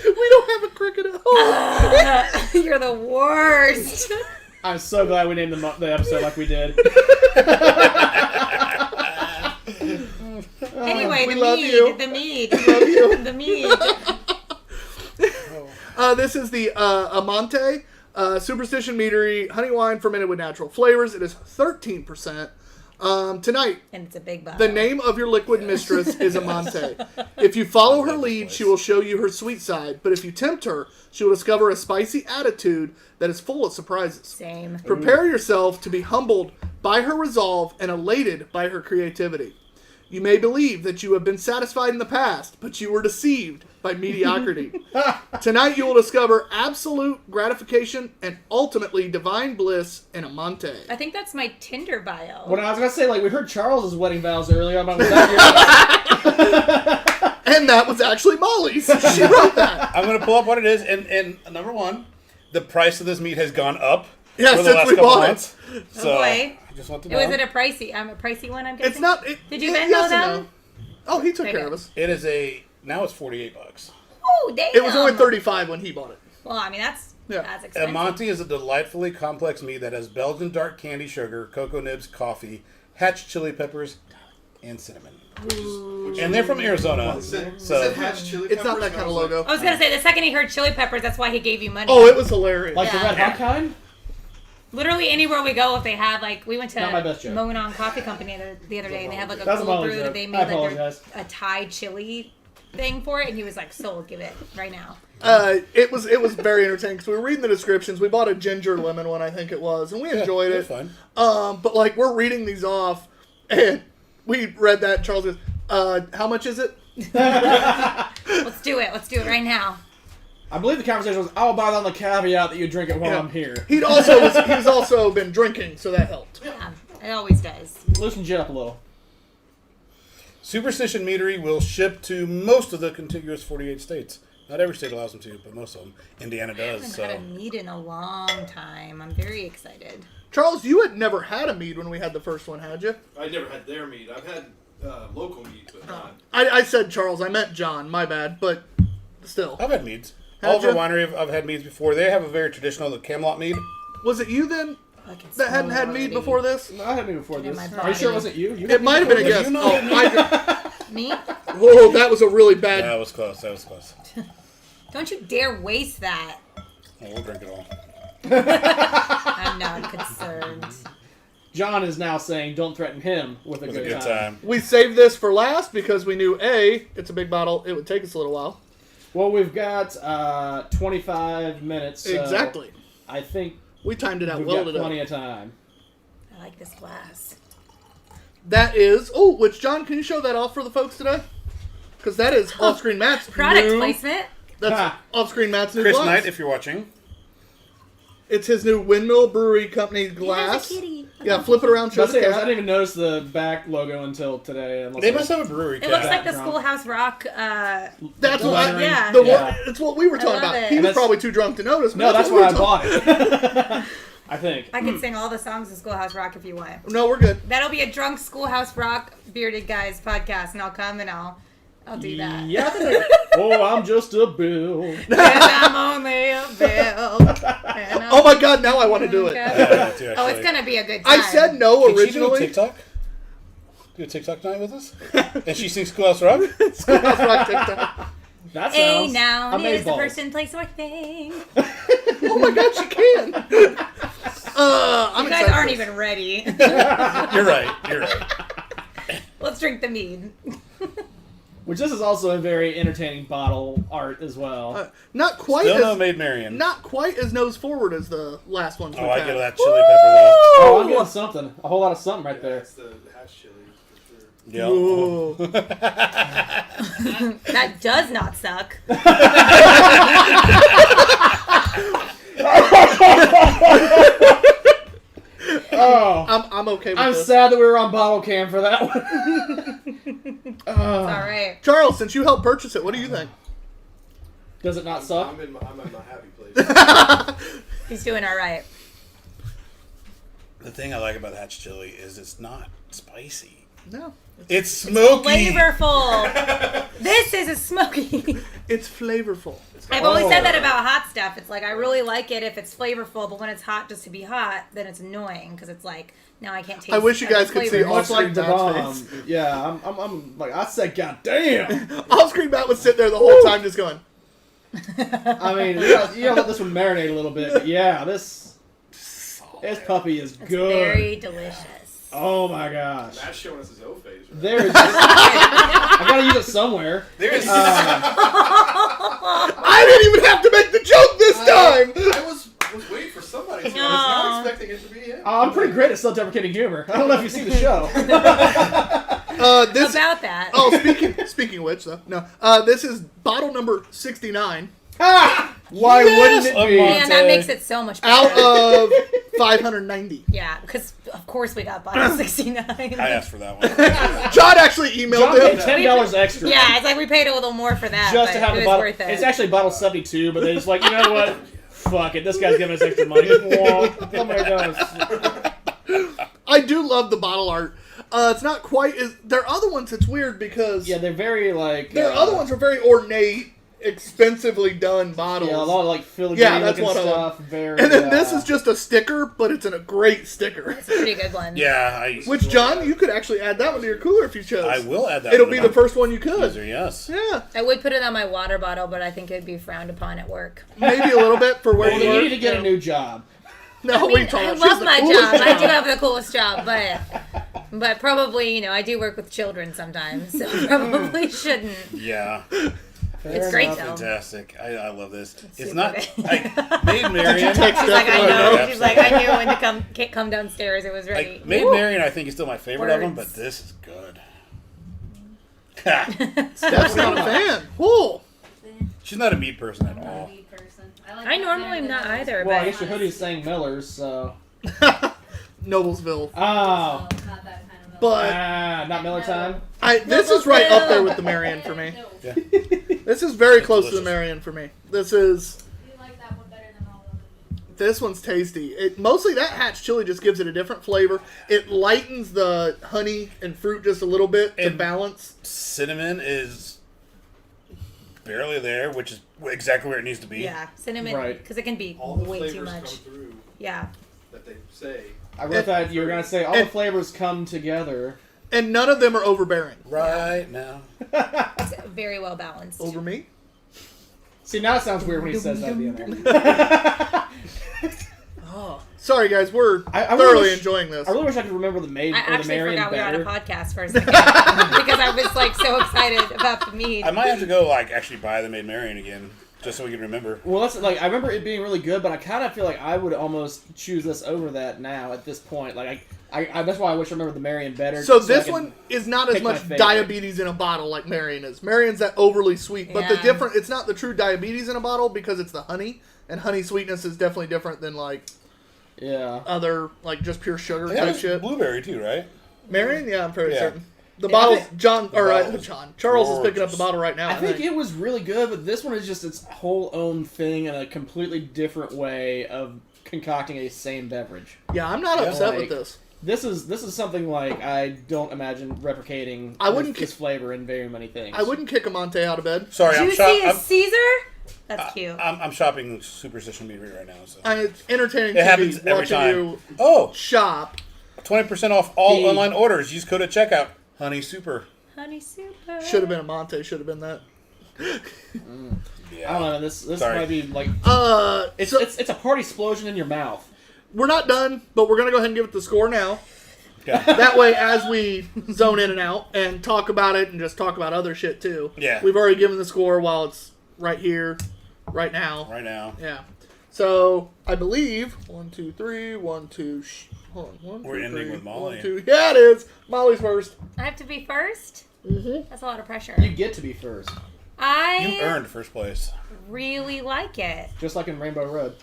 S1: We don't have a cricket at home.
S2: You're the worst.
S5: I'm so glad we named the episode like we did.
S2: Anyway,
S1: We
S2: the
S1: love
S2: mead.
S1: you.
S2: The mead.
S1: Love you.
S2: The mead.
S1: This is the Amante Superstition Meadery Honey Wine Fermented with Natural Flavors. It is 13%. Tonight,
S2: And it's a big bottle.
S1: the name of your liquid mistress is Amante. If you follow her lead, she will show you her sweet side. But if you tempt her, she will discover a spicy attitude that is full of surprises.
S2: Same.
S1: Prepare yourself to be humbled by her resolve and elated by her creativity. You may believe that you have been satisfied in the past, but you were deceived by mediocrity. Tonight you will discover absolute gratification and ultimately divine bliss in Amante.
S2: I think that's my Tinder bio.
S5: When I was gonna say, like, we heard Charles's wedding vows earlier. I'm like, was that
S1: And that was actually Molly's. She wrote that.
S3: I'm gonna pull up what it is, and number one, the price of this meat has gone up
S1: Yeah,
S3: for the
S1: since
S3: last
S1: we
S3: couple
S1: bought it.
S3: months. So
S2: boy.
S3: I just want to know.
S2: Was it a pricey one? I'm guessing.
S1: It's not.
S2: Did you
S1: yes
S2: Venmo
S1: and
S2: them?
S1: no. Oh, he took
S2: Okay,
S1: care
S2: good.
S1: of us.
S3: It is now it's $48.
S2: Oh, damn.
S1: It was only $35 when he bought it.
S2: Well, I mean that's expensive.
S3: Amante is a delightfully complex meat that has Belgian dark candy sugar, cocoa nibs, coffee, hatch chili peppers, and cinnamon. And they're from Arizona.
S4: Is it
S3: So
S4: hatch chili
S1: It's not
S4: peppers?
S1: that kind of logo.
S2: I was gonna say the second he heard chili peppers, that's why he gave you money.
S1: Oh, it was hilarious.
S5: like the
S2: Yeah.
S5: red hot kind?
S2: Literally anywhere we go, if they have like we went to
S5: Not my best joke.
S2: Monon Coffee Company the other day, and they had like a
S5: That's a
S2: cold
S5: Molly
S2: brew
S5: joke.
S2: that they
S5: I
S2: made like
S5: apologize.
S2: a Thai chili thing for it, and he was like, "Sold, give it right now."
S1: It was very entertaining because we were reading the descriptions. We bought a ginger lemon one, I think it was, and we enjoyed
S3: it
S1: it.
S3: was fun.
S1: But like we're reading these off, and we read that. And Charles goes, "How much is it?"
S2: Let's do it. Let's do it right now.
S5: I believe the conversation was, I'll buy that on the caveat that you drink it while I'm here.
S1: He's also been drinking, so that helped.
S2: Yeah, it always does.
S5: Loosen you up a little.
S3: Superstition Meadery will ship to most of the contiguous 48 states. Not every state allows them to, but most of them. Indiana
S2: I
S3: does.
S2: haven't had a
S3: So
S2: meat in a long time. I'm very excited.
S1: Charles, you had never had a mead when we had the first one, had you?
S4: I never had their meat. I've had local meat, but not.
S1: I said Charles. I meant John. My bad. But still.
S3: I've had meads.
S1: Had
S3: Oliver
S1: you?
S3: Winery, I've had meads before. They have a very traditional the Camelot mead.
S1: Was it you then
S2: I can
S1: that hadn't
S2: smell
S1: had
S2: it
S1: mead
S2: already.
S1: before this?
S5: No, I had me before
S2: In
S5: this.
S2: my
S5: Are you sure it
S2: body.
S5: wasn't you? You
S1: It might have been a
S3: Did
S1: guess.
S3: you know
S1: Oh,
S2: Me?
S1: whoa, that was a really bad.
S3: That was close. That was close.
S2: Don't you dare waste that.
S3: Oh, we'll drink it all.
S2: I'm not concerned.
S5: John is now saying, "Don't threaten him with a
S3: It was a
S5: good
S3: good time.
S1: We saved this for last because we knew it's a big bottle. It would take us a little while.
S5: Well, we've got 25 minutes. So
S1: Exactly.
S5: I think
S1: We timed it out
S5: we've
S1: well
S5: got
S1: today.
S5: plenty of time.
S2: I like this glass.
S1: That is which John, can you show that off for the folks today? Because that is off-screen Matt's
S2: Product
S1: new,
S2: placement.
S1: That's
S5: Ha.
S1: off-screen Matt's new
S3: Chris
S1: glass.
S3: Knight, if you're watching.
S1: It's his new Windmill Brewery Company glass.
S2: He has a kitty.
S1: Yeah, flip it around, show
S5: That's
S1: the
S5: it. I
S1: cat.
S5: didn't even notice the back logo until today. Unless
S3: They must have a brewery
S2: It
S3: cat.
S2: looks like the
S5: Drunk.
S2: Schoolhouse Rock.
S1: That's
S5: The
S1: what I,
S5: lettering.
S2: Yeah.
S1: the
S5: Yeah.
S1: one, it's what we were talking
S2: love
S1: about.
S2: it.
S1: He
S5: And
S1: was
S5: that's-
S1: probably too drunk to notice. but
S5: No, that's
S1: what
S5: why I
S1: we were
S5: bought it. I think.
S2: I can sing all the songs of Schoolhouse Rock if you want.
S1: talking- No, we're good.
S2: That'll be a drunk Schoolhouse Rock Bearded Guys podcast, and I'll come and I'll do that.
S5: Yeah, I think oh, I'm just a bill.
S2: And I'm only a bill. And
S1: Oh my God! Now I want to do it.
S3: Yeah, I do too,
S2: Oh, it's
S3: actually.
S2: gonna be a good time.
S1: I said no
S3: Can she do a
S1: originally.
S3: TikTok? Do a TikTok night with us? And she sings Schoolhouse Rock?
S1: Schoolhouse Rock TikTok.
S5: That
S2: A
S5: sounds
S2: noun is the
S5: amazeballs.
S2: person, place, or thing.
S1: Oh my God, she can. I'm
S2: You guys
S1: excited
S2: aren't
S1: for this.
S2: even ready.
S3: You're right. You're right.
S2: Let's drink the mead.
S5: Which this is also a very entertaining bottle art as well.
S1: Not quite
S3: Still no
S1: as
S3: Maid Marian.
S1: not quite as nose forward as the last ones.
S3: Oh,
S1: we've
S3: I
S1: had.
S3: get that chili pepper though.
S5: Oh, I'm getting something. A whole lot of something right
S4: Yeah,
S5: there.
S4: it's the hatch chili for sure.
S3: Yeah.
S1: Ooh.
S2: That does not suck.
S5: Oh,
S1: I'm okay with
S5: I'm
S1: this.
S5: sad that we were on bottle cam for that one.
S2: It's all right.
S1: Charles, since you helped purchase it, what do you think?
S5: Does it not suck?
S4: I'm in my happy place.
S2: He's doing all right.
S3: The thing I like about Hatch chili is it's not spicy.
S1: No,
S3: It's smoky.
S2: Flavorful. This is a smoky.
S1: it's flavorful.
S2: I've always said that about hot stuff. It's like I really like it if it's flavorful, but when it's hot just to be hot, then it's annoying because it's like now I can't taste.
S1: I wish you
S2: other
S1: guys could see
S2: flavors.
S1: all-
S5: Much like the
S1: Off-screen
S5: bomb. Yeah, I'm like, I said, God damn.
S1: Off-screen Matt would sit there the whole time just going.
S5: I mean, you gotta let this one marinate a little bit. But yeah, this puppy is
S2: It's
S5: good.
S2: very delicious.
S5: Oh my gosh.
S4: Matt's showing us his O phase, right?
S5: There is. I gotta use it somewhere.
S3: There's
S1: I didn't even have to make the joke this time.
S4: I was waiting for somebody to. I was
S2: No.
S4: not expecting it to be him.
S5: I'm pretty great at self-deprecating humor. I don't know if you see the show.
S1: This.
S2: About that.
S1: Oh, speaking of which, though, no. This is bottle number 69
S5: Ah! Why
S3: Yes,
S5: wouldn't it be?
S2: Man, that makes it so much better.
S1: out of 590.
S2: Yeah, because of course we got bottle 69.
S3: I asked for that one.
S1: John actually emailed
S5: John paid
S1: him.
S5: $10 extra.
S2: Yeah, it's like we paid a little more for that,
S5: Just
S2: but
S5: to have
S2: it
S5: the
S2: was
S5: bottle.
S2: worth it.
S5: It's actually bottle 72, but they just like, you know what? Fuck it. This guy's giving us extra money. Oh my gosh.
S1: I do love the bottle art. It's not quite as their other ones. It's weird because
S5: Yeah, they're very like.
S1: their other ones are very ornate, expensively done bottles.
S5: Yeah, a lot of like filigree
S1: Yeah, that's
S5: looking
S1: what I
S5: stuff. Very.
S1: and then this is just a sticker, but it's a great sticker.
S2: It's a pretty good one.
S3: Yeah,
S1: Which, John, you could actually add that one to your cooler if you chose.
S3: I will add that.
S1: It'll
S3: one
S1: be
S3: to
S1: the
S3: my
S1: first one you could.
S3: user, yes.
S1: Yeah,
S2: I would put it on my water bottle, but I think it would be frowned upon at work.
S1: maybe a little bit for where
S5: Well,
S1: you
S5: you
S1: work.
S5: need to get a new job.
S1: No,
S2: I
S1: what are
S2: mean,
S1: you talking
S2: I
S1: about? She's
S2: love
S1: the
S2: my
S1: coolest
S2: job. I do have the coolest job, but probably, I do work with children sometimes, so probably shouldn't.
S3: Yeah.
S2: It's great
S5: enough.
S2: though.
S3: Fantastic. I love this. It's
S2: super
S3: not.
S2: good.
S3: Maid Marian.
S1: take
S2: She's like, I
S1: Definitely
S2: know.
S3: not.
S2: She's like, I knew when to come downstairs. It was ready.
S3: Like, Maid
S2: Woo.
S3: Marian, I think, is still my favorite of them,
S2: Words.
S3: but this is good.
S1: Steph's not a fan. Cool.
S3: She's not a meat person at
S6: I'm not a
S3: all.
S6: meat person. I, like
S2: I
S6: that
S2: normally
S6: better
S2: am
S6: than
S2: not
S6: others.
S2: either,
S5: Well, I
S2: but
S5: guess your hoodie's saying Miller's, so.
S1: Noblesville.
S5: Oh.
S6: So, not that kind of milk.
S1: But
S5: Not Miller time?
S1: this is right up there with the Marion for me.
S6: No.
S3: Yeah.
S1: This is very
S3: It's
S1: close to the
S3: delicious.
S1: Marion for me. This is.
S6: You like that one better than all of them.
S1: This one's tasty. It mostly that hatch chili just gives it a different flavor. It lightens the honey and fruit just a little bit to
S3: And-
S1: balance.
S3: Cinnamon is barely there, which is exactly where it needs to be.
S2: Yeah, cinnamon,
S5: Right.
S2: because it can be
S4: All the
S2: way too
S4: flavors
S2: much.
S4: come through
S2: Yeah.
S4: that they say.
S5: I wrote that you were going to say all the
S1: And-
S5: flavors come together.
S1: And none of them are overbearing.
S3: Right now.
S2: It's very well balanced.
S1: Over me?
S5: See, now it sounds weird when he says that at the end.
S1: Oh. Sorry, guys. We're
S5: I really
S1: thoroughly
S5: wish-
S1: enjoying this.
S5: I really wish I could remember the maid
S2: I
S5: or the
S2: actually
S5: Marion
S2: forgot we were on
S5: better.
S2: a podcast for a second because I was like so excited about the mead.
S3: I might have to go like actually buy the Maid Marian again, just so we can remember.
S5: Well, that's like I remember it being really good, but I kind of feel like I would almost choose this over that now at this point. Like I that's why I wish I remember the Marion better.
S1: So
S5: I
S1: this
S5: could-
S1: one is not as
S5: pick my
S1: much
S5: favorite.
S1: diabetes in a bottle like Marion is. Marion's that overly sweet, but the
S2: Yeah.
S1: different it's not the true diabetes in a bottle because it's the honey, and honey sweetness is definitely different than like
S5: Yeah.
S1: other like just pure sugar
S3: Yeah,
S1: type
S3: it's
S1: shit.
S3: blueberry too, right?
S1: Marion, yeah, I'm fairly
S3: Yeah.
S1: certain. The
S2: Yeah,
S1: bottle's
S5: I think-
S1: Charles is picking up
S3: gorgeous.
S1: the bottle right now.
S5: I think it was really good, but this one is just its whole own thing and a completely different way of concocting a same beverage.
S1: Yeah, I'm not
S3: Yeah.
S1: upset
S5: Like-
S1: with this.
S5: This is something like I don't imagine replicating
S1: I wouldn't
S5: this flavor in very many things.
S1: I wouldn't kick a Monte out of bed.
S3: Sorry,
S2: Juicy
S3: I'm,
S2: as Caesar? That's cute.
S3: I'm shopping Superstition Meadery right now. So.
S1: It's entertaining
S3: It
S1: to
S3: happens
S1: be
S3: every
S1: watching
S3: time.
S1: you
S3: Oh,
S1: shop.
S3: 20% off all
S5: The-
S3: online orders. Use code at checkout. Honey Super.
S2: Honey super.
S1: Should have been a Monte. Should have been that.
S3: Yeah.
S5: I don't know. This
S3: Sorry.
S5: might be like
S1: It's
S5: it's a party explosion in your mouth.
S1: we're not done, but we're gonna go ahead and give it the score now.
S3: Yeah.
S1: That way, as we zone in and out and talk about it and just talk about other shit too.
S3: Yeah.
S1: We've already given the score while it's right here, right now.
S3: Right now.
S1: Yeah. So I believe 1, 2, 3, 1, 2. Hold on. 1,
S3: We're
S1: 2,
S3: ending
S1: 3,
S3: with Molly.
S1: 1, 2. Yeah, it is. Molly's first.
S2: I have to be first?
S1: Mm-hmm.
S2: That's a lot of pressure.
S5: You get to be first,
S3: You
S2: I
S3: earned first place.
S2: really like it.
S5: just like in Rainbow Road.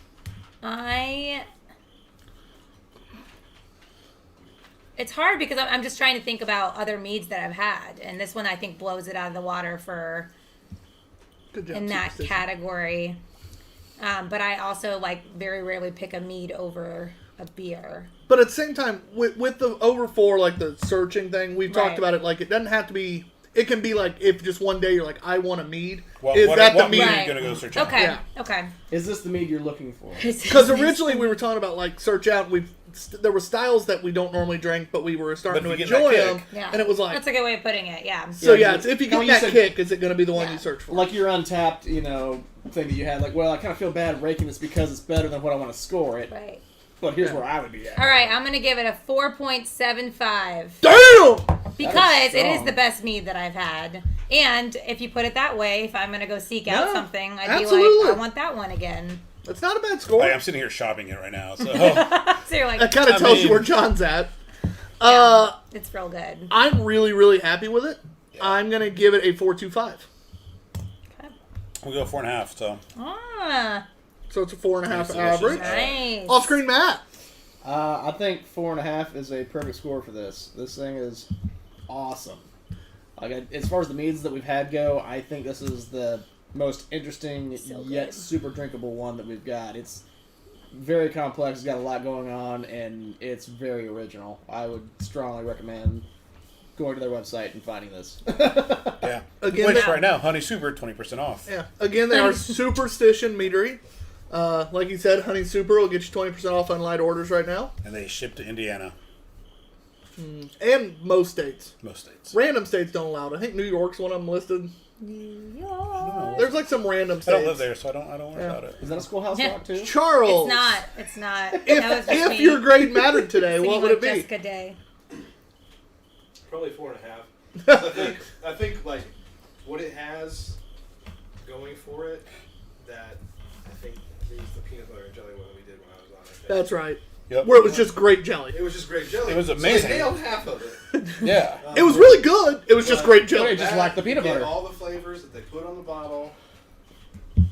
S2: It's hard because I'm just trying to think about other meads that I've had, and this one I think blows it out of the water for
S1: Good job.
S2: in that
S1: Superstition.
S2: category. But I also like very rarely pick a mead over a beer.
S1: But at the same time, with the over 4, like the searching thing, we've talked
S2: Right.
S1: about it. Like it doesn't have to be. It can be like if just one day you're like, I want a mead.
S3: What,
S1: Is
S3: what,
S1: that
S3: what
S1: the
S3: mead
S1: mead?
S3: are
S2: Right.
S3: you going to go search out?
S2: Okay.
S1: Yeah.
S2: Okay.
S5: Is this the mead you're looking for?
S1: Because originally we were talking about like search out. There were styles that we don't normally drink, but we were starting
S3: But
S1: to
S3: if you get
S1: enjoy
S3: that
S1: them,
S3: kick.
S2: Yeah.
S1: and it was like
S2: That's a good way of putting it. Yeah.
S1: so.
S5: Yeah,
S1: Yeah, it's, if you
S5: no,
S1: get
S5: you
S1: that
S5: said-
S1: kick, is it going to be the one
S2: Yeah.
S1: you search for?
S5: Like your untapped, thing that you had. Like, well, I kind of feel bad raking this because it's better than what I want to score it.
S2: Right.
S5: But here's
S1: Yeah.
S5: where I would be at.
S2: All right. I'm gonna give it a 4.75
S1: Damn!
S2: because it is
S5: strong.
S2: the best mead that I've had. And if you put it that way, if I'm gonna go seek out
S1: Yeah,
S2: something, I'd
S1: absolutely.
S2: be like, I want that one again.
S1: That's not a bad score.
S3: I'm sitting here shopping it right now. So
S2: So you're like,
S1: That kind of
S3: I
S1: tells you
S3: mean-
S1: where John's at.
S2: it's real good.
S1: I'm really, really happy with it. I'm going to give it a 4.25.
S3: we'll go 4.5. So
S2: Ah,
S1: So it's a 4.5
S3: Nice,
S1: average.
S3: delicious.
S2: nice.
S1: Off screen Matt.
S5: I think 4.5 is a perfect score for this. This thing is awesome. As far as the meads that we've had go, I think this is the most interesting
S2: So
S5: yet
S2: good.
S5: super drinkable one that we've got. It's very complex. It's got a lot going on, and it's very original. I would strongly recommend going to their website and finding this.
S3: yeah.
S1: Again,
S3: Which
S1: that-
S3: right now, Honey Super 20% off.
S1: Yeah. Again, they are Superstition Meadery. Like you said, Honey Super will get you 20% off online orders right now.
S3: And they ship to Indiana,
S1: And most states.
S3: most states.
S1: Random states don't allow it. I think New York's one of them listed.
S2: New York.
S1: There's like some random
S3: I
S1: states.
S3: don't live there, so I don't worry
S1: Yeah.
S3: about it.
S5: Is that a schoolhouse
S2: Yeah.
S5: rock too?
S1: Charles.
S2: It's not. That was
S1: If,
S2: just
S1: if
S2: me
S1: your grade mattered today,
S2: singing
S1: what would it
S2: like
S1: be?
S2: Jessica Day.
S4: Probably 4.5. I think like what it has going for it that I think leaves the peanut butter and jelly one that we did when I was on it.
S1: That's right.
S3: Yep.
S1: Where it was just great jelly.
S4: It was just great jelly.
S3: It was
S4: So
S3: amazing.
S4: they nailed half of it.
S3: Yeah.
S1: It was really good. It was just great jelly.
S5: Just like the peanut
S4: you get
S5: butter.
S4: all the flavors that they put on the bottle.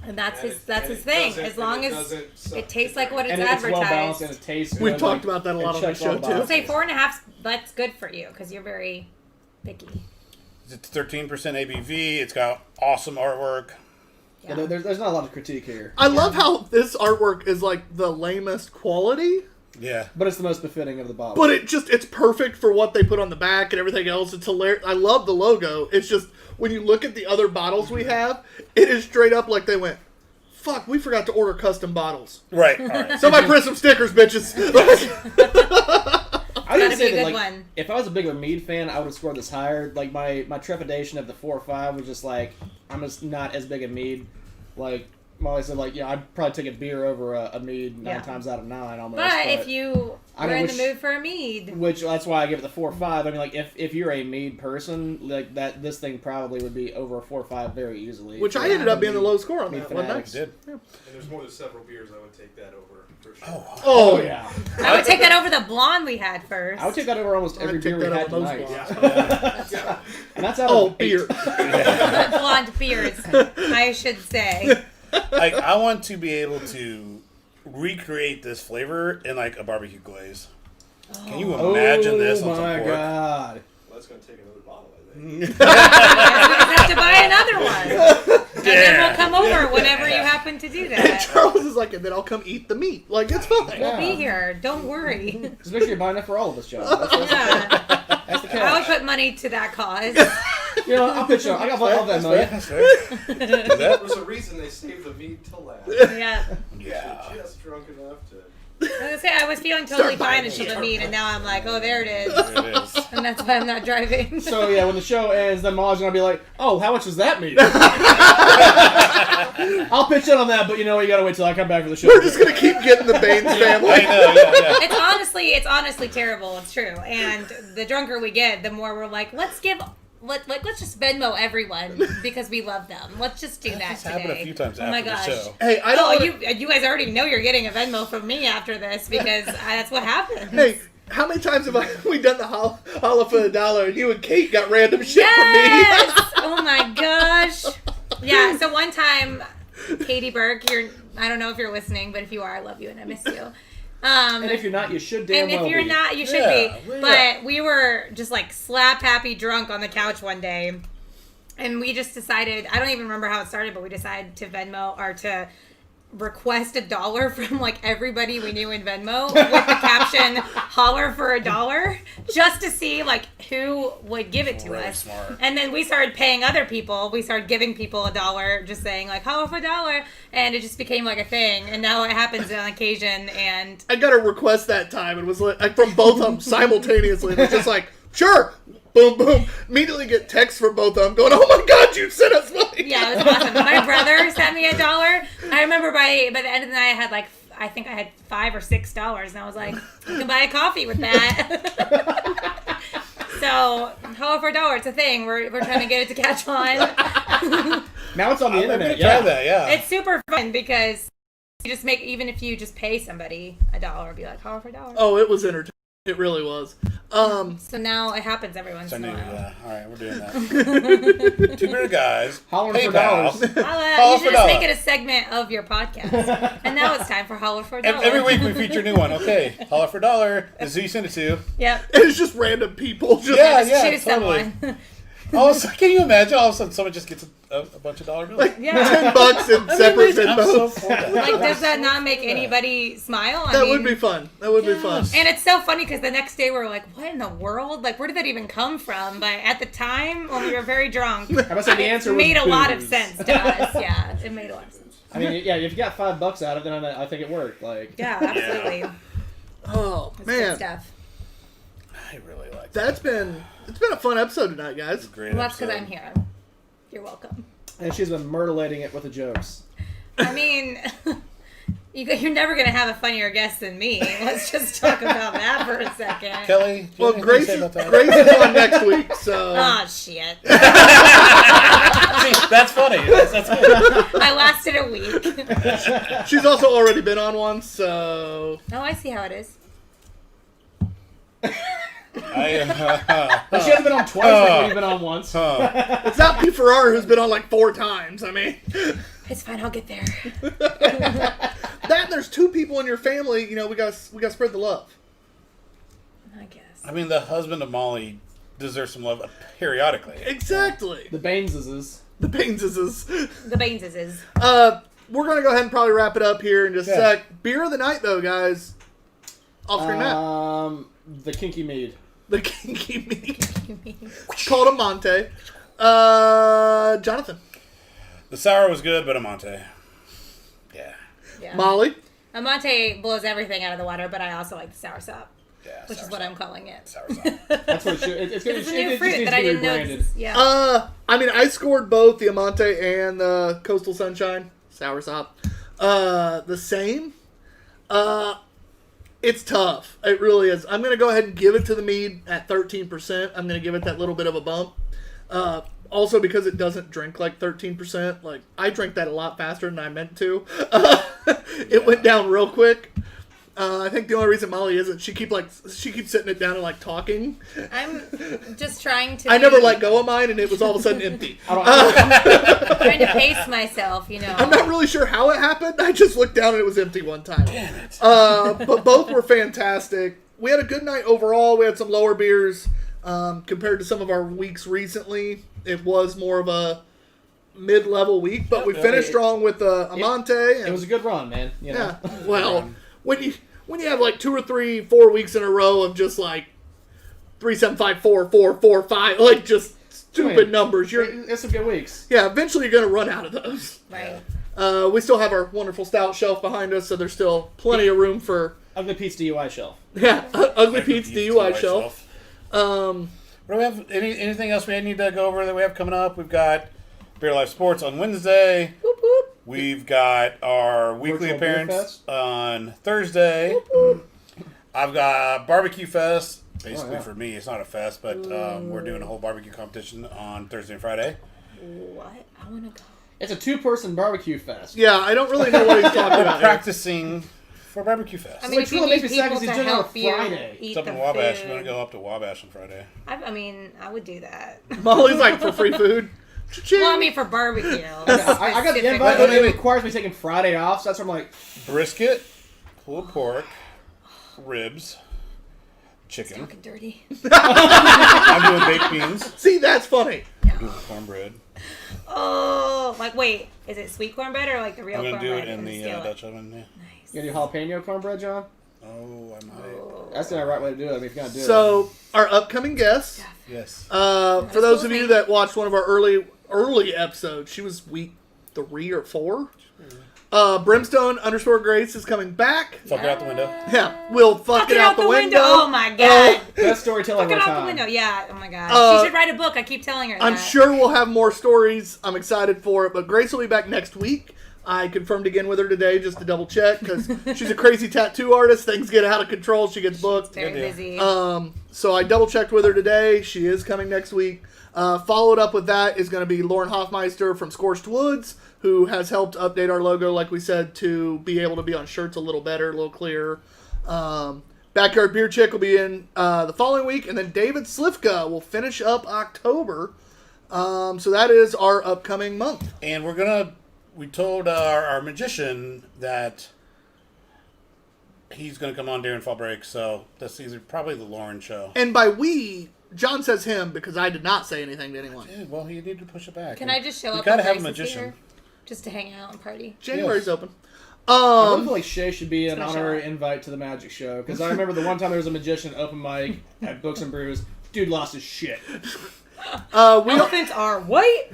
S2: And that's
S4: and
S2: his.
S4: it-
S2: That's
S4: and
S2: his
S4: it
S2: thing.
S4: doesn't-
S2: As long
S4: and
S2: as
S4: doesn't suck
S2: it tastes
S4: to
S2: like what it's
S4: drink.
S5: And it's well balanced and
S2: advertised.
S5: it tastes good.
S1: We've
S5: like,
S1: talked about that a
S5: it
S1: lot on the
S5: checks all
S1: show,
S5: the
S1: too.
S2: I'll say
S5: boxes.
S2: 4.5. That's good for you because you're very picky.
S3: It's 13% ABV. It's got awesome artwork.
S2: Yeah.
S5: There's not a lot of critique here.
S1: I love how this artwork is like the lamest quality,
S3: Yeah.
S5: But it's the most befitting of the bottle.
S1: But it's perfect for what they put on the back and everything else. It's hilarious. I love the logo. It's just, when you look at the other bottles we have, it is straight up like they went, fuck, we forgot to order custom bottles.
S3: Right. All right.
S1: Somebody print some stickers, bitches.
S5: I would
S2: Gotta be
S5: say
S2: a
S5: that,
S2: good
S5: like,
S2: one.
S5: if I was a bigger Mead fan, I would have scored this higher. Like, my trepidation of the 4 or 5 was just like, I'm just not as big a Mead. Like Molly said, like, yeah, I'd probably take a beer over a Mead 9 times out of 9 almost.
S2: But if you
S5: I
S2: were
S5: mean,
S2: in the mood for a mead,
S5: Which, that's why I give it the 4 or 5. I mean, like, if you're a Mead person, like, this thing probably would be over a 4 or 5 very easily.
S1: Which I ended up being the low score on
S5: Mead
S1: that, wasn't I?
S5: fanatics.
S3: Did.
S4: And there's more than several beers I would take that over for sure.
S1: Oh,
S5: yeah.
S2: I would take that over the blonde we had first.
S5: I would take that over almost every
S1: I'd
S5: beer
S1: take
S5: we
S1: that
S5: had
S1: over most
S5: tonight.
S1: ones.
S4: Yeah.
S5: And that's out
S1: Oh,
S5: of 8.
S1: beer.
S2: Blonde beards, I should say.
S3: Like, I want to be able to recreate this flavor in like a barbecue glaze. Can you imagine this on
S5: Oh
S3: some
S5: my
S3: pork?
S5: god.
S4: Well, that's going to take another bottle, I think.
S2: I have to buy another one. And then we'll come over whenever you happen to do
S1: And
S2: that.
S1: Charles is like, and then I'll come eat the meat. Like, it's fine.
S2: We'll be here. Don't worry.
S5: Just make sure you're buying it for all of us, John. That's
S2: Yeah.
S5: the
S2: I would
S5: catch.
S2: put money to that cause.
S5: You know, I'll pitch up. I got all that money.
S3: That's fair. Is that?
S4: There's a reason they saved the meat till last.
S2: Yeah.
S3: Yeah.
S4: You're just drunk enough to...
S2: I was gonna say, I was feeling totally
S1: Start
S2: fine
S1: buying
S2: until the meat, and now I'm like, oh, there it is.
S3: There it is.
S2: And that's why I'm not driving.
S5: So yeah, when the show ends, then Molly's gonna be like, "Oh, how much does that mean?" I'll pitch in on that, but you know, you gotta wait till I come back for the show.
S1: We're just going to keep getting the Baines
S3: I
S1: family.
S3: know, yeah.
S2: It's honestly terrible. It's true. And the drunker we get, the more we're like, let's just Venmo everyone because we love them. Let's just do that
S3: It's
S2: today.
S3: happened a few times
S2: Oh my
S3: after the
S2: gosh.
S3: show.
S1: Hey, I don't
S2: Oh,
S1: wanna-
S2: you guys already know you're getting a Venmo from me after this because that's what happens.
S1: Hey, how many times have we done the holla for the dollar and you and Kate got random shit
S2: Yes! Oh my gosh. Yeah, so one time, Katie Burke, I don't know if you're listening, but if you are, I love you and I miss you.
S5: And if you're not, you should damn
S2: And if
S5: well
S2: you're
S5: be.
S2: not, you should
S3: Yeah,
S2: be.
S3: well,
S2: But
S3: yeah.
S2: we were just like slap happy drunk on the couch one day. And we just decided, I don't even remember how it started, but we decided to Venmo or to request $1 from like everybody we knew in Venmo with the caption "holler for $1" just to see like who would give it to
S3: Really
S2: us.
S3: smart.
S2: And then we started paying other people. We started giving people $1, just saying like "holler for $1," and it just became like a thing. And now it happens on occasion. And
S1: I got a request that time and was like from both of them simultaneously. It was just like, sure, boom, boom. Immediately get texts from both of them going, oh my god, you sent us money.
S2: yeah, it was awesome. My brother sent me $1. I remember by the end of the night, I think I had $5 or $6, and I was like, you can buy a coffee with that. So, holler for $1, it's a thing. We're trying to get it to catch on.
S5: Now it's on the
S3: I'm gonna
S5: internet.
S3: try
S5: Yeah.
S3: that, yeah.
S2: It's super fun because you just make, even if you just pay somebody $1, be like, holler for $1.
S1: Oh, it was entertaining. It really was.
S2: So now it happens every once
S3: I
S2: in a
S3: knew,
S2: while.
S3: yeah. All right, we're doing that. Two Beerded Guys.
S5: Hollering for
S3: PayPal.
S5: dollars.
S2: Holla, you
S3: for
S2: should just make
S3: $1.
S2: it a segment of your podcast. And now it's time for Holler for $1.
S3: Every week we feature a new one. Okay, holler for $1. This is who you send it to.
S2: Yep.
S1: And it's just random people. Just,
S3: Yeah,
S2: Just choose
S3: totally.
S2: someone.
S3: Can you imagine all of a sudden someone just gets a bunch of dollar bills?
S1: like
S2: Yeah.
S1: $10 in separate
S3: I'm so
S1: Venmos.
S3: for that.
S2: Like, does that not make anybody smile? I
S1: That
S2: mean,
S1: would be fun. That would be fun.
S2: And it's so funny because the next day we're like, what in the world? Like, where did that even come from? But at the time, when we were very drunk,
S5: I must say the answer
S2: it
S5: was
S2: made a lot of
S5: booze.
S2: sense to us. Yeah, it made a lot of sense.
S5: I mean, yeah, if you got $5 out of it, then I think it worked. Like,
S2: Yeah, absolutely.
S1: Oh,
S2: It's good
S1: man.
S2: stuff.
S3: I really like that.
S1: It's been a fun episode tonight, guys.
S3: Great
S2: Well, that's because
S3: episode.
S2: I'm here. You're welcome.
S5: and she's been myrtleating it with the jokes.
S2: I mean, you're never going to have a funnier guest than me. Let's just talk about that for a second.
S3: Kelly, do you
S1: Well,
S3: have anything to
S1: Grace
S3: say
S1: is,
S3: about that?
S1: Grace is on next week, so
S2: Oh, shit.
S3: See, that's funny. That's good.
S2: I lasted a week.
S1: she's also already been on one. So
S2: Oh, I see how it is.
S5: But she hasn't been on twice, like we've been on once.
S1: it's not Pete Ferrara who's been on like 4 times. I mean,
S2: It's fine. I'll get there.
S1: that and there's 2 people in your family. You know, we got to spread the love.
S2: I guess.
S3: I mean, the husband of Molly deserves some love periodically.
S1: Exactly.
S5: The Baineses.
S1: The Baineses.
S2: The Baineses is.
S1: We're gonna go ahead and probably wrap it up here in just a
S3: Yeah.
S1: sec. Beer of the night, though, guys. Off-screen Matt.
S5: The Kinky Mead.
S1: The kinky meat. Called a Monte. Jonathan.
S3: The sour was good, but a Monte. Yeah.
S2: Yeah.
S1: Molly.
S2: A Monte blows everything out of the water, but I also like the sour sop,
S3: Yeah.
S2: which is what I'm calling it.
S3: Sour sop.
S5: That's what it should. It's gonna.
S2: It's a
S5: It
S2: new
S5: just
S2: fruit
S5: needs
S2: that
S5: to
S2: I
S5: be
S2: didn't know.
S5: rebranded.
S2: Yeah.
S1: I mean, I scored both the Amante and the Coastal Sunshine sour sop. The same. It's tough. It really is. I'm gonna go ahead and give it to the mead at 13%. I'm gonna give it that little bit of a bump. Also because it doesn't drink like 13%. Like I drank that a lot faster than I meant to. It went down real quick. I think the only reason Molly isn't, she keeps sitting it down and like talking.
S2: I'm just trying to.
S1: I never let go of mine, and it was all of a sudden empty.
S2: trying to pace myself, you know.
S1: I'm not really sure how it happened. I just looked down and it was empty one time. Damn it. But both were fantastic. We had a good night overall. We had some lower beers compared to some of our weeks recently. It was more of a mid-level week, but we finished strong with Amante.
S5: It was a good run, man. You know?
S1: Yeah. Well, when you have like 2 or 3, 4 weeks in a row of just like 3, 7, 5, 4, 4, 4, 5, like just stupid numbers,
S5: It's some good weeks.
S1: yeah. Eventually, you're gonna run out of those.
S2: Right.
S1: We still have our wonderful stout shelf behind us, so there's still plenty of room for
S5: Ugly Pete's DUI shelf.
S1: Ugly Pete's DUI shelf.
S3: What do we have? Anything else we need to go over that we have coming up? We've got Beer Life Sports on Wednesday.
S1: Whoop, whoop.
S3: We've got our weekly
S5: Virtual Beer
S3: appearance
S5: Fest.
S3: on Thursday.
S1: Whoop, whoop.
S3: I've got Barbecue Fest. Basically,
S5: yeah.
S3: for me, it's not a fest, but we're doing a whole barbecue competition on Thursday and Friday.
S2: What? I want to go.
S5: It's a 2-person barbecue fest.
S1: Yeah, I don't really know what he's talking
S3: We're
S1: about. here.
S3: practicing for Barbecue Fest.
S2: I mean,
S5: Which
S2: if you
S5: really
S2: need
S5: makes me sad
S2: people
S5: 'cause
S2: to
S5: he's doing it on
S2: help you
S5: Friday.
S2: eat
S3: It's up
S2: the
S3: in Wabash.
S2: food.
S3: We're going to go up to Wabash on Friday.
S2: I mean, I would do that.
S1: Molly's like for free food. Cha-ching.
S2: Well, I mean, for barbecue.
S5: I got the
S2: specifically.
S5: invite, but it requires me taking Friday off, so that's where I'm like,
S3: Brisket, pulled pork, ribs, chicken.
S2: Talking dirty.
S3: I'm doing baked beans.
S1: See, that's funny.
S3: I'm doing cornbread.
S2: Oh, like wait, is it sweet cornbread or like the real
S3: I'm going to
S2: cornbread?
S3: do it in the
S2: skillet?
S3: Dutch oven. Yeah.
S2: Nice.
S5: you gonna do jalapeno cornbread, John?
S3: Oh, I might.
S5: That's the right way to do it. I mean, if you're gonna do it.
S1: So, our upcoming guest,
S3: Yes.
S1: for those of you that watched one of our early episodes, she was week 3 or 4. Brimstone_Grace is coming back.
S3: Fuck her out the window.
S1: Yeah, we'll fuck it out the window.
S2: Oh my god.
S5: Best storytelling
S2: Fuck
S5: of
S2: it
S5: our
S2: out the
S5: time.
S2: window. Yeah. Oh my god. She should write a book. I keep telling her.
S1: I'm
S2: that.
S1: sure we'll have more stories. I'm excited for it. But Grace will be back next week. I confirmed again with her today just to double check because she's a crazy tattoo artist. Things get out of control. She gets booked.
S2: Very
S3: Good deal.
S2: busy.
S1: So I double checked with her today. She is coming next week. Followed up with that is going to be Lauren Hoffmeister from Scorched Woods, who has helped update our logo, like we said, to be able to be on shirts a little better, a little clearer. Backyard Beer Chick will be in the following week, and then David Slifka will finish up October. So that is our upcoming month.
S3: And we told our magician that he's going to come on during fall break, so that's probably the Lauren show.
S1: And by we, John says him because I did not say anything to anyone.
S3: Yeah, well, you need to push it back.
S2: Can I just show
S3: we
S2: up?
S3: gotta
S2: when
S3: have a
S2: Grace is
S3: magician.
S2: here? Just to hang out and party.
S1: January's open.
S5: I really feel like Shay should be an
S2: gonna show
S5: honorary
S2: up.
S5: invite to the magic show because I remember the one time there was a magician open mic at Books and Brews. Dude lost his shit.
S2: Elephants are white.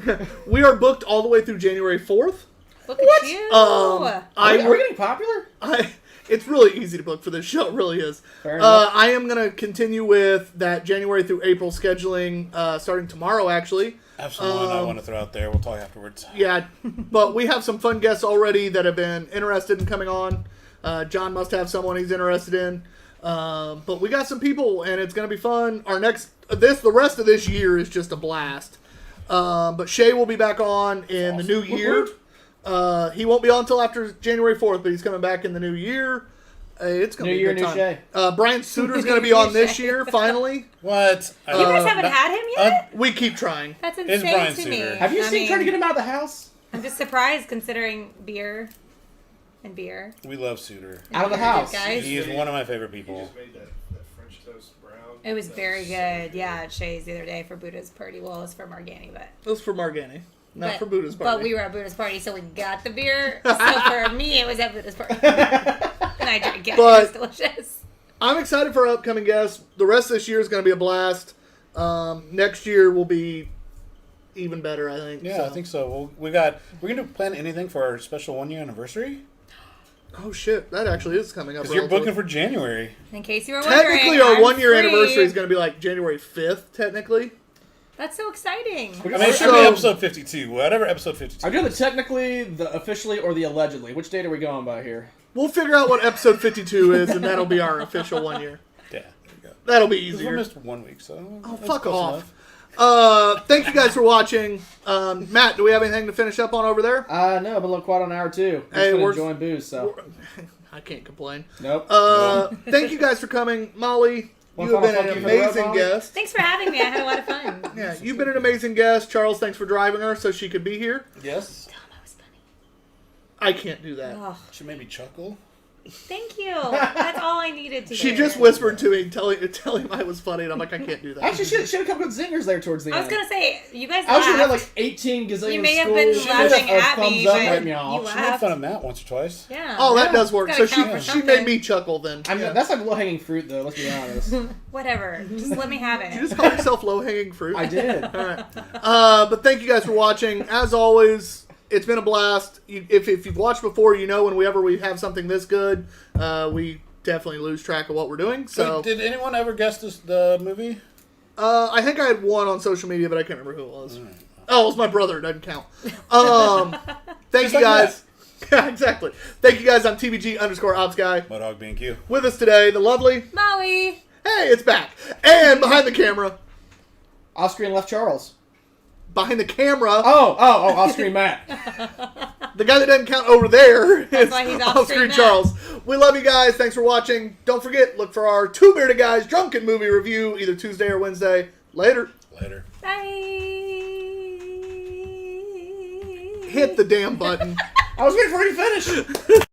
S1: We are booked all the way through January 4th.
S2: Look at you.
S5: Are we getting popular?
S1: It's really easy to book for this show. It really is.
S5: Fair enough.
S1: I am going to continue with that January through April scheduling starting tomorrow, actually.
S3: I have someone I want to throw out there. We'll talk afterwards.
S1: Yeah, but we have some fun guests already that have been interested in coming on. John must have someone he's interested in. But we got some people, and it's going to be fun. The rest of this year is just a blast. But Shay will be back on in the new year. He won't be on until after January 4th, but he's coming back in the new year. It's going to
S5: New
S1: be a
S5: year,
S1: good
S5: new
S1: time.
S5: Shay.
S1: Brian Suter's going to be on this year, finally.
S3: What?
S2: You guys haven't had him yet?
S1: We keep trying.
S2: That's
S3: It's
S2: insane
S3: Brian
S2: to me.
S3: Suter.
S5: Have you
S2: I
S5: seen
S2: mean,
S5: trying to get him out of the house?
S2: I'm just surprised considering beer. And beer.
S3: We love Suter.
S5: Out of the house.
S2: Guys.
S3: He is one of my favorite
S4: He
S3: people.
S4: just made that French toast brown.
S2: It was
S4: That
S2: very
S4: so
S2: good. Yeah, at Shay's the other day for Buddha's party. Well, it was for Margani, but...
S1: It was for Margani, not
S2: but-
S1: for Buddha's party.
S2: But we were at Buddha's party, so we got the beer. So for me, it was at Buddha's party. And I drank it.
S1: But-
S2: It was delicious.
S1: I'm excited for our upcoming guests. The rest of this year is going to be a blast. Next year will be even better, I think.
S3: Yeah, I think so. We're going to plan anything for our special 1 year anniversary?
S1: Oh, shit. That actually is coming up.
S3: Because you're booking for January.
S2: In case you were wondering,
S1: Technically, our
S2: I'm
S1: 1 year
S2: free.
S1: anniversary is going to be like January 5th, technically.
S2: That's so exciting.
S3: I mean, it should be episode 52. Whatever episode 52
S5: Are you doing the technically, the officially, or the allegedly? Which date are we going by here?
S1: We'll figure out what episode 52 is, and that'll be our official 1 year.
S3: Yeah, there you go.
S1: That'll be
S3: Because we
S1: easier.
S3: missed 1 week, so...
S1: Oh,
S3: that's
S1: fuck
S3: close
S1: off.
S3: enough.
S1: Thank you guys for watching. Matt, do we have anything to finish up on over there?
S5: No, I've been looking quite on hour 2.
S1: Hey,
S5: Just been
S1: we're-
S5: enjoying booze, so.
S1: I can't complain.
S5: Nope.
S1: Thank you guys for coming. Molly,
S5: One
S1: you have been
S5: final
S1: an
S5: fuck you for the road,
S1: amazing
S5: Molly?
S1: guest.
S2: Thanks for having me. I had a lot of fun.
S1: Yeah, you've been an amazing guest. Charles, thanks for driving her so she could be here.
S3: Yes?
S1: I can't do that.
S2: Oh,
S3: She made me chuckle.
S2: thank you. That's all I needed to
S1: She
S2: hear.
S1: just whispered to me, tell him I was funny, and I'm like, I can't do that.
S5: Actually, should have come with zingers there towards the
S2: I
S5: end.
S2: was going to say, you guys
S5: I should have had
S2: laughed.
S5: like 18 gazillion
S2: You may have been
S5: schools
S2: laughing
S5: of
S2: at
S5: thumbs
S2: me,
S5: up
S2: but
S5: right me
S2: you
S5: off.
S3: She made
S2: laughed.
S3: fun of Matt once or twice.
S2: Yeah.
S1: Oh, that does work.
S2: Gotta
S1: So
S2: count for
S1: she
S2: something.
S1: made me chuckle then.
S5: I mean, that's like low-hanging fruit, though, let's be honest.
S2: Whatever. Just let me have
S1: You
S2: it.
S1: just call yourself low-hanging fruit?
S5: I did.
S1: All right. But thank you guys for watching. As always, it's been a blast. If you've watched before, you know whenever we have something this good, we definitely lose track of what we're doing. So
S3: Wait, did anyone ever guess the movie?
S1: I think I had one on social media, but I can't remember who it was. Oh, it was my brother. It doesn't count. Thank
S3: Just
S1: you
S3: like
S1: guys. Yeah, exactly. Thank you guys. I'm TBG_OpsGuy.
S3: Mudhog being Q.
S1: With us today, the lovely.
S2: Molly.
S1: Hey, it's back. And behind the camera.
S5: Off-screen left Charles.
S1: Behind the camera.
S5: Oh, off-screen Matt.
S1: The guy that doesn't count over there
S2: That's
S1: is
S2: why he's
S1: off-screen
S2: off-screen
S1: Charles. We love you guys. Thanks for watching. Don't forget, look for our Two Beerded Guys drunken movie review either Tuesday or Wednesday. Later.
S3: Later.
S2: Bye.
S1: Hit the damn button.
S5: I was waiting for you to finish.